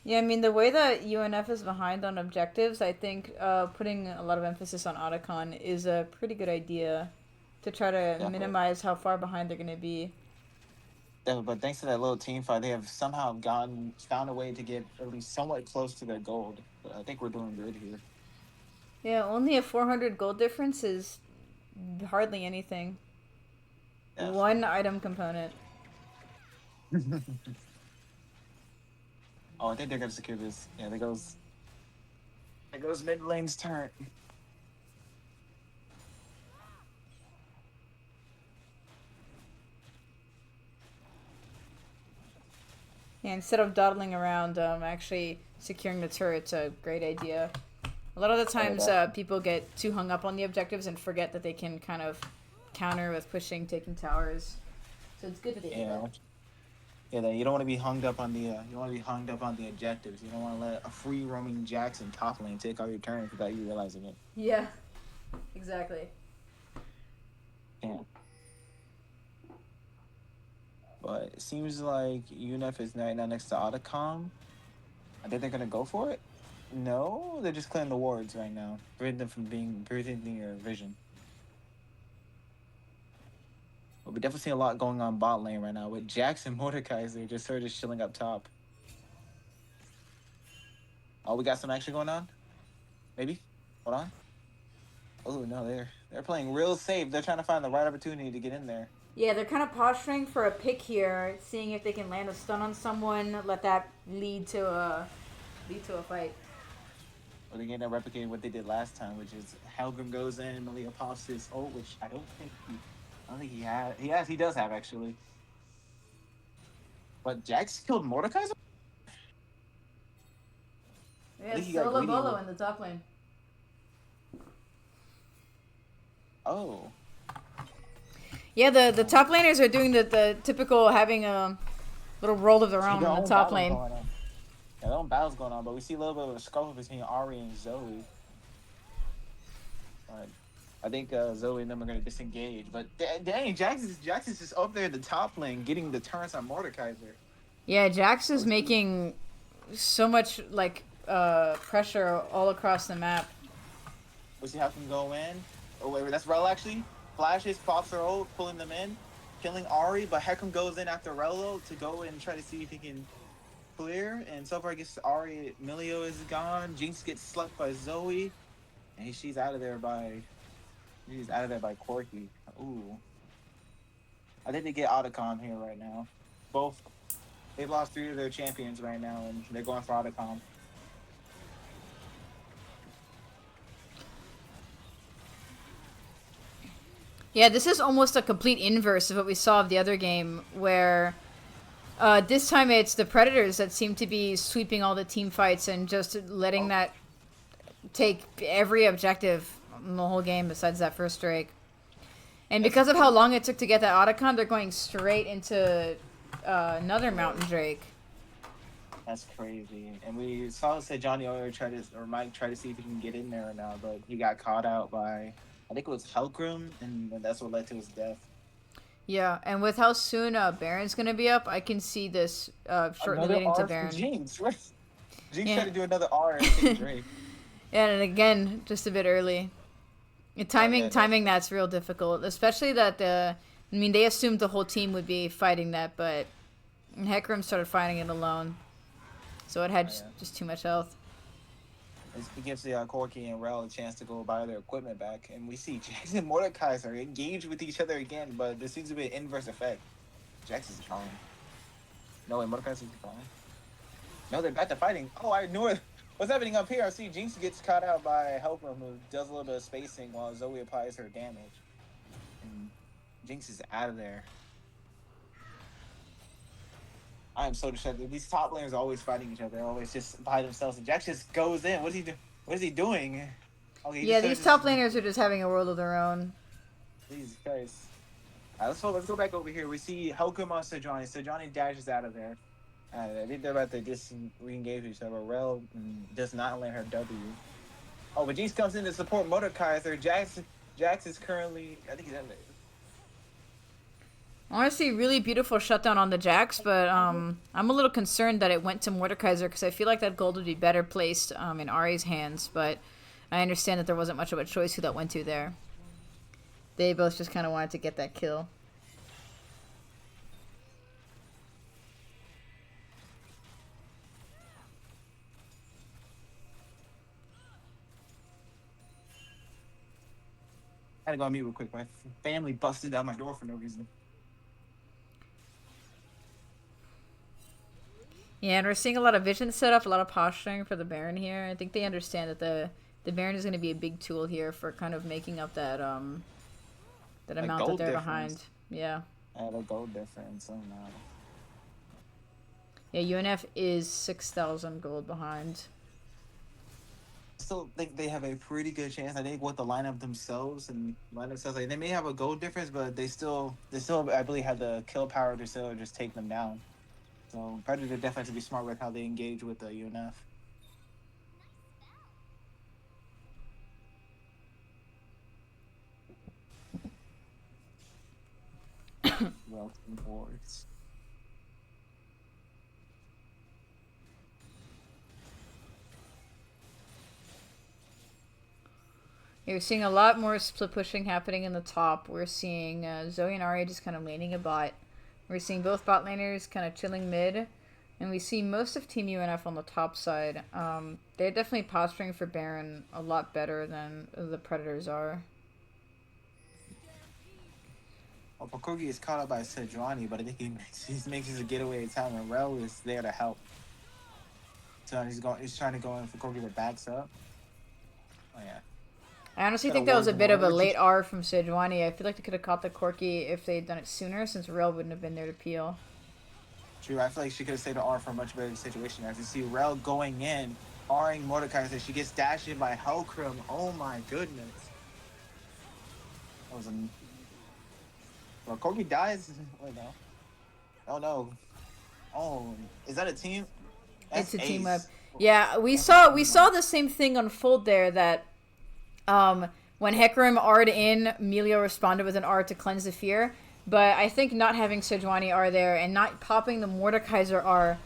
S1: Yeah, I mean, the way that UNF is behind on objectives, I think putting a lot of emphasis on Otacon is a pretty good idea to try to minimize how far behind they're going to be.
S3: Yeah, but thanks to that little team fight, they have somehow found a way to get at least somewhat close to their gold. But I think we're doing good here.
S1: Yeah, only a 400 gold difference is hardly anything. Yeah. One item component.
S3: Oh, I think they're gonna secure this. Yeah, there goes mid lane's turn.
S1: Yeah, instead of dawdling around, actually securing the turret's a great idea. A lot of the times, people get too hung up on the objectives and forget that they can kind of counter with pushing, taking towers. So it's good that they do that.
S3: Yeah, you don't want to be hung up on the objectives. You don't want to let a free roaming Jackson top lane take all your turns without you realizing it.
S1: Yeah, exactly.
S3: Yeah. But it seems like UNF is right now next to Otacon. I think they're gonna go for it. No, they're just clearing the wards right now, preventing them from breathing your vision. But we definitely see a lot going on bot lane right now with Jackson Mordekaiser just sort of chilling up top. Oh, we got some action going on? Maybe? Hold on. Oh, no, they're playing real safe. They're trying to find the right opportunity to get in there.
S1: Yeah, they're kind of posturing for a pick here, seeing if they can land a stun on someone, let that lead to a fight.
S3: Or they're going to replicate what they did last time, which is Helgrim goes in, Malia pops his ult, which I don't think he has. He does have, actually. But Jax killed Mordekaiser?
S1: Yeah, solo bolo in the top lane.
S3: Oh.
S1: Yeah, the top laners are doing the typical having a little roll of their own in the top lane.
S3: Yeah, their own battle's going on, but we see a little bit of a scuffle between Ahri and Zoe. Alright. I think Zoe and them are going to disengage. But dang, Jax is just up there in the top lane getting the turns on Mordekaiser.
S1: Yeah, Jax is making so much pressure all across the map.
S3: We see how can go in. Oh, wait, that's Rel actually. Flashes, pops her ult, pulling them in, killing Ahri, but Hecarim goes in after Rel to go and try to see if he can clear. And so far, I guess Ahri, Emilio is gone. Jinx gets slucked by Zoe, and she's out of there by Corki. Ooh. I think they get Otacon here right now. Both they've lost 3 of their champions right now, and they're going for Otacon.
S1: Yeah, this is almost a complete inverse of what we saw of the other game, where this time it's the Predators that seem to be sweeping all the team fights and just letting that take every objective in the whole game besides that first Drake. And because of how long it took to get that Otacon, they're going straight into another Mountain Drake.
S3: That's crazy. And we saw Johnny Oyer Mike try to see if he can get in there or not, but he got caught out by, I think it was Helgrim, and that's what led to his death.
S1: Yeah, and with how soon Baron's going to be up, I can see this shortly leading to Baron.
S3: Jinx, Jinx tried to do another R and take Drake.
S1: Yeah, and again, just a bit early. Timing that's real difficult, especially that they assumed the whole team would be fighting that, but Hecarim started fighting it alone, so it had just too much health.
S3: It gives the Corki and Rel a chance to go buy their equipment back, and we see Jax and Mordekaiser are engaged with each other again, but there seems to be an inverse effect. Jax is fine. No, wait, Mordekaiser is fine. No, they're back to fighting. Oh, I knew it. What's happening up here? I see Jinx gets caught out by Helgrim, who does a little bit of spacing while Zoe applies her damage. And Jinx is out of there. I am so distracted. These top laners are always fighting each other, always just by themselves. And Jax just goes in. What is he doing? What is he doing? Okay,
S1: yeah, these top laners are just having a world of their own.
S3: Jesus Christ. All right, let's go back over here. We see Helgrim on Sejuani. Sejuani dashes out of there. I think they're about to re-engage each other. Rel does not land her W. Oh, but Jinx comes in to support Mordekaiser. Jax is currently, I think he's in there.
S1: Honestly, really beautiful shutdown on the Jax, but I'm a little concerned that it went to Mordekaiser because I feel like that gold would be better placed in Ari's hands, but I understand that there wasn't much of a choice who that went to there. They both just kind of wanted to get that kill.
S3: I had to go on mute real quick. My family busted down my door for no reason.
S1: Yeah, and we're seeing a lot of vision set up, a lot of posturing for the Baron here. I think they understand that the Baron is going to be a big tool here for kind of making up that amount that they're behind. Yeah.
S3: I a gold difference. Oh no.
S1: Yeah, UNF is 6,000 gold behind.
S3: I still think they have a pretty good chance. I think with the lineup themselves like, they may have a gold difference, but they still I believe have the kill power to still just take them down. So Predator definitely has to be smart with how they engage with the UNF. Welcome boards.
S1: You're seeing a lot more split pushing happening in the top. We're seeing Zoe and Arya just kind of laning a bot. We're seeing both bot laners kind of chilling mid. And we see most of Team UNF on the top side. They're definitely posturing for Baron a lot better than the Predators are.
S3: Well, Pakurgi is caught up by Sejuani, but I think he makes a getaway at time, and Rel is there to help. So he's trying to go in for Corgi that backs up. Oh yeah.
S1: I honestly think that was a bit of a late R from Sejuani. I feel like they could have caught the Corki if they had done it sooner, since Rel wouldn't have been there to peel.
S3: True, I feel like she could have saved the R for a much better situation. As you see Rel going in, R-ing Mordekaiser, she gets dashed in by Helgrim. Oh my goodness. That was a... Well, Corgi dies. Wait, no. Oh no. Oh, is that a team?
S1: It's a team up. Yeah, we saw the same thing unfold there. That when Hecarim R'd in, Melio responded with an R to cleanse the fear. But I think not having Sejuani R there and not popping the Mordekaiser R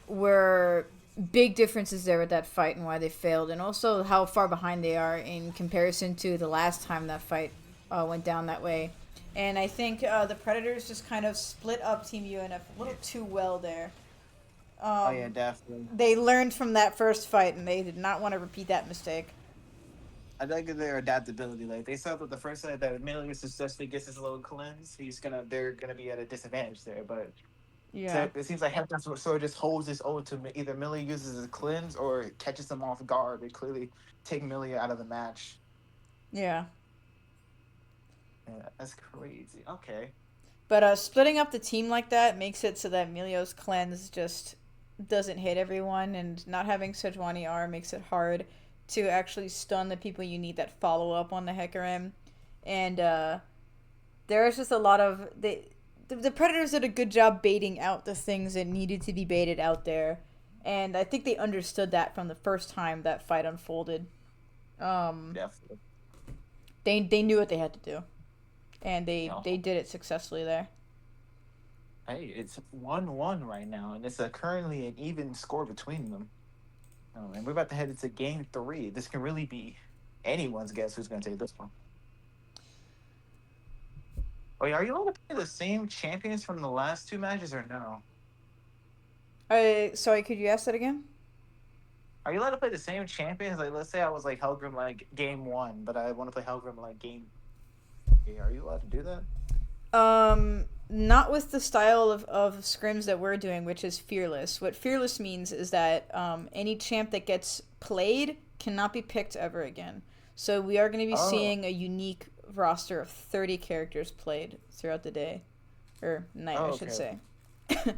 S1: were big differences there with that fight and why they failed, and also how far behind they are in comparison to the last time that fight went down that way. And I think the Predators just kind of split up Team UNF a little too well there.
S3: Oh yeah, definitely.
S1: They learned from that first fight, and they did not want to repeat that mistake.
S3: I like their adaptability. Like they saw that the first side that Emilio successfully gets his little cleanse, they're gonna be at a disadvantage there. But
S1: Yeah.
S3: so it seems like Hector sort of just holds his own to either Millie uses his cleanse or catches them off guard. They clearly take Millie out of the match.
S1: Yeah.
S3: Yeah, that's crazy. Okay.
S1: But splitting up the team like that makes it so that Emilio's cleanse just doesn't hit everyone, and not having Sejuani R makes it hard to actually stun the people you need that follow up on the Hecarim. And there's just a lot of the Predators did a good job baiting out the things that needed to be baited out there, and I think they understood that from the first time that fight unfolded. Um,
S3: Definitely.
S1: they knew what they had to do, and they
S3: No.
S1: did it successfully there.
S3: Hey, it's 1-1 right now, and it's currently an even score between them. Oh, and we're about to head into game three. This can really be anyone's guess who's going to take this one. Oh, yeah, are you allowed to play the same champions from the last two matches or no?
S1: Sorry, could you ask that again?
S3: Are you allowed to play the same champions? Like, let's say I was like Helgrim like game one, but I want to play Helgrim like game. Three. Are you allowed to do that?
S1: Not with the style of scrims that we're doing, which is fearless. What fearless means is that any champ that gets played cannot be picked ever again. So we are going to be
S3: Oh,
S1: seeing a unique roster of 30 characters played throughout the day, or night, I
S3: oh,
S1: should
S3: okay.
S1: say.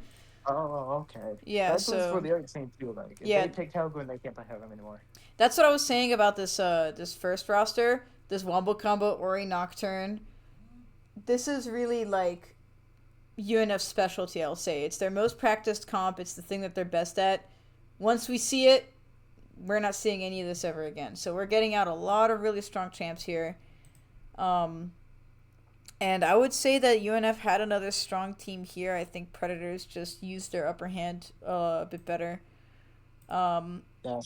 S3: Oh, okay.
S1: Yeah,
S3: That's what's for
S1: so
S3: the other team too. Like, if
S1: yeah,
S3: they pick Helgrim, they can't play Helgrim anymore.
S1: that's what I was saying about this first roster, this Wombo combo Ori Nocturne. This is really like UNF specialty, I'll say. It's their most practiced comp. It's the thing that they're best at. Once we see it, we're not seeing any of this ever again. So we're getting out a lot of really strong champs here. Um, and I would say that UNF had another strong team here. I think Predators just used their upper hand a bit better. Um,
S3: Yeah.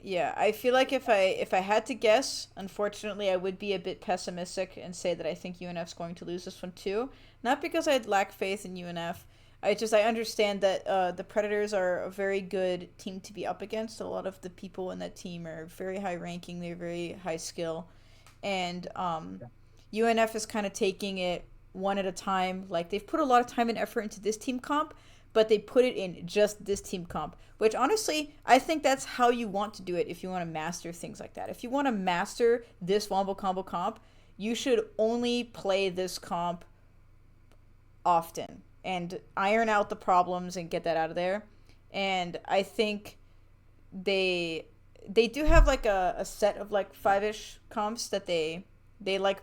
S1: yeah, I feel like if I had to guess, unfortunately, I would be a bit pessimistic and say that I think UNF's going to lose this one too. Not because I lack faith in UNF. I understand that the Predators are a very good team to be up against. A lot of the people in that team are very high ranking. They're very high skill, and UNF is kind of taking it one at a time. Like they've put a lot of time and effort into this team comp, but they put it in just this team comp. Which honestly, I think that's how you want to do it if you want to master things like that. If you want to master this Wombo Combo comp, you should only play this comp often and iron out the problems and get that out of there. And I think they they do have like a set of like five-ish comps that they like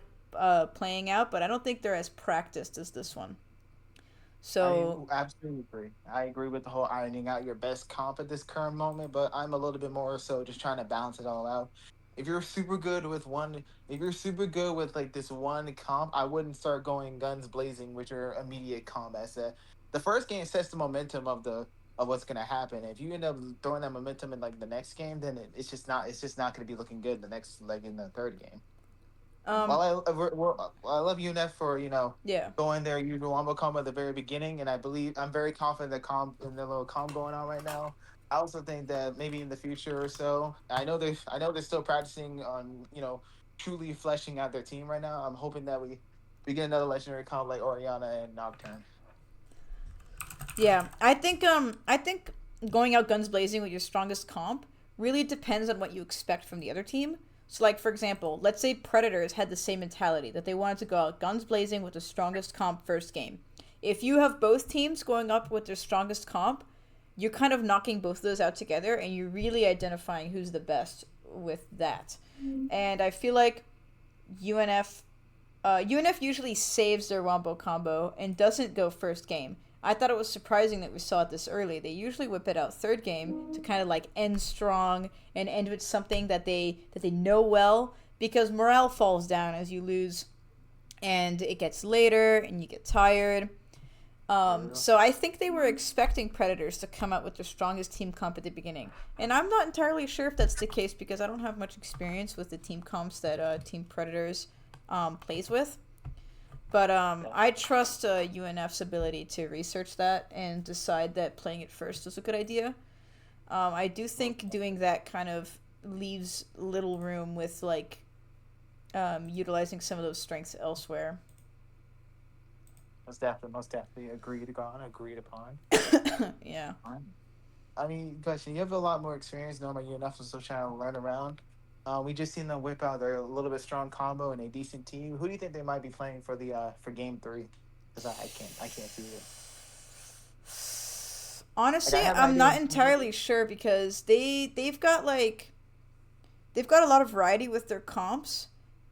S1: playing out, but I don't think they're as practiced as this one.
S3: I
S1: So
S3: absolutely agree. I agree with the whole ironing out your best comp at this current moment, but I'm a little bit more so just trying to balance it all out. If you're super good with one, if you're super good with like this one comp, I wouldn't start going guns blazing with your immediate combat set. The first game sets the momentum of what's gonna happen. If you end up throwing that momentum in like the next game, then it's just not gonna be looking good the next like in the third game.
S1: um
S3: I love UNF for
S1: yeah.
S3: going their usual wombo combo at the very beginning, and I'm very confident that in the little comp going on right now. I also think that maybe in the future or so, I know they're still practicing on truly fleshing out their team right now. I'm hoping that we get another legendary comp like Oriana and Nocturne.
S1: Yeah, I think going out guns blazing with your strongest comp really depends on what you expect from the other team. So like for example, let's say Predators had the same mentality that they wanted to go out guns blazing with the strongest comp first game. If you have both teams going up with their strongest comp, you're kind of knocking both of those out together and you're really identifying who's the best with that. And I feel like UNF UNF usually saves their wombo combo and doesn't go first game. I thought it was surprising that we saw it this early. They usually whip it out third game to kind of like end strong and end with something that they know well, because morale falls down as you lose and it gets later and you get tired.
S3: Yeah.
S1: So I think they were expecting Predators to come out with their strongest team comp at the beginning, and I'm not entirely sure if that's the case because I don't have much experience with the team comps that Team Predators plays with. But I trust UNF's ability to research that and decide that playing it first is a good idea. I do think doing that kind of leaves little room with like utilizing some of those strengths elsewhere.
S3: Most definitely agreed upon.
S1: Yeah.
S3: I mean, question, you have a lot more experience knowing about UNF, and still trying to learn around. We just seen them whip out their a little bit strong combo and a decent team. Who do you think they might be playing for game three? Because I can't see it. Like
S1: Honestly,
S3: I have an
S1: I'm
S3: idea.
S1: not entirely sure because they've got a lot of variety with their comps,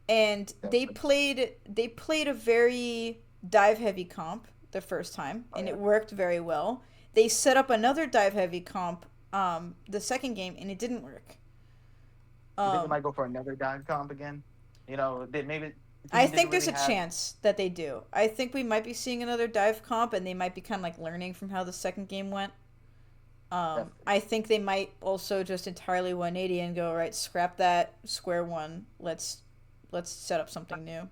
S1: and they played a very dive heavy comp the first time,
S3: Oh
S1: and
S3: yeah.
S1: it worked very well. They set up another dive heavy comp the second game, and it didn't work.
S3: You think they
S1: Um,
S3: might go for another dive comp again? They maybe the
S1: I
S3: team didn't
S1: think there's
S3: really
S1: a
S3: have.
S1: chance that they do. I think we might be seeing another dive comp, and they might be kind of like learning from how the second game went.
S3: Definitely.
S1: I think they might also just entirely 180 and go right, scrap that square one. Let's set up something new.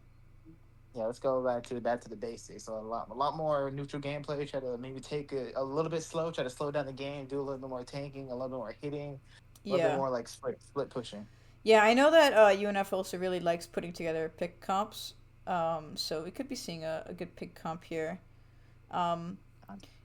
S3: Yeah, let's go back to the basics. So a lot more neutral gameplay. Try to maybe take it a little bit slow. Try to slow down the game. Do a little bit more tanking. A little bit more hitting. A little bit
S1: Yeah,
S3: more like split pushing.
S1: yeah. I know that UNF also really likes putting together pick comps. So we could be seeing a good pick comp here. Um,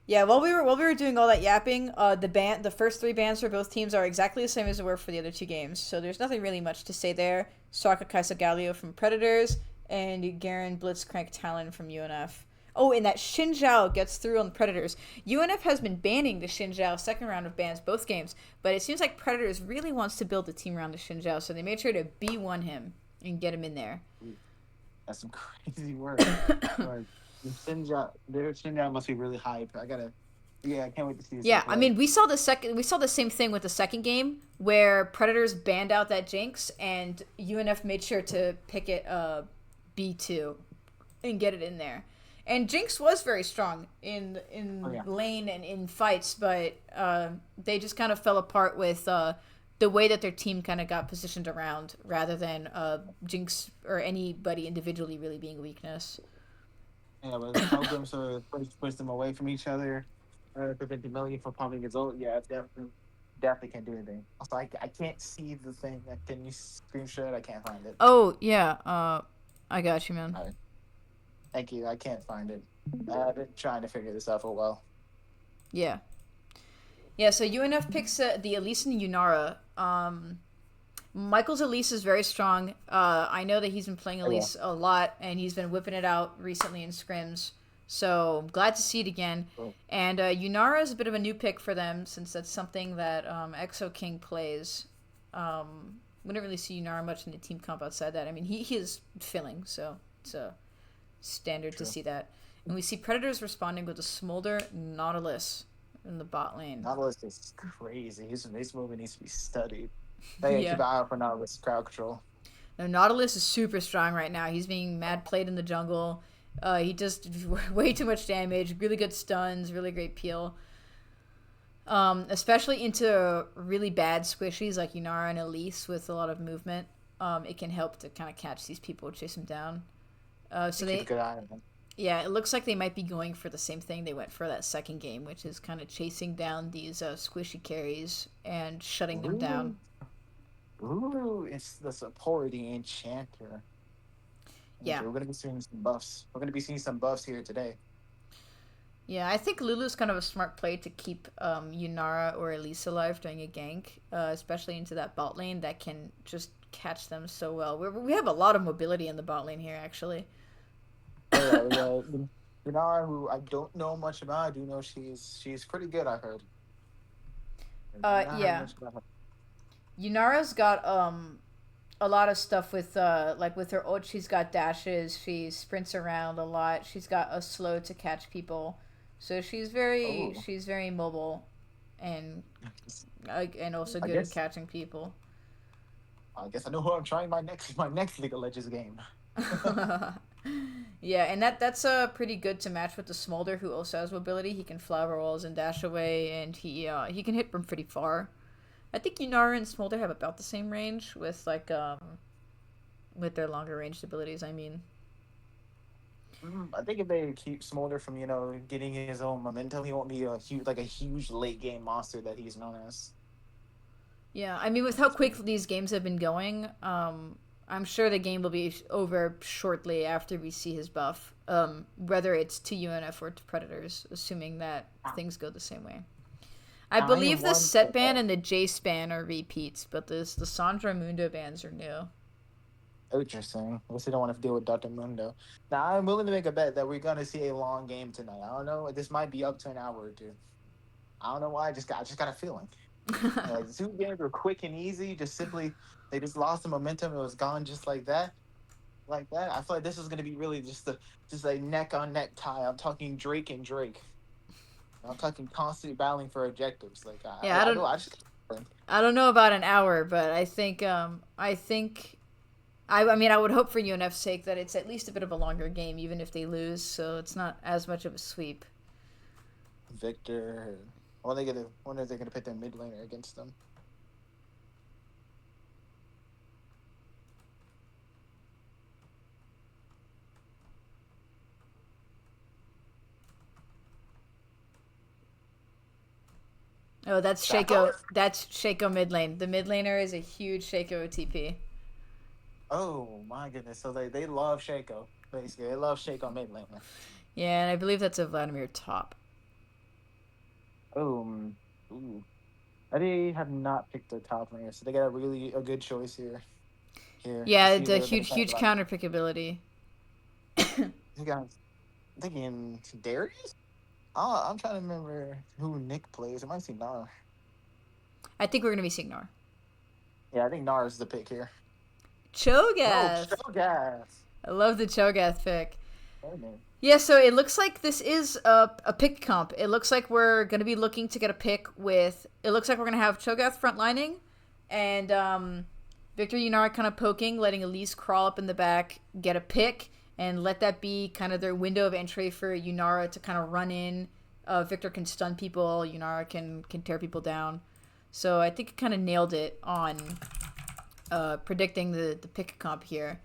S1: yeah. While we were doing all that yapping, the first three bans for both teams are exactly the same as they were for the other two games. So there's nothing really much to say there. Sokka Kaisa Galio from Predators and Garen Blitzcrank Talon from UNF. Oh, and that Xin Zhao gets through on the Predators. UNF has been banning the Xin Zhao second round of bans both games, but it seems like Predators really wants to build a team around the Xin Zhao, so they made sure to B1 him and get him in there.
S3: That's some crazy work. Like their Shinja must be really hype. Yeah, I can't wait to see this thing
S1: Yeah, I
S3: play.
S1: mean, we saw the same thing with the second game where Predators banned out that Jinx and UNF made sure to pick it B2 and get it in there. And Jinx was very strong
S3: Oh
S1: in
S3: yeah,
S1: lane and in fights, but they just kind of fell apart with the way that their team kind of got positioned around, rather than Jinx or anybody individually really being a weakness.
S3: yeah. But the Pilgrims sort of push them away from each other, preventing Million from pumping his ult. Yeah, definitely can't do anything. Also, I can't see the thing. Can you screenshot it? I can't find it.
S1: Oh yeah, I got you, man.
S3: All right, thank you. I can't find it. I've been trying to figure this out for a while.
S1: Yeah, yeah. So UNF picks the Elise and Yunara. Michael's Elise is very strong. I know that he's been playing
S3: Oh yeah.
S1: Elise a lot, and he's been whipping it out recently in scrims. So I'm glad to see it again.
S3: Cool.
S1: And Yunara is a bit of a new pick for them since that's something that Exo King plays. We don't really see Yunara much in the team comp outside that. I mean, he is filling, so it's a standard to
S3: True.
S1: see that. And we see Predators responding with a Smolder Nautilus in the bot lane.
S3: Nautilus is crazy. His movement needs to be studied. Hey, keep
S1: Yeah.
S3: an eye out for Nautilus crowd control.
S1: No, Nautilus is super strong right now. He's being mad played in the jungle. He does way too much damage. Really good stuns. Really great peel. Especially into really bad squishies like Yunara and Elise with a lot of movement. It can help to kind of catch these people, chase them down. So
S3: Keep a
S1: they,
S3: good eye on him.
S1: yeah, it looks like they might be going for the same thing they went for that second game, which is kind of chasing down these squishy carries and shutting them down.
S3: Ooh, it's the support, the enchanter.
S1: Yeah,
S3: Okay, we're gonna be seeing some buffs. We're gonna be seeing some buffs here today.
S1: yeah, I think Lulu's kind of a smart play to keep Yunara or Elise alive during a gank, especially into that bot lane that can just catch them so well. We have a lot of mobility in the bot lane here, actually.
S3: Oh yeah, Dinar, who I don't know much about. I do know she's pretty good. I heard. I do not heard
S1: Yeah,
S3: much about her.
S1: Yunara's got a lot of stuff with like with her ult. She's got dashes. She sprints around a lot. She's got a slow to catch people, so
S3: Oh,
S1: she's very mobile, and and also
S3: I
S1: good at
S3: guess
S1: catching people.
S3: I guess I know who I'm trying my next League of Legends game.
S1: Yeah, and that's pretty good to match with the Smolder, who also has mobility. He can flower walls and dash away, and he can hit from pretty far. I think Yunara and Smolder have about the same range with like with their longer ranged abilities. I mean,
S3: I think if they keep Smolder from getting his own momentum, he won't be a huge late game monster that he's known as.
S1: Yeah, I mean, with how quick these games have been going, I'm sure the game will be over shortly after we see his buff. Whether it's to UNF or to Predators, assuming that things go the same way. I
S3: I
S1: believe
S3: am
S1: the
S3: one.
S1: set ban and the J span are repeats, but the Sandra Mundo bans are new.
S3: Interesting. I guess they don't want to deal with Dr. Mundo. Now, I'm willing to make a bet that we're going to see a long game tonight. I don't know. This might be up to an hour or two. I don't know why. I just got a feeling. Like the two games were quick and easy. Just simply, they just lost the momentum. It was gone just like that. Like that. I feel like this is going to be really just a neck on neck tie. I'm talking Drake and Drake. I'm talking constantly battling for objectives. Like
S1: Yeah,
S3: I know. I just
S1: I don't know about an hour, but I mean I would hope for UNF's sake that it's at least a bit of a longer game, even if they lose, so it's not as much of a sweep.
S3: Victor. When they gonna when are they gonna put their mid laner against them?
S1: Oh, that's
S3: That's all.
S1: Shaco. That's Shaco mid lane. The mid laner is a huge Shaco OTP.
S3: Oh my goodness! So they love Shaco. Basically, they love Shaco mid laner.
S1: Yeah, and I believe that's a Vladimir top.
S3: Oh, ooh. They have not picked a top laner, so they got a good choice here. Here, let's
S1: Yeah,
S3: see if
S1: the
S3: they're gonna
S1: huge
S3: try
S1: huge
S3: Vlad.
S1: counter pick ability.
S3: You guys thinking Darius? Oh, I'm trying to remember who Nick plays. It might be Nar.
S1: I think we're gonna be Signar.
S3: Yeah, I think Nar is the pick here. No,
S1: Cho'Gath.
S3: Shogas.
S1: I love the Cho'Gath pick.
S3: Hey, man.
S1: Yeah, so it looks like this is a pick comp. It looks like we're going to be looking to get a pick with. It looks like we're going to have Cho'Gath frontlining and Victor Yunara kind of poking, letting Elise crawl up in the back, get a pick, and let that be kind of their window of entry for Yunara to kind of run in. Victor can stun people, Yunara can tear people down. So I think it kind of nailed it on predicting the pick comp here.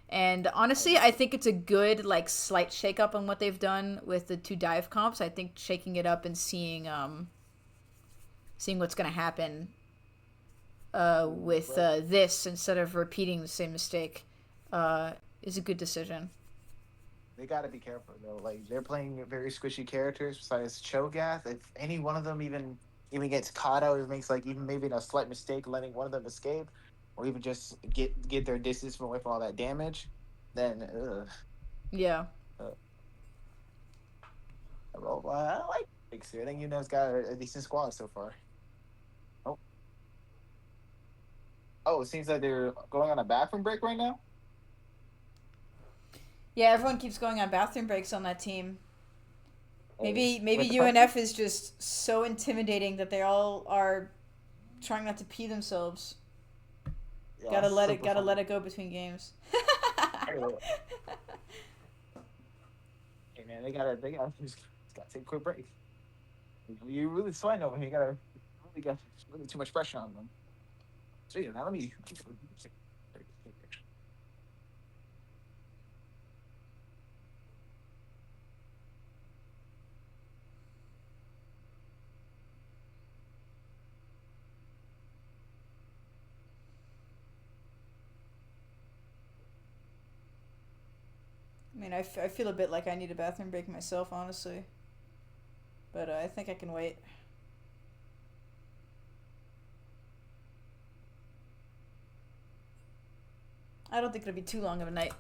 S1: And honestly, I think it's a good like slight shake up on what they've done with the two dive comps. I think shaking it up and seeing what's going to happen with this instead of repeating the same mistake is a good decision.
S3: They got to be careful though. Like they're playing very squishy characters. Besides Cho'Gath, if any one of them even gets caught out or makes like even maybe a slight mistake, letting one of them escape, or even just get their distance from away from all that damage, then
S1: Yeah.
S3: uh, well, I like Picks here. I think it's got a decent squad so far. Oh, oh, it seems like they're going on a bathroom break right now.
S1: Yeah, everyone keeps going on bathroom breaks on that team.
S3: Oh,
S1: Maybe
S3: with the party.
S1: UNF is just so intimidating that they all are trying not to pee themselves.
S3: Yeah, super
S1: Gotta
S3: fun.
S1: let it go between games.
S3: Hey man, they gotta just gotta take a quick break. You really sweating over here. You gotta really got really too much pressure on them. So yeah, now let me.
S1: I mean, I feel a bit like I need a bathroom break myself, honestly. But I think I can wait. I don't think it'll be too long of a night.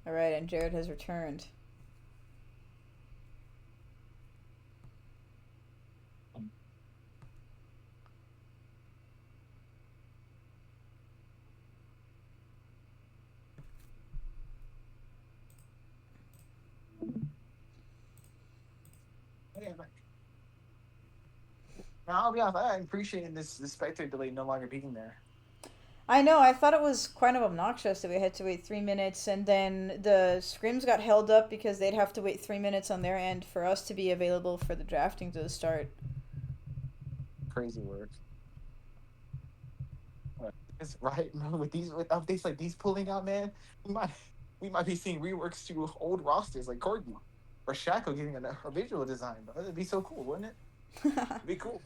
S1: Alright, and Jared has returned.
S3: Yeah, now I'll be honest. I appreciate this spectator delay no longer being there.
S1: I know, I thought it was kind of obnoxious that we had to wait 3 minutes, and then the scrims got held up because they'd have to wait 3 minutes on their end for us to be available for the drafting to start.
S3: Crazy work. It's right, man. With updates like these pulling out, man, we might we might be seeing reworks to old rosters like Corgi. Or Shaco getting a visual design, bro. That'd be so cool, wouldn't it? It'd be cool.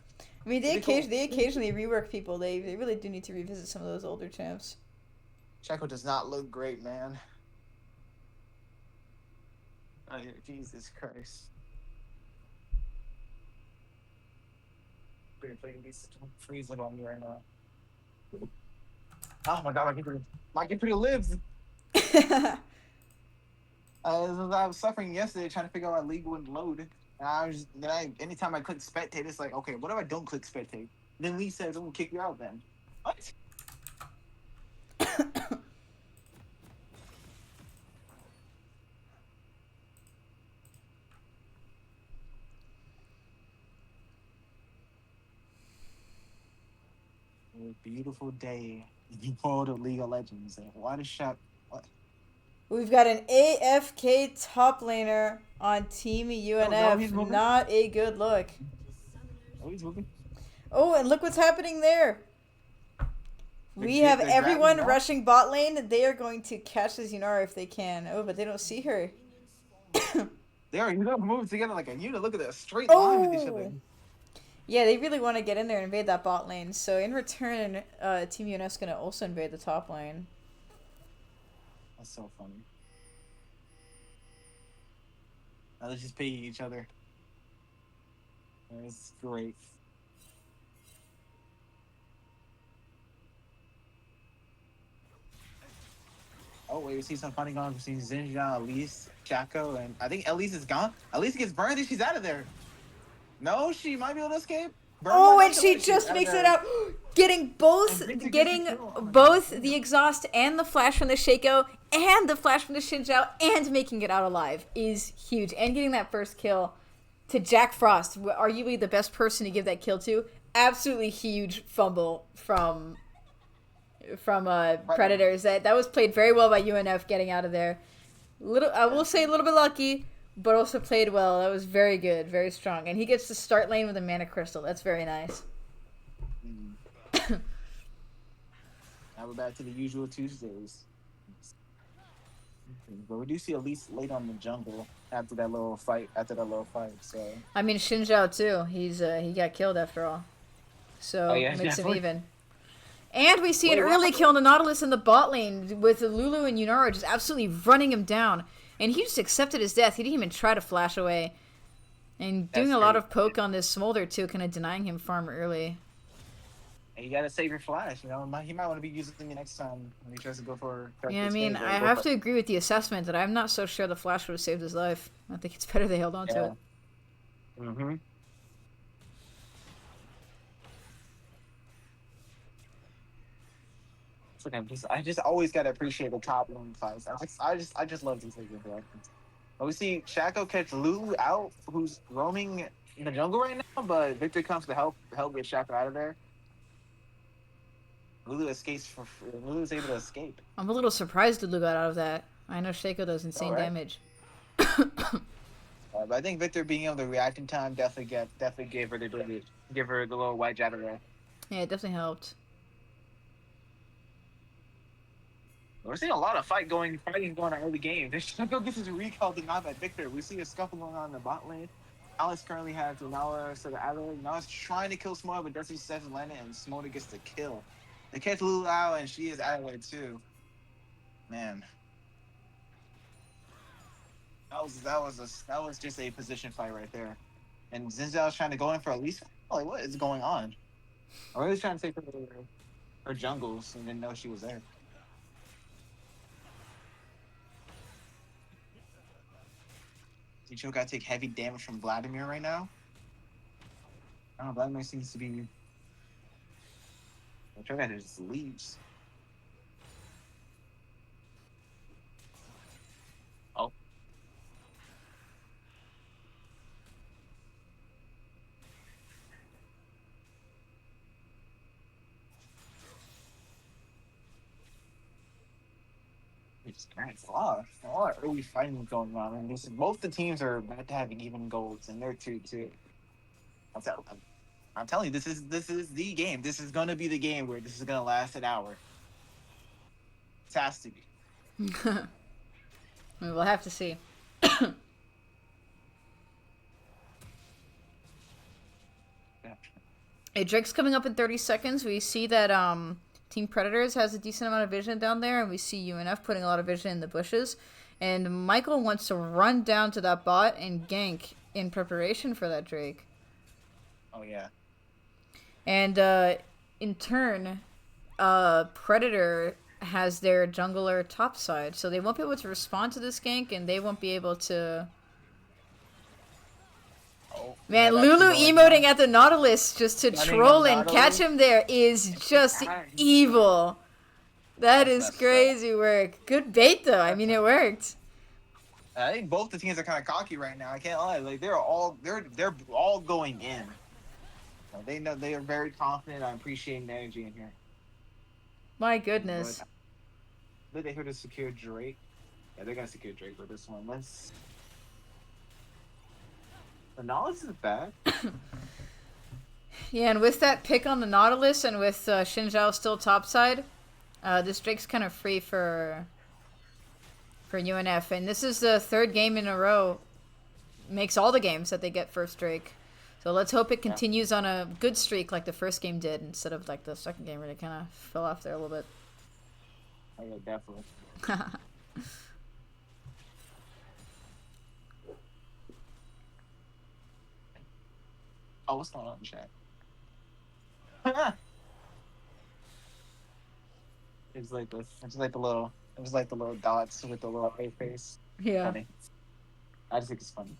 S1: I mean,
S3: It'd be cool.
S1: they occasionally rework people. They really do need to revisit some of those older champs.
S3: Shaco does not look great, man. Oh, yeah, Jesus Christ. Playing these freezing on me right now. Oh my god, my computer lives. I was suffering yesterday trying to figure out why League wouldn't load. And anytime I click spectate, it's like, okay, what if I don't click spectate? Then League says, I'm gonna kick you out then. What? A beautiful day in the world of League of Legends. And why the shop? What?
S1: We've got an AFK top laner on Team UNF.
S3: he's moving.
S1: Not a good look.
S3: Oh, he's moving.
S1: Oh, and look what's happening there. We have everyone rushing bot lane. They are going to catch the Zenara if they can. Oh, but they don't see her.
S3: They are moving together like a unit. Look at that straight line with each other.
S1: Yeah, they really want to get in there and invade that bot lane. So in return, Team UNF's going to also invade the top lane.
S3: That's so funny. Now let's just pay each other. That's great. Oh, wait, we see some funny going between Zinja, Elise, Chaco, and I think Elise is gone. Elise gets burned and she's out of there. No, she might be able to escape.
S1: Oh, and she just makes it out. Getting both the exhaust and the flash from the Shaco and the flash from the Xinjiao and making it out alive is huge. And getting that first kill to Jack Frost, arguably the best person to give that kill to. Absolutely huge fumble from Predators. That was played very well by UNF getting out of there. I will say a little bit lucky, but also played well. That was very good, very strong. And he gets to start lane with a mana crystal. That's very nice.
S3: Now we're back to the usual Tuesdays. But we do see Elise late on the jungle after that little fight. So
S1: I mean, Xinjiao too. He got killed after all. So it makes him even. And we see an early kill on the Nautilus in the bot lane with Lulu and Yunara just absolutely running him down. And he just accepted his death. He didn't even try to flash away. And doing a lot of poke on this Smolder too, kind of denying him farm early.
S3: And you gotta save your flash, you know. He might want to be using it next time when he tries to go for.
S1: Yeah, I mean, I have to agree with the assessment that I'm not so sure the flash would have saved his life. I think it's better they held on to it.
S3: Mm-hmm. I just always gotta appreciate the top lane fights. I just love these things. But we see Shaco catch Lulu out, who's roaming in the jungle right now, but Victor comes to help get Shaco out of there. Lulu escapes. Lulu's able to escape.
S1: I'm a little surprised Lulu got out of that. I know Shaco does insane damage.
S3: But I think Victor being able to react in time definitely gave her the little white jab there.
S1: Yeah, it definitely helped.
S3: We're seeing a lot of fighting going on early game. Shaco gets his recall denied by Victor. We see a scuffle going on in the bot lane. Alex currently has Nala so the Adler. Nala's trying to kill Smolder, but Dusty steps in and Smolder gets the kill. They catch Lulu out, and she is out of there too. Man, that was just a position fight right there. And Zinzal's trying to go in for at least. Like, what is going on? Or he's trying to take her jungles and didn't know she was there. Zicho got to take heavy damage from Vladimir right now. I don't know, Vladimir seems to be. Cho'Gath just leaves. Oh. It's a lot of early fighting going on. And both the teams are about to have even goals, and they're 2-2. I'm telling you, this is the game. This is gonna be the game where this is gonna last an hour. It has to be.
S1: We'll have to see. A Drake's coming up in 30 seconds. We see that Team Predators has a decent amount of vision down there, and we see UNF putting a lot of vision in the bushes. And Michael wants to run down to that bot and gank in preparation for that Drake.
S3: Oh, yeah.
S1: And in turn, Predator has their jungler topside, so they won't be able to respond to this gank, and they won't be able to...
S3: Oh,
S1: Man,
S3: yeah,
S1: Lulu emoting at the Nautilus just to
S3: Running
S1: troll
S3: the
S1: and
S3: Nautilus.
S1: catch him there is just evil. That
S3: That's
S1: is
S3: messed up.
S1: crazy work. Good bait, though. I mean, it worked.
S3: I think both the teams are kind of cocky right now. I can't lie. Like they're all going in. They know they are very confident. I'm appreciating the energy in here.
S1: My goodness.
S3: But they heard to secure Drake. Yeah, they're gonna secure Drake with this one. Let's. The knowledge is bad.
S1: Yeah, and with that pick on the Nautilus and with Xin Zhao still topside, this Drake's kind of free for UNF. And this is the third game in a row. Makes all the games that they get first Drake. So let's hope it continues on a good streak like the first game did, instead of like the second game where they kind of fell off there a little bit.
S3: Oh yeah, definitely. Oh, what's going on in chat? It's like the little dots with the little A face.
S1: Yeah.
S3: Funny. I just think it's funny.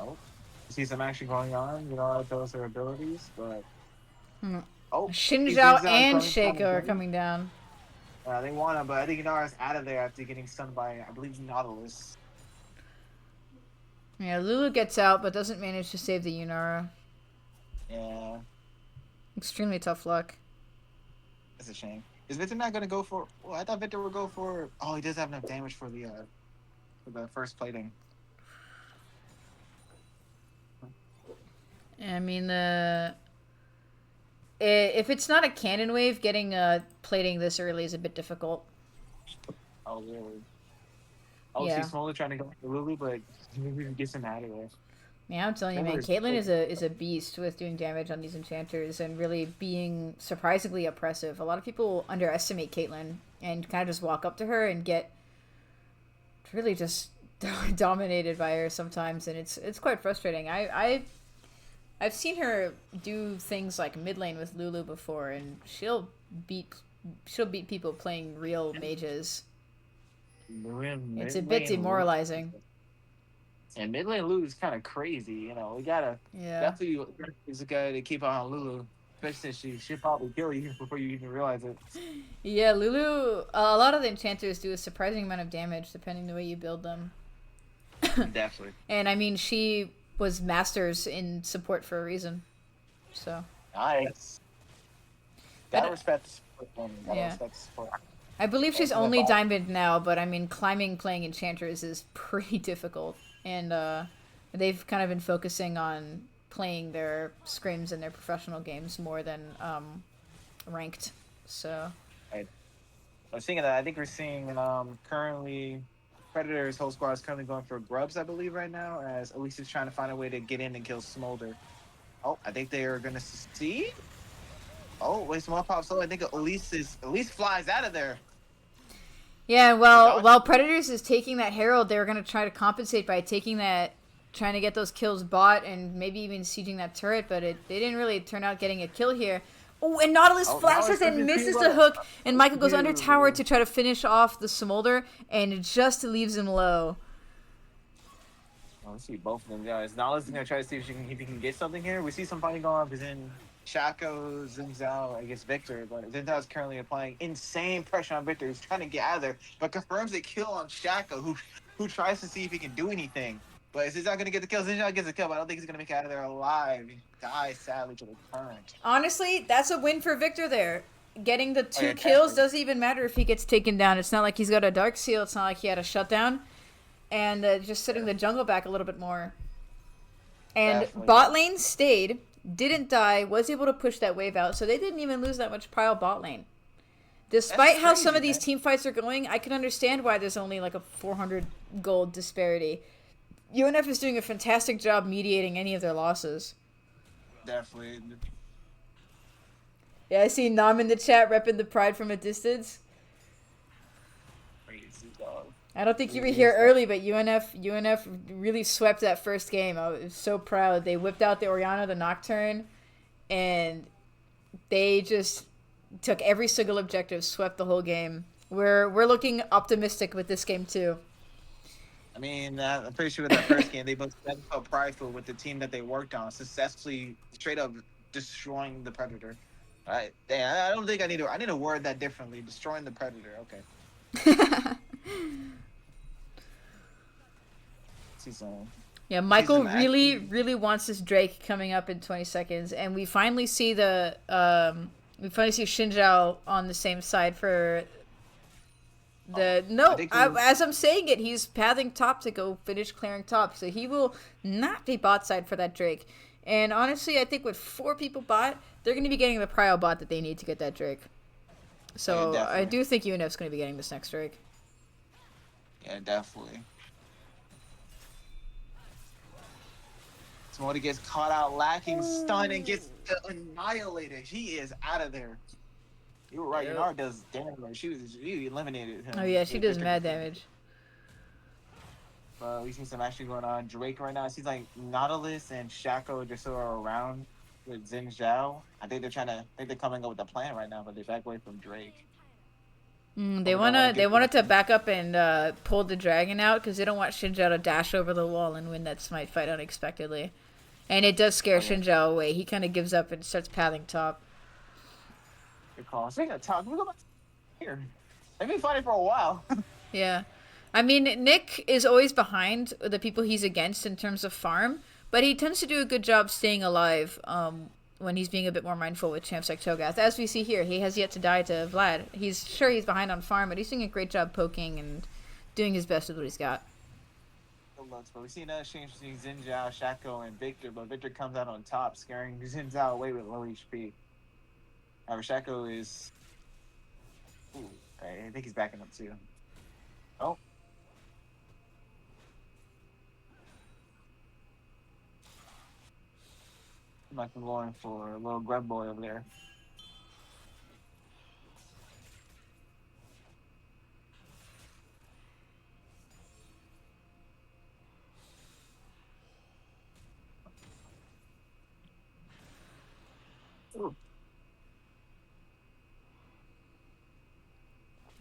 S3: Oh, see some action going on. You know, those are abilities, but oh,
S1: Xin
S3: these
S1: Zhao
S3: are
S1: and
S3: coming
S1: Shaco are
S3: down.
S1: coming down.
S3: They want him, but I think Inara's out of there after getting stunned by, I believe, Nautilus.
S1: Yeah, Lulu gets out but doesn't manage to save the Yunara.
S3: Yeah,
S1: Extremely tough luck.
S3: that's a shame. Is Victor not going to go for... Well, I thought Victor would go for... Oh, he does have enough damage for the first plating.
S1: I mean, if it's not a cannon wave, getting plating this early is a bit difficult.
S3: Oh, really? Oh,
S1: Yeah.
S3: she's slowly trying to go for Lulu, but maybe we get him out of there.
S1: Yeah, I'm telling you, man, Caitlyn is a beast with doing damage on these enchanters and really being surprisingly oppressive. A lot of people underestimate Caitlyn and kind of just walk up to her and get really just dominated by her sometimes, and it's quite frustrating. I've seen her do things like mid lane with Lulu before, and she'll beat people playing real mages. It's a bit demoralizing.
S3: And mid lane Lulu's kind of crazy, you know. We gotta definitely is a guy to keep on Lulu, especially since she'll probably kill you before you even realize it.
S1: Yeah, Lulu. A lot of the enchanters do a surprising amount of damage depending the way you build them.
S3: Definitely.
S1: And I mean, she was masters in support for a reason. So.
S3: Nice. Gotta respect the support woman. Gotta respect the support.
S1: I believe she's only diamond now, but I mean, playing enchanters is pretty difficult. And they've kind of been focusing on playing their scrims in their professional games more than ranked. So.
S3: I was thinking that I think we're seeing currently Predators' whole squad is currently going for grubs, I believe, right now, as Elise is trying to find a way to get in and kill Smolder. Oh, I think they are going to succeed. Oh, wait, Small pops. So I think Elise flies out of there.
S1: Yeah, well, while Predators is taking that Herald, they were going to try to compensate by trying to get those kills bot and maybe even sieging that turret, but they didn't really turn out getting a kill here. Oh, and Nautilus flashes and misses the hook, and Michael goes under tower to try to finish off the Smolder, and it just leaves him low.
S3: Oh, let's see both of them guys. Nautilus is going to try to see if he can get something here. We see some fighting going on between Shaco, Zhao against Victor, but Zhao is currently applying insane pressure on Victor, who's trying to get out of there, but confirms a kill on Shaco, who tries to see if he can do anything. But is Zhao going to get the kill? Zhao gets the kill, but I don't think he's going to make it out of there alive. He dies sadly to the current.
S1: Honestly, that's a win for Victor there. Getting the 2 kills doesn't even matter if he gets taken down. It's not like he's got a Dark Seal. It's not like he had a shutdown. And just setting the jungle back a little bit more. And
S3: Definitely.
S1: bot lane stayed, didn't die, was able to push that wave out. So they didn't even lose that much pile bot lane. Despite how some of
S3: crazy,
S1: these
S3: man.
S1: team fights are going, I can understand why there's only like a 400 gold disparity. UNF is doing a fantastic job mediating any of their losses.
S3: Definitely.
S1: Yeah, I see Nam in the chat repping the pride from a distance.
S3: Crazy, dog.
S1: I don't think you were
S3: It
S1: here
S3: is
S1: early, but UNF really swept that first game. I was so proud. They whipped out the Oriana, the Nocturne, and they just took every single objective, swept the whole game. We're looking optimistic with this game too.
S3: I mean, I'm pretty sure with that first game, they both stepped up prideful with the team that they worked on, successfully straight up destroying the Predator. I don't think I need to word that differently. Destroying the Predator. Okay. See some.
S1: Yeah, Michael
S3: some
S1: really,
S3: action.
S1: really wants this Drake coming up in 20 seconds, and we finally see Shinjao on the same side for the as I'm saying it, he's pathing top to go finish clearing top, so he will not be bot side for that Drake. And honestly, I think with 4 people bot, they're going to be getting the prio bot that they need to get that Drake. So
S3: Yeah,
S1: I do think UNF's going to be getting this next Drake.
S3: Yeah, definitely. Somebody gets caught out lacking stun and gets annihilated. He is out of there. You were right.
S1: Yep.
S3: Yunara does damage. She eliminated him.
S1: Oh yeah, she does mad damage.
S3: We see some action going on. Drake right now. It seems like Nautilus and Shaco just sort of around with Xin Zhao. I think they're coming up with a plan right now, but they back away from Drake.
S1: They wanted to back up and pull the dragon out because they don't want Shinjao to dash over the wall and win that smite fight unexpectedly. And it does scare Shinjao away. He kind of gives up and starts pathing top.
S3: Good call. Speaking of top, can we go back here? They've been fighting for a while.
S1: Yeah. I mean, Nick is always behind the people he's against in terms of farm, but he tends to do a good job staying alive when he's being a bit more mindful with champs like Cho'Gath. As we see here, he has yet to die to Vlad. He's behind on farm, but he's doing a great job poking and doing his best with what he's got.
S3: Good looks, but we see another exchange between Xin Zhao, Shaco, and Victor, but Victor comes out on top, scaring Xin Zhao away with low HP. However, Shaco is... Ooh, I think he's backing up too. Oh. Like I'm going for a little grub boy over there. Ooh.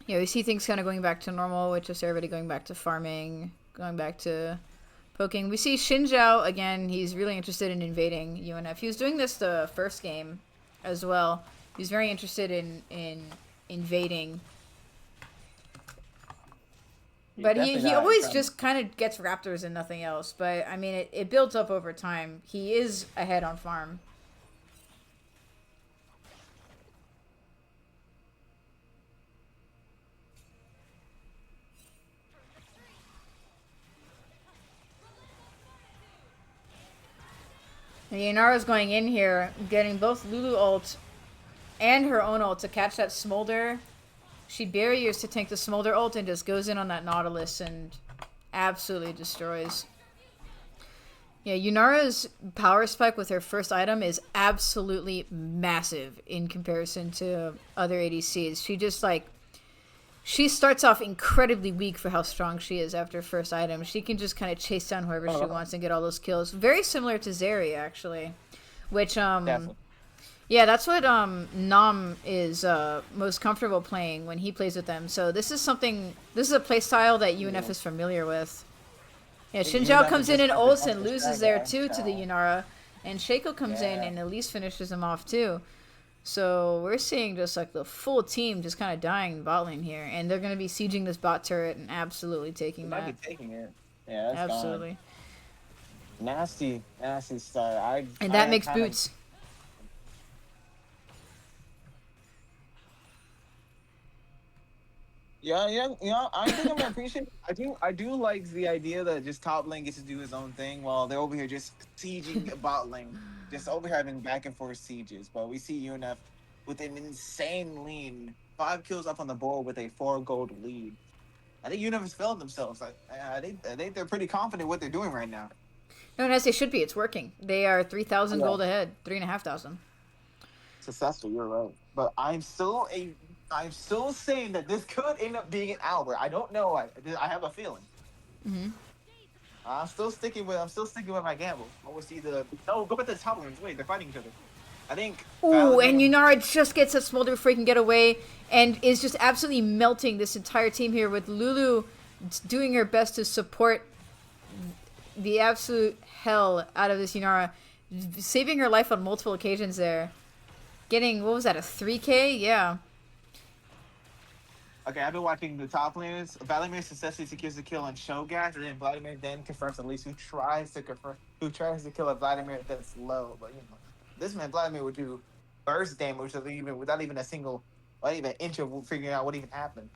S1: Yeah, we see things kind of going back to normal, with just everybody going back to farming, going back to poking. We see Shinjao, again, he's really interested in invading UNF. He was doing this the first game as well. He's very interested in invading. But he always just kind of gets raptors and nothing else. But, I mean, it builds up over time. He is ahead on farm. And Yanara's going in here, getting both Lulu ult and her own ult to catch that Smolder. She barriers to tank the Smolder ult and just goes in on that Nautilus and absolutely destroys. Yeah, Yunara's power spike with her first item is absolutely massive in comparison to other ADCs. She just she starts off incredibly weak for how strong she is after first item. She can just kind of chase down whoever she wants and get all those kills. Very similar to Zeri, actually. Which,
S3: Definitely.
S1: yeah, that's what Nam is most comfortable playing when he plays with them. So this is a playstyle that UNF is familiar with. Yeah, Shinjao comes in and ults and loses there too to the Yunara. And Shaco comes in and at least finishes him off too. So we're seeing just like the full team just kind of dying in bot lane here, and they're going to be sieging this bot turret and absolutely taking that.
S3: Might be taking it. Yeah, that's
S1: absolutely.
S3: Gone. Nasty start.
S1: And that makes boots.
S3: Yeah. I think I'm gonna appreciate. I do like the idea that just top lane gets to do his own thing while they're over here just sieging bot lane, just over here having back and forth sieges. But we see UNF with an insane lean 5 kills up on the board with a 4 gold lead. I think Unif has failed themselves. I think they're pretty confident what they're doing right now.
S1: No, and as they should be, it's working. They are 3,000
S3: Yeah.
S1: gold ahead, 3,500.
S3: Successful, you're right. But I'm still saying that this could end up being an Albert. I don't know. I have a feeling.
S1: Mm-hmm.
S3: I'm still sticking with my gamble. I will see the go back to the top lanes. Wait, they're fighting each other. I think.
S1: Ooh, and Yunara just gets a smolder before he can get away, and is just absolutely melting this entire team here with Lulu doing her best to support the absolute hell out of this Yunara, saving her life on multiple occasions there. Getting, what was that, a 3K? Yeah.
S3: Okay, I've been watching the top laners. Vladimir successfully secures the kill on Shogas, and then Vladimir then confirms at least who tries to kill a Vladimir that's low. But this man Vladimir would do burst damage without even a single, not even an inch of figuring out what even happened.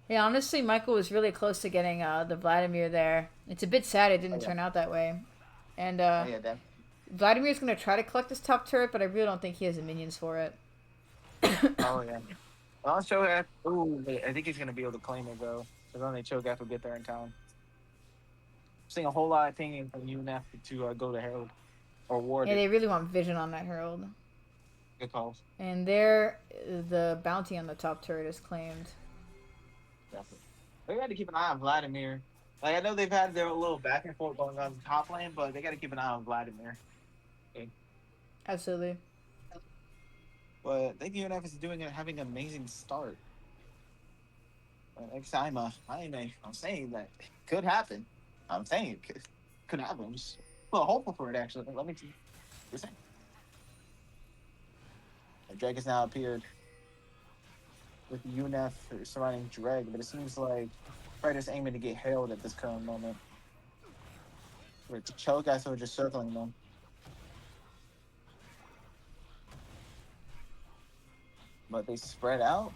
S1: Yeah, honestly, Michael was really close to getting the Vladimir there. It's a bit sad it didn't turn out that way. And Vladimir's going to try to collect this top turret, but I really don't think he has the minions for it.
S3: Oh, yeah. Well, Shogas, I think he's going to be able to claim it, though. Because only Shogas will get there in time. Seeing a whole lot of pinging from UNF to go to Herald. Or Ward.
S1: Yeah, they really want vision on that Herald.
S3: Good calls.
S1: And there, the bounty on the top turret is claimed.
S3: Definitely. We got to keep an eye on Vladimir. Like, I know they've had their little back and forth going on in the top lane, but they got to keep an eye on Vladimir. Okay.
S1: Absolutely.
S3: But I think UNF is having an amazing start. But next time, I'm saying that it could happen. I'm saying it could happen. I'm just hopeful for it, actually. Let me see. You're saying. Drake has now appeared with UNF surrounding Drake, but it seems like Predators aiming to get Herald at this current moment. With the Cho'Gath who are just circling them. But they spread out.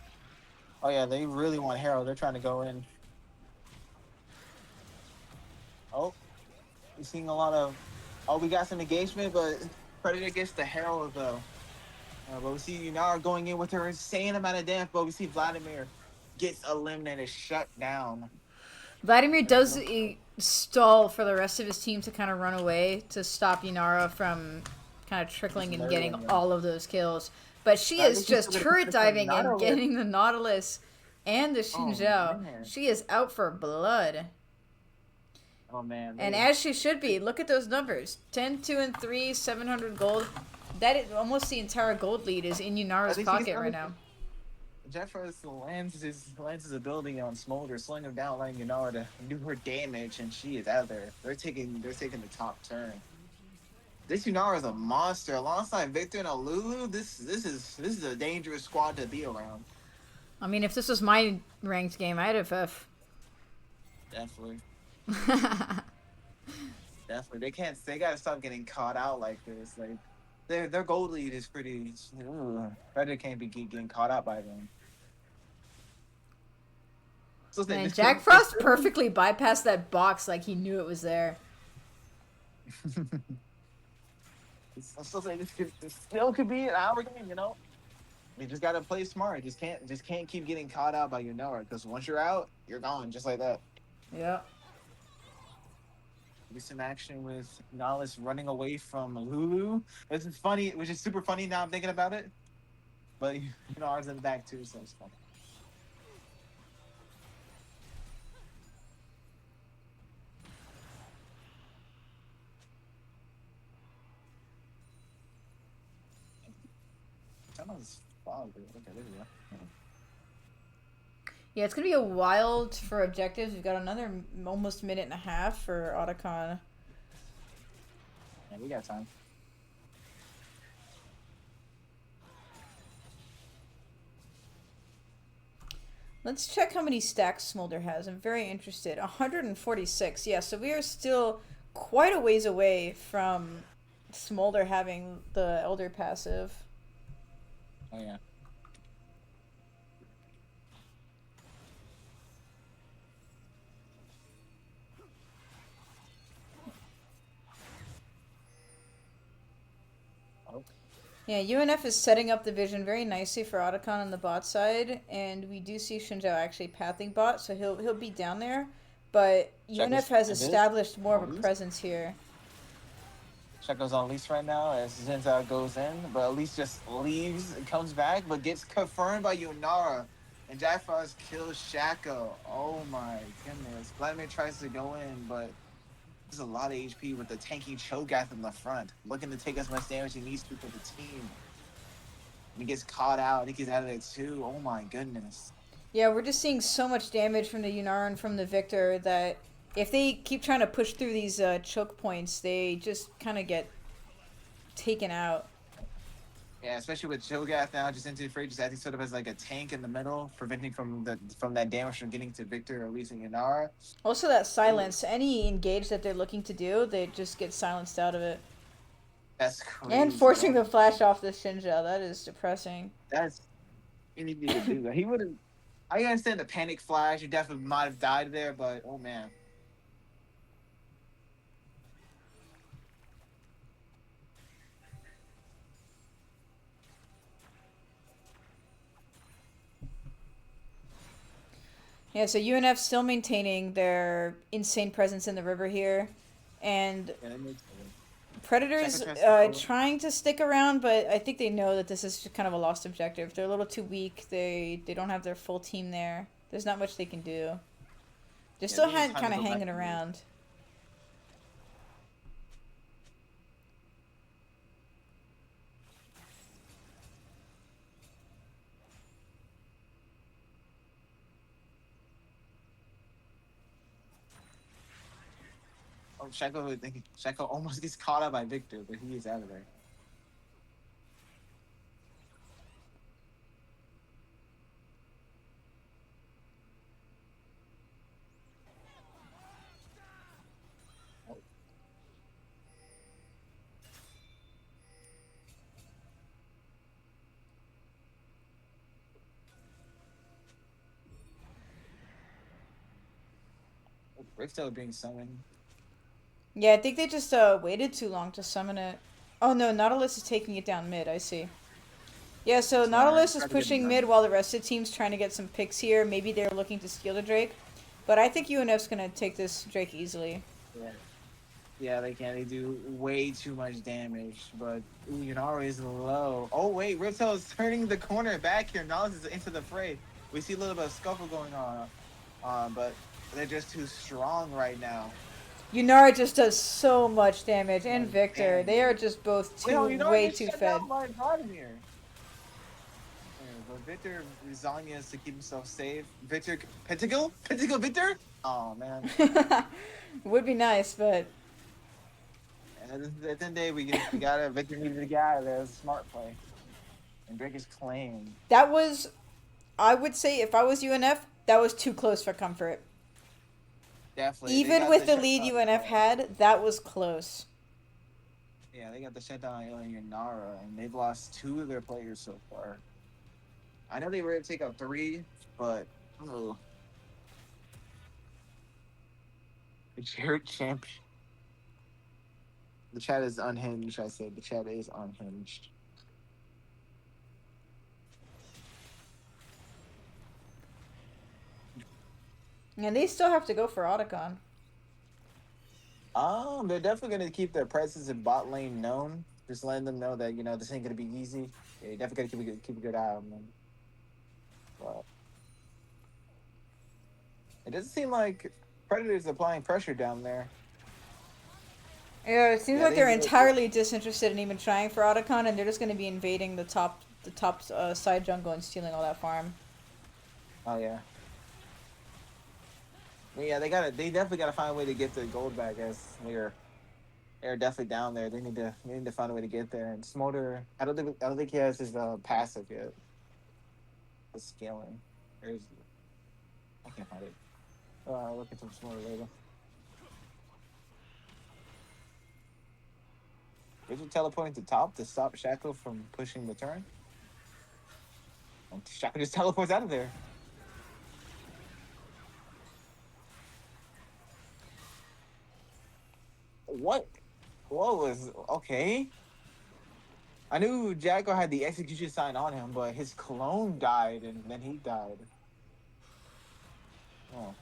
S3: Oh yeah, they really want Herald. They're trying to go in. Oh, we're seeing a lot of. Oh, we got some engagement, but Predator gets the Herald though. But we see Yunara going in with her insane amount of damage, but we see Vladimir gets eliminated, shut down.
S1: Vladimir does stall for the rest of his team to kind of run away to stop Yunara from kind of trickling and getting all of those kills. But she is just turret diving and getting the Nautilus and the Xinjiao. She is out for blood.
S3: Oh, man.
S1: And as she should be. Look at those numbers. 10, 2, and 3, 700 gold. That is almost the entire gold lead is in Yunara's pocket right now.
S3: Jeffers lands his ability on Smolder, slowing him down, letting Yunara to do her damage, and she is out there. They're taking the top turn. This Yunara is a monster. Alongside Victor and Alulu, this is a dangerous squad to be around.
S1: I mean, if this was my ranked game, I'd have FF.
S3: Definitely. Definitely. They gotta stop getting caught out like this. Like their gold lead is pretty. Predator can't be getting caught out by them. So
S1: and Jack Frost perfectly bypassed that box like he knew it was there.
S3: I'm still saying this still could be an hour game, You just gotta play smart. Just can't keep getting caught out by Yunara, because once you're out, you're gone, just like that.
S1: Yeah.
S3: Maybe some action with Nahlis running away from Lulu. This is funny, which is super funny now I'm thinking about it. But Yunara's in the back too, so it's fun.
S1: Yeah, it's going to be a while for objectives. We've got another almost minute and a half for Otacon.
S3: Yeah, we got time.
S1: Let's check how many stacks Smolder has. I'm very interested. 146. Yeah, so we are still quite a ways away from Smolder having the Elder passive.
S3: Oh, yeah.
S1: Yeah, UNF is setting up the vision very nicely for Otacon on the bot side, and we do see Shinjo actually pathing bot, so he'll be down there. But UNF
S3: Shaco's
S1: has
S3: and this
S1: established more of a
S3: on least.
S1: presence here.
S3: Shaco's on lease right now as Zenza goes in, but Elise just leaves and comes back, but gets confirmed by Yonara. And Jack Frost kills Shaco. Oh my goodness. Vladimir tries to go in, but there's a lot of HP with the tanky Cho'Gath in the front, looking to take as much damage he needs to for the team. And he gets caught out. He gets out of there too. Oh my goodness.
S1: Yeah, we're just seeing so much damage from the Yunara and from the Victor that if they keep trying to push through these choke points, they just kind of get taken out.
S3: Yeah, especially with Cho'Gath now just into the fray, just acting sort of as like a tank in the middle, preventing from that damage from getting to Victor or at least Yonara.
S1: Also, that silence. Any engage that they're looking to do, they just get silenced out of it.
S3: That's
S1: And
S3: crazy.
S1: forcing the flash off the Shinja. That is depressing.
S3: That's he needed to do that. He would have. I understand the panic flash. He definitely might have died there, but oh man.
S1: Yeah, so UNF still maintaining their insane presence in the river here. And
S3: Yeah, that makes sense.
S1: Predators
S3: Second chance to
S1: trying to stick around, but I think they know that this is just kind of a lost objective. They're a little too weak. They don't have their full team there. There's not much they can do. They're
S3: Yeah,
S1: still
S3: they need time
S1: kind
S3: to
S1: of
S3: go back
S1: hanging
S3: and move.
S1: around.
S3: Oh, Shaco almost gets caught up by Victor, but he is out of there. Rick's still being summoned.
S1: Yeah, I think they just waited too long to summon it. Oh no, Nautilus is taking it down mid. I see. Yeah, so
S3: Smart.
S1: Nautilus is
S3: Try to get him
S1: pushing mid
S3: done.
S1: while the rest of the team's trying to get some picks here. Maybe they're looking to steal the Drake. But I think UNF's going to take this Drake easily.
S3: Yeah. Yeah, they can. They do way too much damage, but Yunara is low. Oh wait, Riptail is turning the corner back here. Nollis is into the fray. We see a little bit of scuffle going on, but they're just too strong right now.
S1: Yunara just does so much damage, and
S3: Oh,
S1: Victor.
S3: dang.
S1: They are just both
S3: Wait, no, Yunara
S1: way
S3: gets
S1: too
S3: shut
S1: fed.
S3: down by Vladimir. Yeah, but Victor resigns to keep himself safe. Victor, Pentacle? Pentacle Victor? Oh man.
S1: Would be nice, but
S3: And at the end of the day, we got it. Victor needed to get out of there. It was a smart play. And Drake is claimed.
S1: that was, I would say, if I was UNF, that was too close for comfort.
S3: Definitely. They
S1: Even
S3: got
S1: with the lead
S3: shutdown.
S1: UNF had, that was close.
S3: Yeah, they got the shutdown on Nara, and they've lost 2 of their players so far. I know they were able to take out 3, but oh, the Jared champion. The chat is unhinged. I said the chat is unhinged.
S1: And they still have to go for Otacon.
S3: They're definitely gonna keep their presence in bot lane known. Just letting them know that this ain't gonna be easy. Yeah, you definitely gotta keep a good eye on them. But it doesn't seem like Predators applying pressure down there.
S1: Yeah, it seems
S3: Yeah,
S1: like
S3: they
S1: they're
S3: do it.
S1: entirely disinterested in even trying for Otacon, and they're just going to be invading the top side jungle and stealing all that farm.
S3: Oh yeah. But yeah, they definitely gotta find a way to get the gold back as they're definitely down there. They need to find a way to get there. And Smolder, I don't think he has his passive yet. The scaling. I can't find it. I'll look at some Smolder later. Is it teleporting to top to stop Shaco from pushing the turn? And Shaco just teleports out of there. What? What was okay? I knew Jacko had the execution sign on him, but his clone died, and then he died. Oh.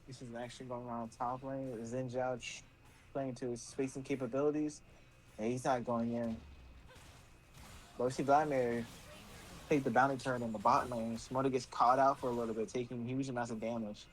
S3: This is actually going around top lane. Xin Zhao playing to his spacing capabilities. And he's not going in. But we see Vladimir take the bounty turn in the bot lane. Smolder gets caught out for a little bit, taking huge amounts of damage.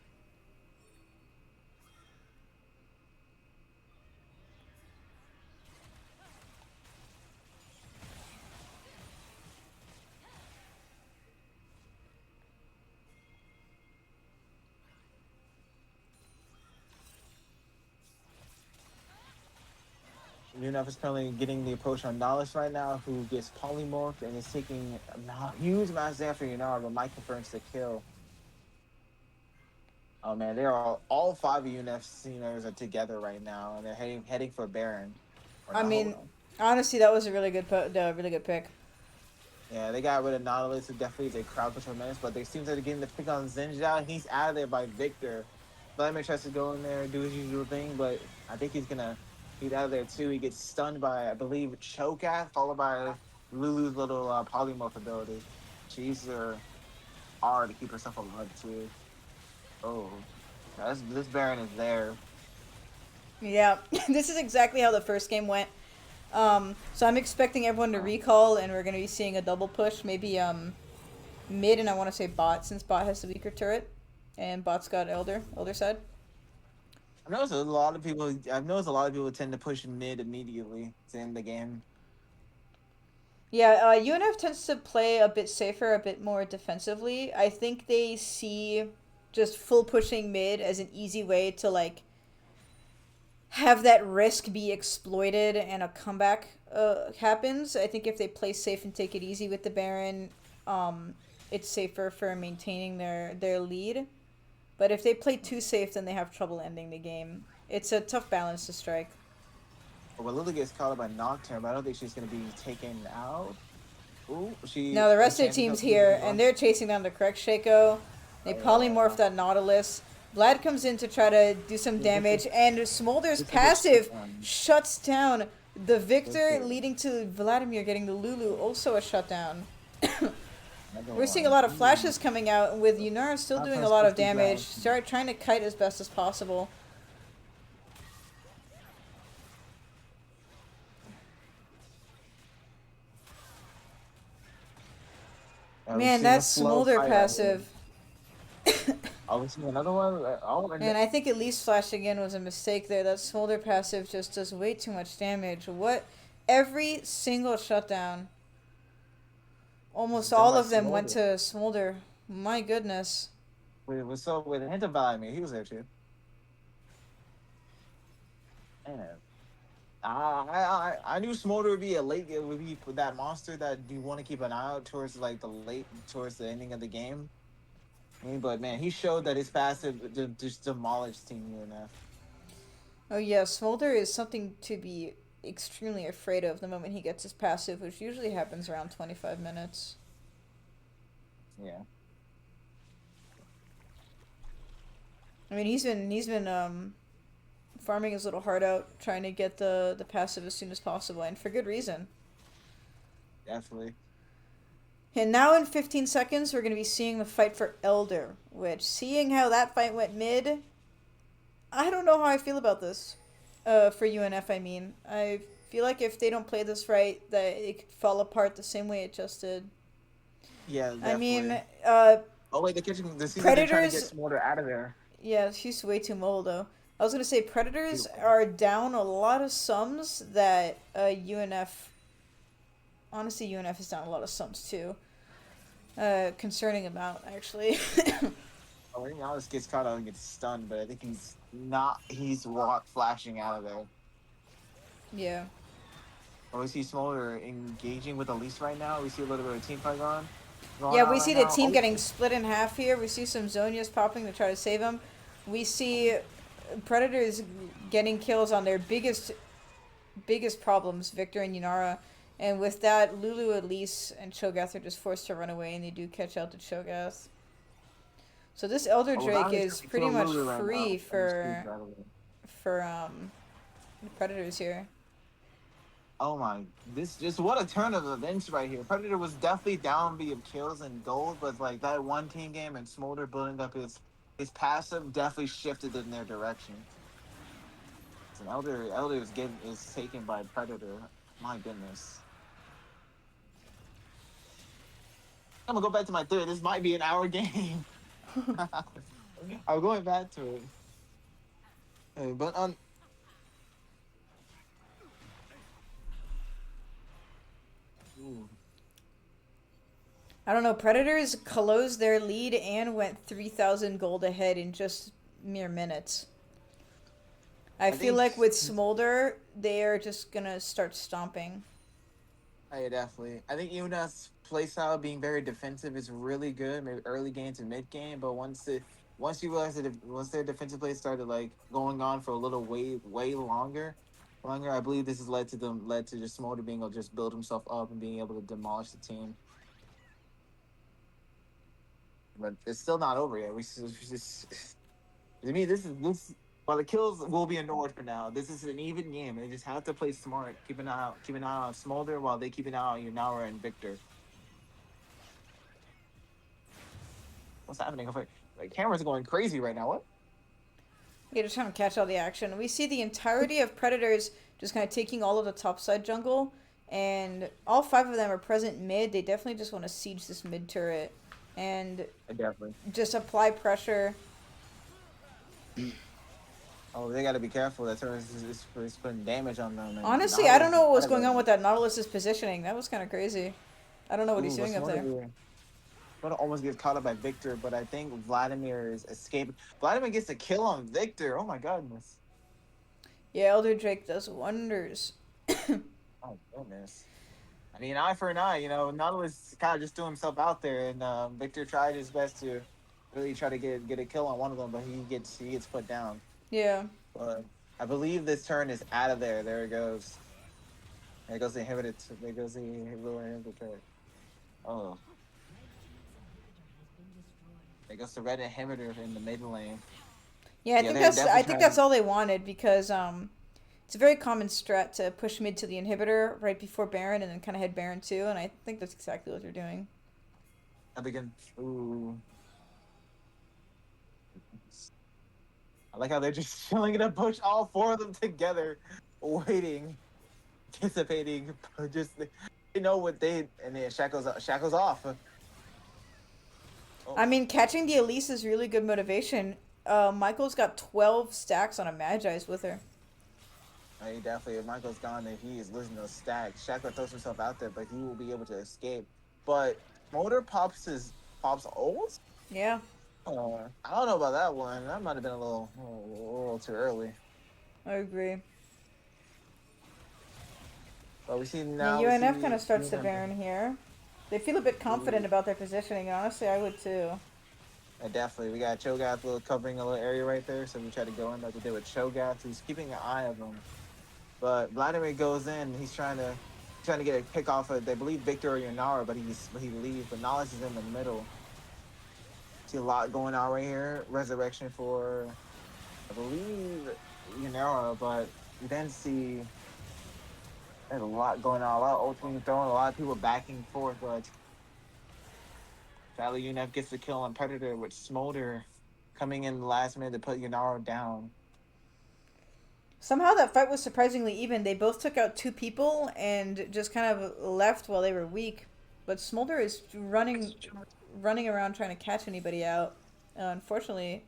S3: Unf is currently getting the approach on Nahus right now, who gets polymorphed and is taking a huge amount of damage for Yunara, but Mike confirms the kill. Oh man, they're all 5 of Unf's seniors are together right now, and they're heading for Baron.
S1: I mean, honestly, that was a really good pick.
S3: Yeah, they got rid of Nautilus, who definitely is a crowd control menace, but they seem to be getting the pick on Xin Zhao. He's out of there by Victor. Vladimir tries to go in there and do his usual thing, but I think he's out of there too. He gets stunned by, I believe, Cho'Gath, followed by Lulu's little polymorph ability. She uses her R to keep herself alive too. Oh, this Baron is there.
S1: Yeah, this is exactly how the first game went. So I'm expecting everyone to recall, and we're going to be seeing a double push, maybe mid, and I want to say bot, since bot has the weaker turret, and bot's got elder side.
S3: I've noticed a lot of people tend to push mid immediately to end the game.
S1: Yeah, UNF tends to play a bit safer, a bit more defensively. I think they see just full pushing mid as an easy way to, like, have that risk be exploited and a comeback happens. I think if they play safe and take it easy with the Baron, it's safer for maintaining their lead. But if they play too safe, then they have trouble ending the game. It's a tough balance to strike.
S3: Well, Lily gets caught up by Nocturne, but I don't think she's going to be taken out. Ooh,
S1: no, the rest of the team's here, and they're chasing down the correct Shaco. They polymorph that Nautilus. Vlad comes in to try to do some damage, and Smolder's passive shuts down the Victor, leading to Vladimir getting the Lulu, also a shutdown. We're seeing a lot of flashes coming out, with Yunara still doing a lot of damage. Start trying to kite as best as possible. Man, that Smolder passive.
S3: Oh, we see another one?
S1: And I think at least flashing in was a mistake there. That Smolder passive just does way too much damage. What? Every single shutdown, almost all of them went to Smolder. My goodness.
S3: With a hint of Vladimir, he was there too. Man. I knew Smolder would be would be that monster that you want to keep an eye out towards, like towards the ending of the game. But man, he showed that his passive just demolished Team UNF.
S1: Oh yeah, Smolder is something to be extremely afraid of the moment he gets his passive, which usually happens around 25 minutes.
S3: Yeah.
S1: I mean, he's been farming his little heart out, trying to get the passive as soon as possible, and for good reason.
S3: Definitely.
S1: And now in 15 seconds, we're going to be seeing the fight for Elder, which, seeing how that fight went mid, I don't know how I feel about this. For UNF, I mean. I feel like if they don't play this right, that it could fall apart the same way it just did.
S3: Yeah, definitely.
S1: I mean,
S3: oh wait, they're
S1: Predators,
S3: trying to get Smolder out of there.
S1: Yeah, she's way too mobile, though. I was going to say, Predators are down a lot of sums that UNF... Honestly, UNF is down a lot of sums, too. Concerning amount, actually.
S3: Right now, this gets caught out and gets stunned, but I think he's flashing out of there.
S1: Yeah.
S3: Oh, we see Smolder engaging with Elise right now. We see a little bit of team fight going.
S1: Yeah, we see the team getting split in half here. We see some Zonias popping to try to save him. We see Predators getting kills on their biggest problems, Victor and Yunara. And with that, Lulu, Elise, and Cho'Gath are just forced to run away, and they do catch out to Cho'Gath. So this Elder
S3: Oh,
S1: Drake
S3: Ronnie's
S1: is
S3: trying to
S1: pretty
S3: kill
S1: much
S3: Lulu right
S1: free
S3: now. I just keep right away.
S1: for the Predators here.
S3: Oh my, this just what a turn of events right here. Predator was definitely down via kills and gold, but like that one team game and Smolder building up his passive definitely shifted in their direction. So Elder is taken by Predator. My goodness. I'm gonna go back to my theory. This might be an hour game. I'm going back to it. But on ooh,
S1: I don't know. Predators closed their lead and went 3,000 gold ahead in just mere minutes. I
S3: I
S1: feel
S3: think
S1: like with Smolder, they are just gonna start stomping.
S3: definitely. I think Yuna's playstyle being very defensive is really good, maybe early game to mid game. But once you realize that once their defensive play started like going on for a little way longer, I believe this has led to just Smolder being able to just build himself up and being able to demolish the team. But it's still not over yet. To me, this. While the kills will be ignored for now, this is an even game. They just have to play smart. Keep an eye on Smolder while they keep an eye on Yunawa and Victor. What's happening? Like camera's going crazy right now. What?
S1: Yeah, just trying to catch all the action. We see the entirety of Predators just kind of taking all of the topside jungle, and all five of them are present mid. They definitely just want to siege this mid turret and
S3: Definitely.
S1: just apply pressure.
S3: Oh, they got to be careful. That turret is putting damage on them. And
S1: Honestly, I don't
S3: Nautilus is
S1: know what was
S3: out of
S1: going on
S3: there.
S1: with that Nautilus' positioning. That was kind of crazy. I don't know what he's
S3: Ooh, but
S1: doing up there.
S3: Smolder almost gets caught up by Victor, but I think Vladimir is escaping. Vladimir gets a kill on Victor. Oh my goodness.
S1: Yeah, Elder Drake does wonders.
S3: Oh goodness. I mean, eye for an eye. Nautilus kind of just threw himself out there, and Victor tried his best to really try to get a kill on one of them, but he gets put down.
S1: Yeah.
S3: But I believe this turn is out of there. There it goes. There goes the inhibited. There goes the lower inhibitor turret. Oh, there goes the red inhibitor in the mid lane.
S1: Yeah, I
S3: Yeah,
S1: think
S3: they're
S1: that's I
S3: definitely
S1: think
S3: trying
S1: that's
S3: to.
S1: all they wanted because it's a very common strat to push mid to the inhibitor right before Baron and then kind of head Baron too, and I think that's exactly what they're doing.
S3: I begin. Ooh, I like how they're just chilling in a bush, all four of them together, waiting, anticipating. Just they know what they and then shackles off. Oh,
S1: I mean, catching the Elise is really good motivation. Michael's got 12 stacks on a Magi's with her.
S3: he definitely. If Michael's gone, then he is losing those stacks. Shackler throws himself out there, but he will be able to escape. But Motor pops ult.
S1: Yeah.
S3: I don't know about that one. That might have been a little too early.
S1: I agree.
S3: But we see
S1: Yeah,
S3: now. We
S1: UNF kind
S3: see
S1: of starts the
S3: UNF.
S1: Baron here. They feel a bit confident about their positioning, and honestly, I would too.
S3: Definitely, we got Cho'Gath covering a little area right there, so we try to go in like we did with Cho'Gath. He's keeping an eye on him, but Vladimir goes in. He's trying to get a pick off of. They believe Victor or Yanara, but he leaves. But Knowledge is in the middle. See a lot going on right here. Resurrection for I believe Yanara, but you then see there's a lot going on. A lot of ult being thrown. A lot of people backing forth, but sadly UNF gets the kill on Predator with Smolder coming in the last minute to put Yanara down.
S1: Somehow that fight was surprisingly even. They both took out two people and just kind of left while they were weak. But Smolder is running around trying to catch anybody out. Fortunately,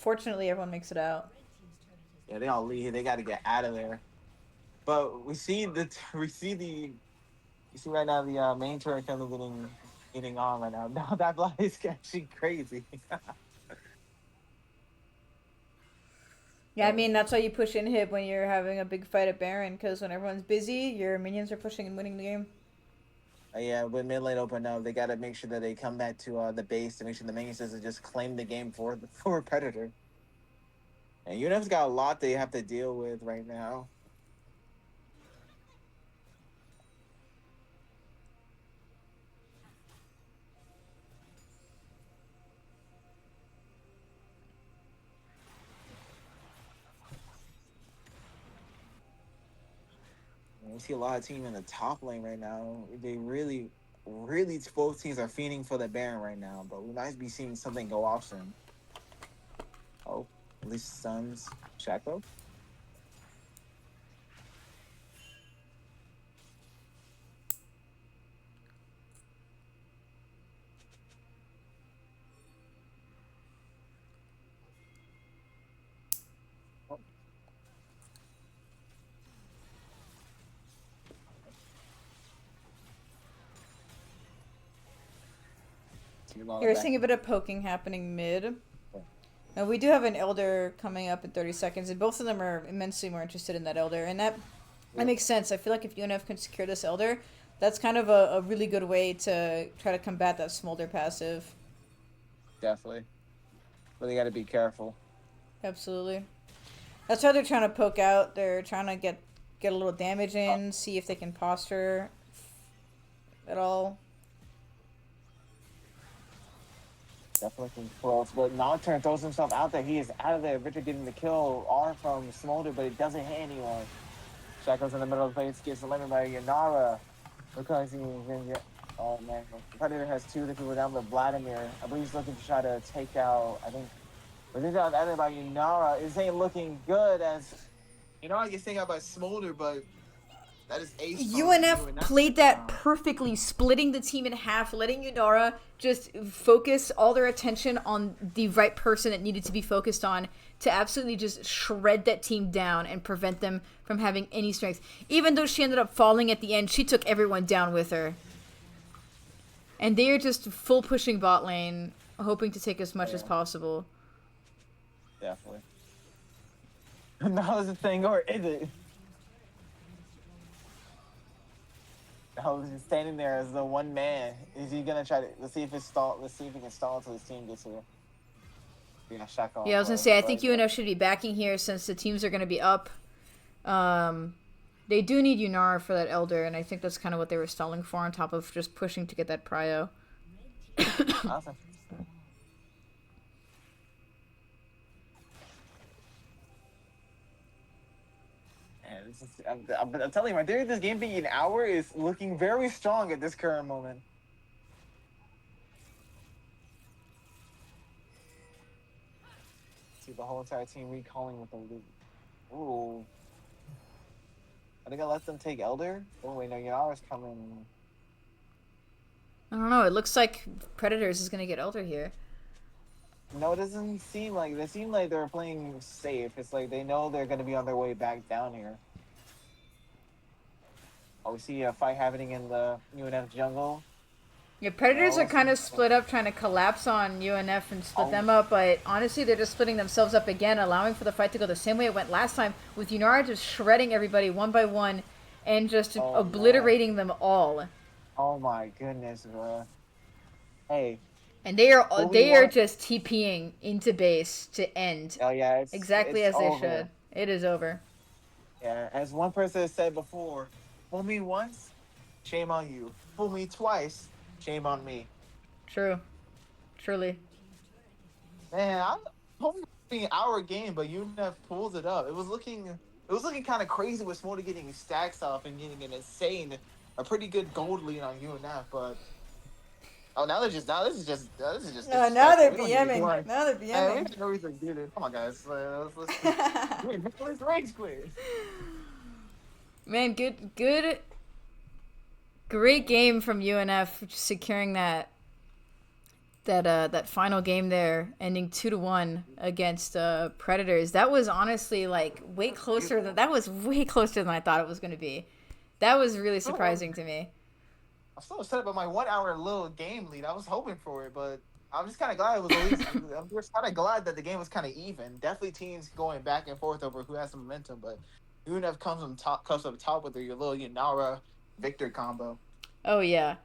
S1: everyone makes it out.
S3: Yeah, they all leave. They got to get out of there. But we see right now the main turret kind of getting on right now. Now that block is catching crazy.
S1: Yeah, I mean that's why you push inhib when you're having a big fight at Baron, because when everyone's busy, your minions are pushing and winning the game.
S3: Yeah, with mid lane open up, they got to make sure that they come back to the base to make sure the minions doesn't just claim the game for Predator. And UNF's got a lot they have to deal with right now. see a lot of team in the top lane right now. They really, really, both teams are fiending for the Baron right now. But we might be seeing something go off soon. Oh, at least Suns Shaco.
S1: You're seeing a bit of poking happening mid. Now we do have an Elder coming up in 30 seconds, and both of them are immensely more interested in that Elder, and that makes sense. I feel like if UNF can secure this Elder, that's kind of a really good way to try to combat that Smolder passive.
S3: Definitely. But they got to be careful.
S1: Absolutely. That's why they're trying to poke out. They're trying to get a little damage in, see if they can posture at all.
S3: Definitely close, but Nocturne throws himself out there. He is out of there. Victor getting the kill. R from Smolder, but it doesn't hit anyone. Shaco's in the middle of the place, gets eliminated by Yanara. Because oh man, Predator has two different people down with Vladimir. I believe he's looking to try to take out. I think, but this out added by Yanara. It ain't looking good as Yanara gets taken out by Smolder, but that is ace.
S1: UNF played that perfectly, splitting the team in half, letting Yunara just focus all their attention on the right person it needed to be focused on to absolutely just shred that team down and prevent them from having any strength. Even though she ended up falling at the end, she took everyone down with her. And they are just full pushing bot lane, hoping to take as much as possible.
S3: Definitely. That was the thing, or is it? I was just standing there as the one man. Is he gonna try to? Let's see if it's stall. Let's see if he can stall until his team gets here. Yeah,
S1: I was gonna say I think UNF should be backing here since the teams are gonna be up. They do need Yunara for that Elder, and I think that's kind of what they were stalling for, on top of just pushing to get that prio.
S3: Awesome. I'm telling you, right there, this game being an hour is looking very strong at this current moment. See the whole entire team recalling with the loot. Ooh. I think I let them take Elder. Oh wait, no, Yanara's coming.
S1: I don't know. It looks like Predators is gonna get Elder here.
S3: No, it doesn't seem like. They seem like they're playing safe. It's like they know they're gonna be on their way back down here. Oh, we see a fight happening in the UNF jungle.
S1: Yeah, Predators are kind of split up, trying to collapse on UNF and split them up, but honestly, they're just splitting themselves up again, allowing for the fight to go the same way it went last time, with Yunara just shredding everybody one by one and just obliterating them all.
S3: Oh my goodness, bro. Hey.
S1: And they are just TPing into base to end.
S3: Oh yeah,
S1: exactly as they should. It is over.
S3: Yeah, as one person has said before, fool me once, shame on you. Fool me twice, shame on me.
S1: True. Truly.
S3: Man, I'm hoping it's our game, but UNF pulls it up. It was looking kind of crazy with Smolder getting stacks off and getting a pretty good gold lead on UNF, but now this is just
S1: now they're BMing. Now they're BMing.
S3: No reason to do this. Come on, guys. Let's rage quit.
S1: Man, great game from UNF, securing that final game there, ending 2-1 against Predators. That was honestly way closer than I thought it was going to be. That was really surprising to me.
S3: I'm so upset about my 1 hour little game lead. I was hoping for it, but I'm just kind of glad it was at least. I'm just kind of glad that the game was kind of even. Definitely teams going back and forth over who has the momentum, but UNF comes up top with your little Yanara Victor combo.
S1: Oh yeah.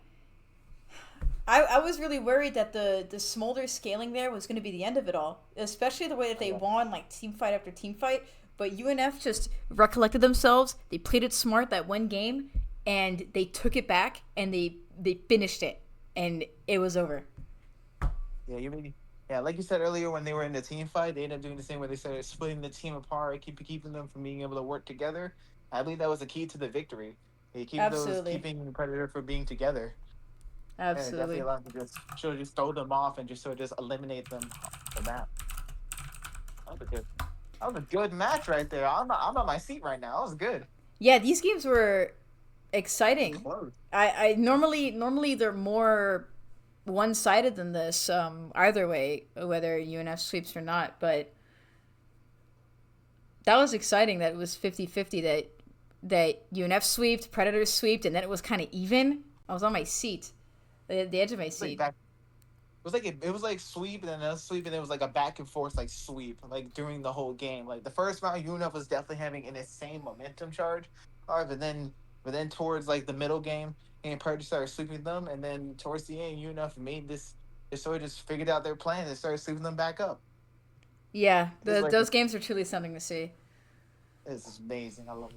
S1: I was really worried that the Smolder scaling there was going to be the end of it all, especially the way that they won team fight after team fight. But UNF just recollected themselves. They played it smart that one game, and they took it back, and they finished it, and it was over.
S3: Yeah, like you said earlier, when they were in the team fight, they ended up doing the same way. They started splitting the team apart, keeping them from being able to work together. I believe that was the key to the victory.
S1: Absolutely.
S3: Keeping Predator from being together. And it definitely
S1: Absolutely.
S3: allowed to just sort of just throw them off and just sort of just eliminate them off the map. That was a good. That was a good match right there. I'm on my seat right now. That was good.
S1: Yeah, these games were
S3: And
S1: exciting.
S3: close.
S1: I normally they're more one sided than this, either way, whether UNF sweeps or not, but that was exciting that it was 50-50, that UNF sweeped, Predators sweeped, and then it was kind of even. I was on my seat, the edge of my
S3: Like
S1: seat.
S3: back. It was like sweep and then another sweep and it was like a back and forth like sweep like during the whole game. Like the first round, UNF was definitely having an insane momentum charge. All right, but then towards like the middle game, and Predators started sweeping them, and then towards the end, UNF made this. They sort of just figured out their plan and started sweeping them back up.
S1: Yeah,
S3: It's like
S1: those games are truly something to see.
S3: this is amazing. I love it.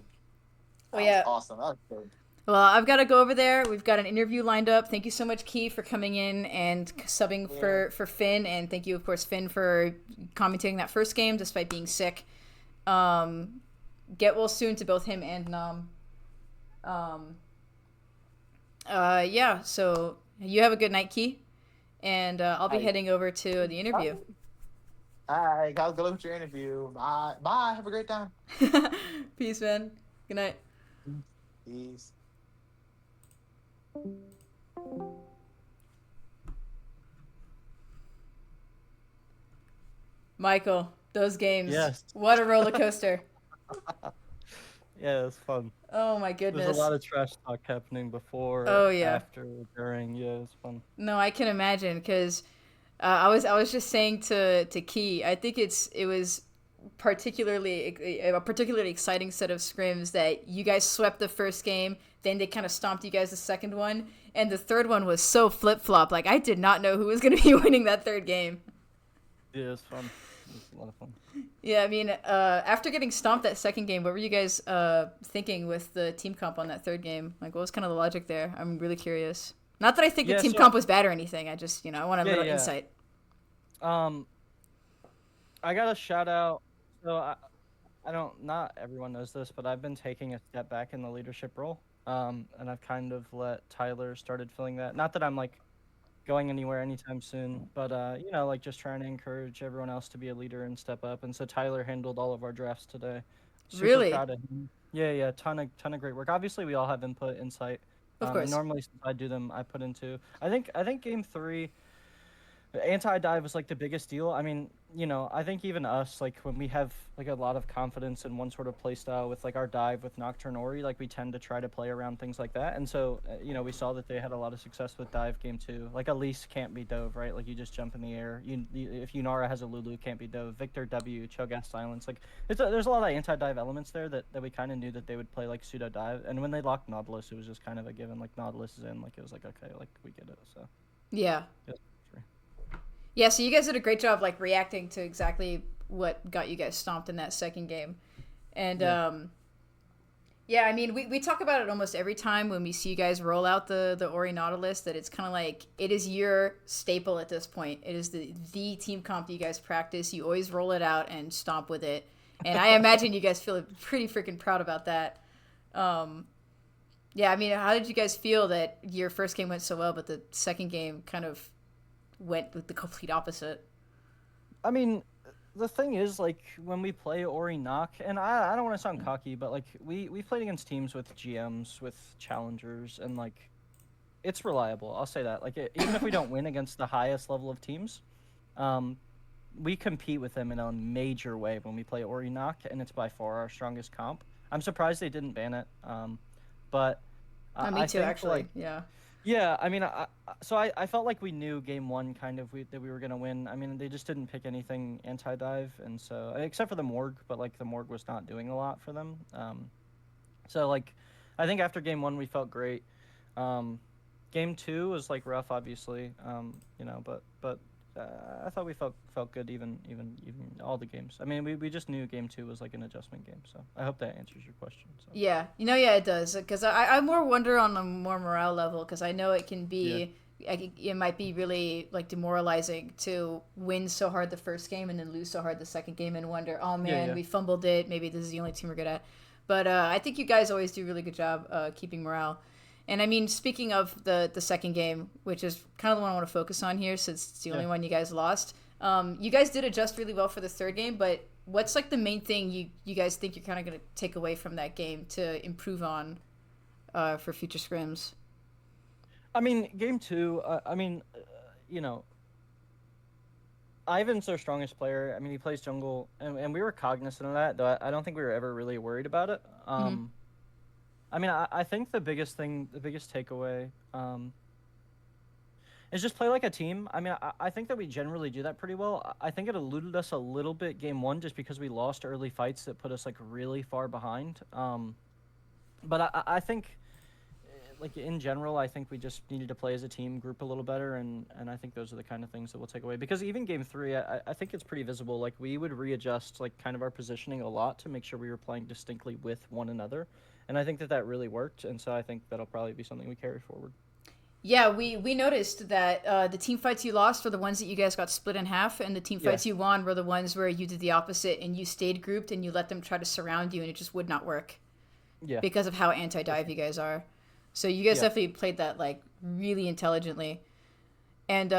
S1: Well,
S3: That was
S1: yeah.
S3: awesome. That was good.
S1: Well, I've got to go over there. We've got an interview lined up. Thank you so much, Key, for coming in and subbing
S3: Yeah.
S1: for Finn, and thank you, of course, Finn, for commentating that first game despite being sick. Um, get well soon to both him and Nam. Um, yeah. So you have a good night, Key, and I'll be
S3: I.
S1: heading over to the interview.
S3: All right, guys. Good luck with your interview. Bye. Bye. Have a great time.
S1: Peace, man. Good night.
S3: Peace.
S1: Michael, those games.
S4: Yes.
S1: What a roller coaster.
S4: Yeah, it's fun.
S1: Oh my goodness.
S4: There's a lot of trash talk happening before,
S1: Oh, yeah.
S4: after, during. Yeah, it's fun.
S1: No, I can imagine because I was just saying to Key, I think it was particularly a particularly exciting set of scrims that you guys swept the first game, then they kind of stomped you guys the second one, and the third one was so flip flop. Like I did not know who was going to be winning that third game.
S4: Yeah, it's fun. It's a lot of fun.
S1: Yeah, I mean, after getting stomped that second game, what were you guys thinking with the team comp on that third game? Like, what was kind of the logic there? I'm really curious. Not that I think the
S4: Yeah,
S1: team
S4: so-
S1: comp was bad or anything. I just, I want a
S4: Yeah,
S1: little
S4: yeah.
S1: insight.
S4: I got a shout out. So I don't. Not everyone knows this, but I've been taking a step back in the leadership role. And I've kind of let Tyler started filling that. Not that I'm like going anywhere anytime soon, but like just trying to encourage everyone else to be a leader and step up. And so Tyler handled all of our drafts today. Super
S1: Really?
S4: proud of him. Yeah, ton of great work. Obviously, we all have input, insight.
S1: Of
S4: And
S1: course.
S4: normally, since I do them, I put into. I think game 3, anti-dive was like the biggest deal. I mean, I think even us, like when we have like a lot of confidence in one sort of play style with like our dive with Nocturne Ori, like we tend to try to play around things like that. And so, we saw that they had a lot of success with dive game 2. Like Elise can't be dove, right? Like you just jump in the air. If Yunara has a Lulu, can't be dove. Victor W, Cho'Gath Silence. Like there's a lot of anti-dive elements there that we kind of knew that they would play like pseudo dive. And when they locked Nautilus, it was just kind of a given. Like Nautilus is in, like it was like okay, like we get it. So
S1: Yeah.
S4: yeah.
S1: Yeah, so you guys did a great job, like, reacting to exactly what got you guys stomped in that second game. And, yeah, I mean, we talk about it almost every time when we see you guys roll out the Ori Nautilus, that it's kind of like, it is your staple at this point. It is the team comp that you guys practice. You always roll it out and stomp with it. And I imagine you guys feel pretty freaking proud about that. Yeah, I mean, how did you guys feel that your first game went so well, but the second game kind of went with the complete opposite?
S4: I mean, the thing is, like, when we play Ori Knock, and I don't want to sound cocky, but, like, we've played against teams with GMs, with challengers, and, like, it's reliable. I'll say that. Like, even if we don't win against the highest level of teams, we compete with them in a major way when we play Ori Knock, and it's by far our strongest comp. I'm surprised they didn't ban it, but
S1: Me
S4: I
S1: too,
S4: think,
S1: actually.
S4: like,
S1: Yeah.
S4: yeah, I mean, I felt like we knew game 1 kind of that we were gonna win. I mean, they just didn't pick anything anti-dive, and so except for the Morgue, but like the Morgue was not doing a lot for them. So like, I think after game 1 we felt great. Game 2 was like rough, obviously. But I thought we felt good even all the games. I mean, we just knew game 2 was like an adjustment game. So I hope that answers your question. So.
S1: Yeah, yeah, it does. Because I more wonder on a more morale level, because I know it can be, it might be really like demoralizing to win so hard the first game and then lose so hard the second game and wonder, oh man, we fumbled it. Maybe this is the only team we're good at. But I think you guys always do a really good job keeping morale. And I mean, speaking of the second game, which is kind of the one I want to focus on here, since it's the only one you guys lost. You guys did adjust really well for the third game, but what's like the main thing you guys think you're kind of going to take away from that game to improve on for future scrims?
S4: I mean, game two. You know, Ivan's their strongest player. I mean, he plays jungle, and we were cognizant of that. Though I don't think we were ever really worried about it. I mean, I think the biggest takeaway, is just play like a team. I mean, I think that we generally do that pretty well. I think it eluded us a little bit game one just because we lost early fights that put us like really far behind. But I think, like in general, I think we just needed to play as a team, group a little better, and I think those are the kind of things that we'll take away. Because even game three, I think it's pretty visible. Like we would readjust like kind of our positioning a lot to make sure we were playing distinctly with one another, and I think that really worked. And so I think that'll probably be something we carry forward.
S1: Yeah, we noticed that the team fights you lost were the ones that you guys got split in half, and the team fights you won were the ones where you did the opposite and you stayed grouped and you let them try to surround you, and it just would not work.
S4: Yeah.
S1: Because of how anti-dive you guys are. So you guys definitely played that like really intelligently. And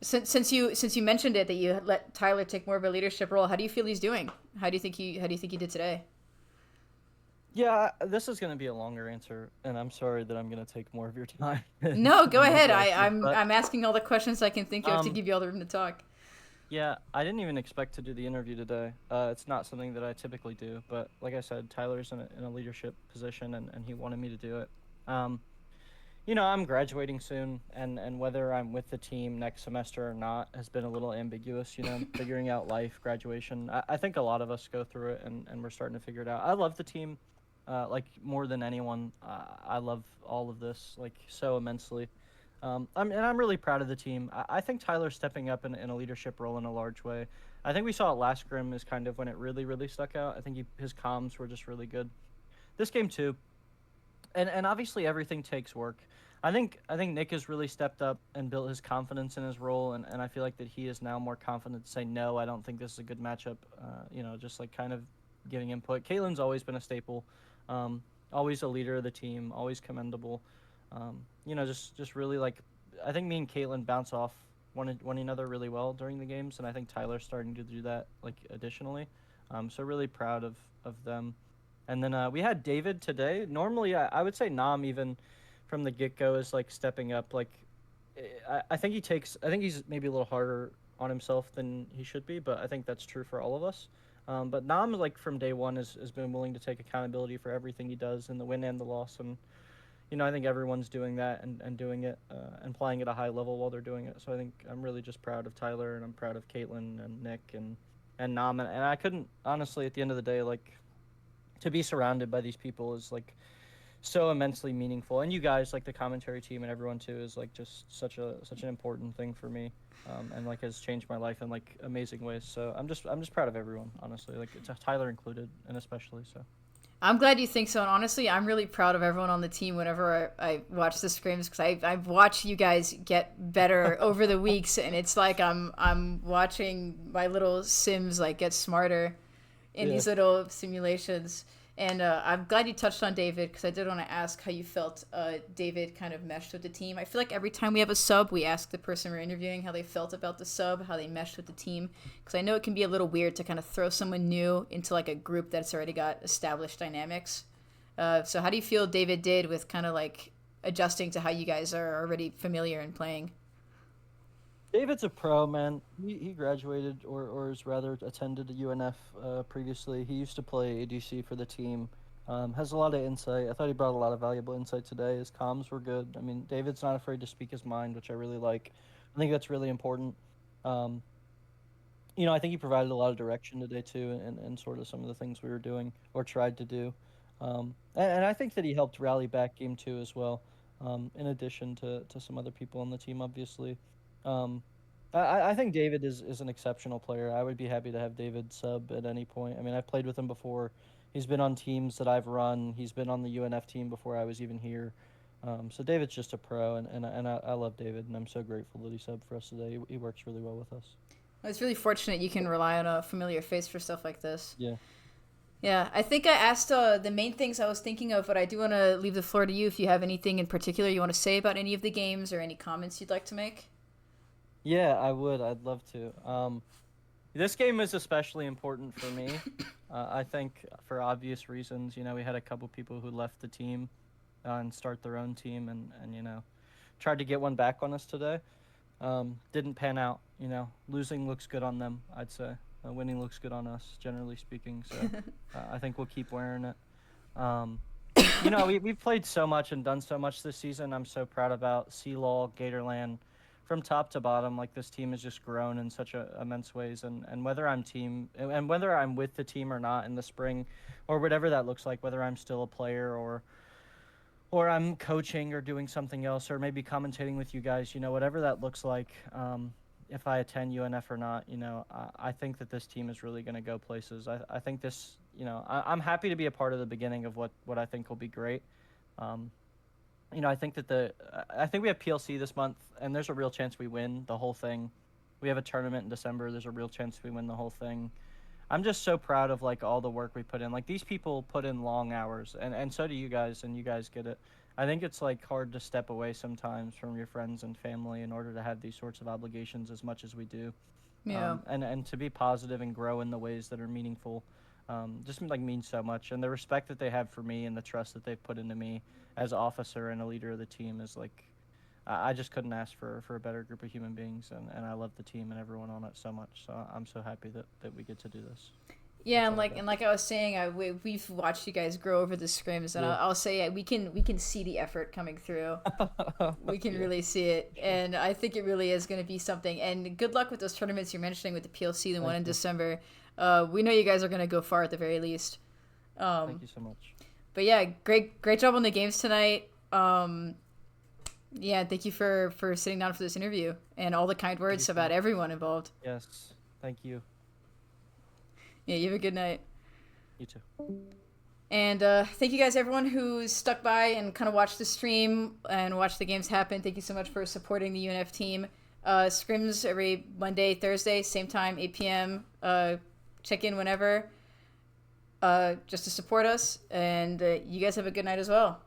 S1: since you mentioned it that you let Tyler take more of a leadership role, how do you feel he's doing? How do you think he did today?
S4: Yeah, this is going to be a longer answer, and I'm sorry that I'm going to take more of your time.
S1: No, go ahead. I'm asking all the questions I can think of to give you all the room to talk.
S4: Yeah, I didn't even expect to do the interview today. It's not something that I typically do, but like I said, Tyler's in a leadership position, and he wanted me to do it. You know, I'm graduating soon, and whether I'm with the team next semester or not has been a little ambiguous, you know, figuring out life, graduation. I think a lot of us go through it, and we're starting to figure it out. I love the team, like, more than anyone. I love all of this, like, so immensely. I'm really proud of the team. I think Tyler's stepping up in a leadership role in a large way. I think we saw it last scrim is kind of when it really, really stuck out. I think his comms were just really good. This game, too. And obviously everything takes work. I think Nick has really stepped up and built his confidence in his role, and I feel like that he is now more confident to say, no, I don't think this is a good matchup, you know, just like kind of giving input. Caitlin's always been a staple, always a leader of the team, always commendable. You know, just really like, I think me and Caitlin bounce off one another really well during the games, and I think Tyler's starting to do that, like, additionally. So really proud of them. And then we had David today. Normally, I would say Nam even from the get-go is like stepping up. Like, I think he's maybe a little harder on himself than he should be, but I think that's true for all of us. But Nam, like from day one, has been willing to take accountability for everything he does in the win and the loss. And, you know, I think everyone's doing that and doing it and playing at a high level while they're doing it. So I think I'm really just proud of Tyler, and I'm proud of Caitlin and Nick and Nam. And I couldn't, honestly, at the end of the day, like, to be surrounded by these people is like so immensely meaningful, and you guys, like the commentary team and everyone too, is like just such an important thing for me, and like has changed my life in like amazing ways. So I'm just proud of everyone, honestly, like it's Tyler included, and especially so.
S1: I'm glad you think so, and honestly, I'm really proud of everyone on the team whenever I watch the scrims, because I've watched you guys get better over the weeks, and it's like I'm watching my little Sims like get smarter in these little simulations. And I'm glad you touched on David, because I did want to ask how you felt David kind of meshed with the team. I feel like every time we have a sub, we ask the person we're interviewing how they felt about the sub, how they meshed with the team. Because I know it can be a little weird to kind of throw someone new into like a group that's already got established dynamics. So how do you feel David did with kind of like adjusting to how you guys are already familiar and playing?
S4: David's a pro, man. He graduated, or is rather attended a UNF previously. He used to play ADC for the team. Has a lot of insight. I thought he brought a lot of valuable insight today. His comms were good. I mean, David's not afraid to speak his mind, which I really like. I think that's really important. You know, I think he provided a lot of direction today too, and sort of some of the things we were doing or tried to do. And I think that he helped rally back game two as well, in addition to some other people on the team, obviously. Um, I think David is an exceptional player. I would be happy to have David sub at any point. I mean, I've played with him before. He's been on teams that I've run. He's been on the UNF team before I was even here. So David's just a pro, and I love David, and I'm so grateful that he subbed for us today. He works really well with us.
S1: It's really fortunate you can rely on a familiar face for stuff like this.
S4: Yeah.
S1: Yeah, I think I asked the main things I was thinking of, but I do want to leave the floor to you if you have anything in particular you want to say about any of the games or any comments you'd like to make.
S4: Yeah, I would. I'd love to. This game is especially important for me. I think for obvious reasons. We had a couple people who left the team and start their own team, and tried to get one back on us today. Didn't pan out. Losing looks good on them, I'd say. Winning looks good on us, generally speaking. So I think we'll keep wearing it. Um, we've played so much and done so much this season. I'm so proud about Sea-Law, Gatorland, from top to bottom. Like, this team has just grown in such immense ways. And whether I'm with the team or not in the spring, or whatever that looks like, whether I'm still a player or I'm coaching or doing something else, or maybe commentating with you guys, whatever that looks like. If I attend UNF or not, I think that this team is really going to go places. I think this, I'm happy to be a part of the beginning of what I think will be great. I think I think we have PLC this month, and there's a real chance we win the whole thing. We have a tournament in December. There's a real chance we win the whole thing. I'm just so proud of like all the work we put in. Like, these people put in long hours, and so do you guys, and you guys get it. I think it's like hard to step away sometimes from your friends and family in order to have these sorts of obligations as much as we do.
S1: Yeah.
S4: And to be positive and grow in the ways that are meaningful, just like means so much. And the respect that they have for me and the trust that they've put into me as officer and a leader of the team is like, I just couldn't ask for a better group of human beings, and I love the team and everyone on it so much. So I'm so happy that we get to do this.
S1: Yeah, and like I was saying, we've watched you guys grow over the scrims, and
S4: Yeah.
S1: I'll say we can see the effort coming through. We can really see it, and I think it really is going to be something. And good luck with those tournaments you're mentioning with the PLC, the one in December. We know you guys are going to go far at the very least.
S4: Thank you so much.
S1: But yeah, great job on the games tonight. Yeah, thank you for sitting down for this interview and all the kind words about everyone involved.
S4: Yes, thank you.
S1: Yeah, you have a good night.
S4: You too.
S1: And thank you guys, everyone who's stuck by and kind of watched the stream and watched the games happen. Thank you so much for supporting the UNF team. Scrims every Monday, Thursday, same time, 8 p.m. Check in whenever just to support us. And you guys have a good night as well.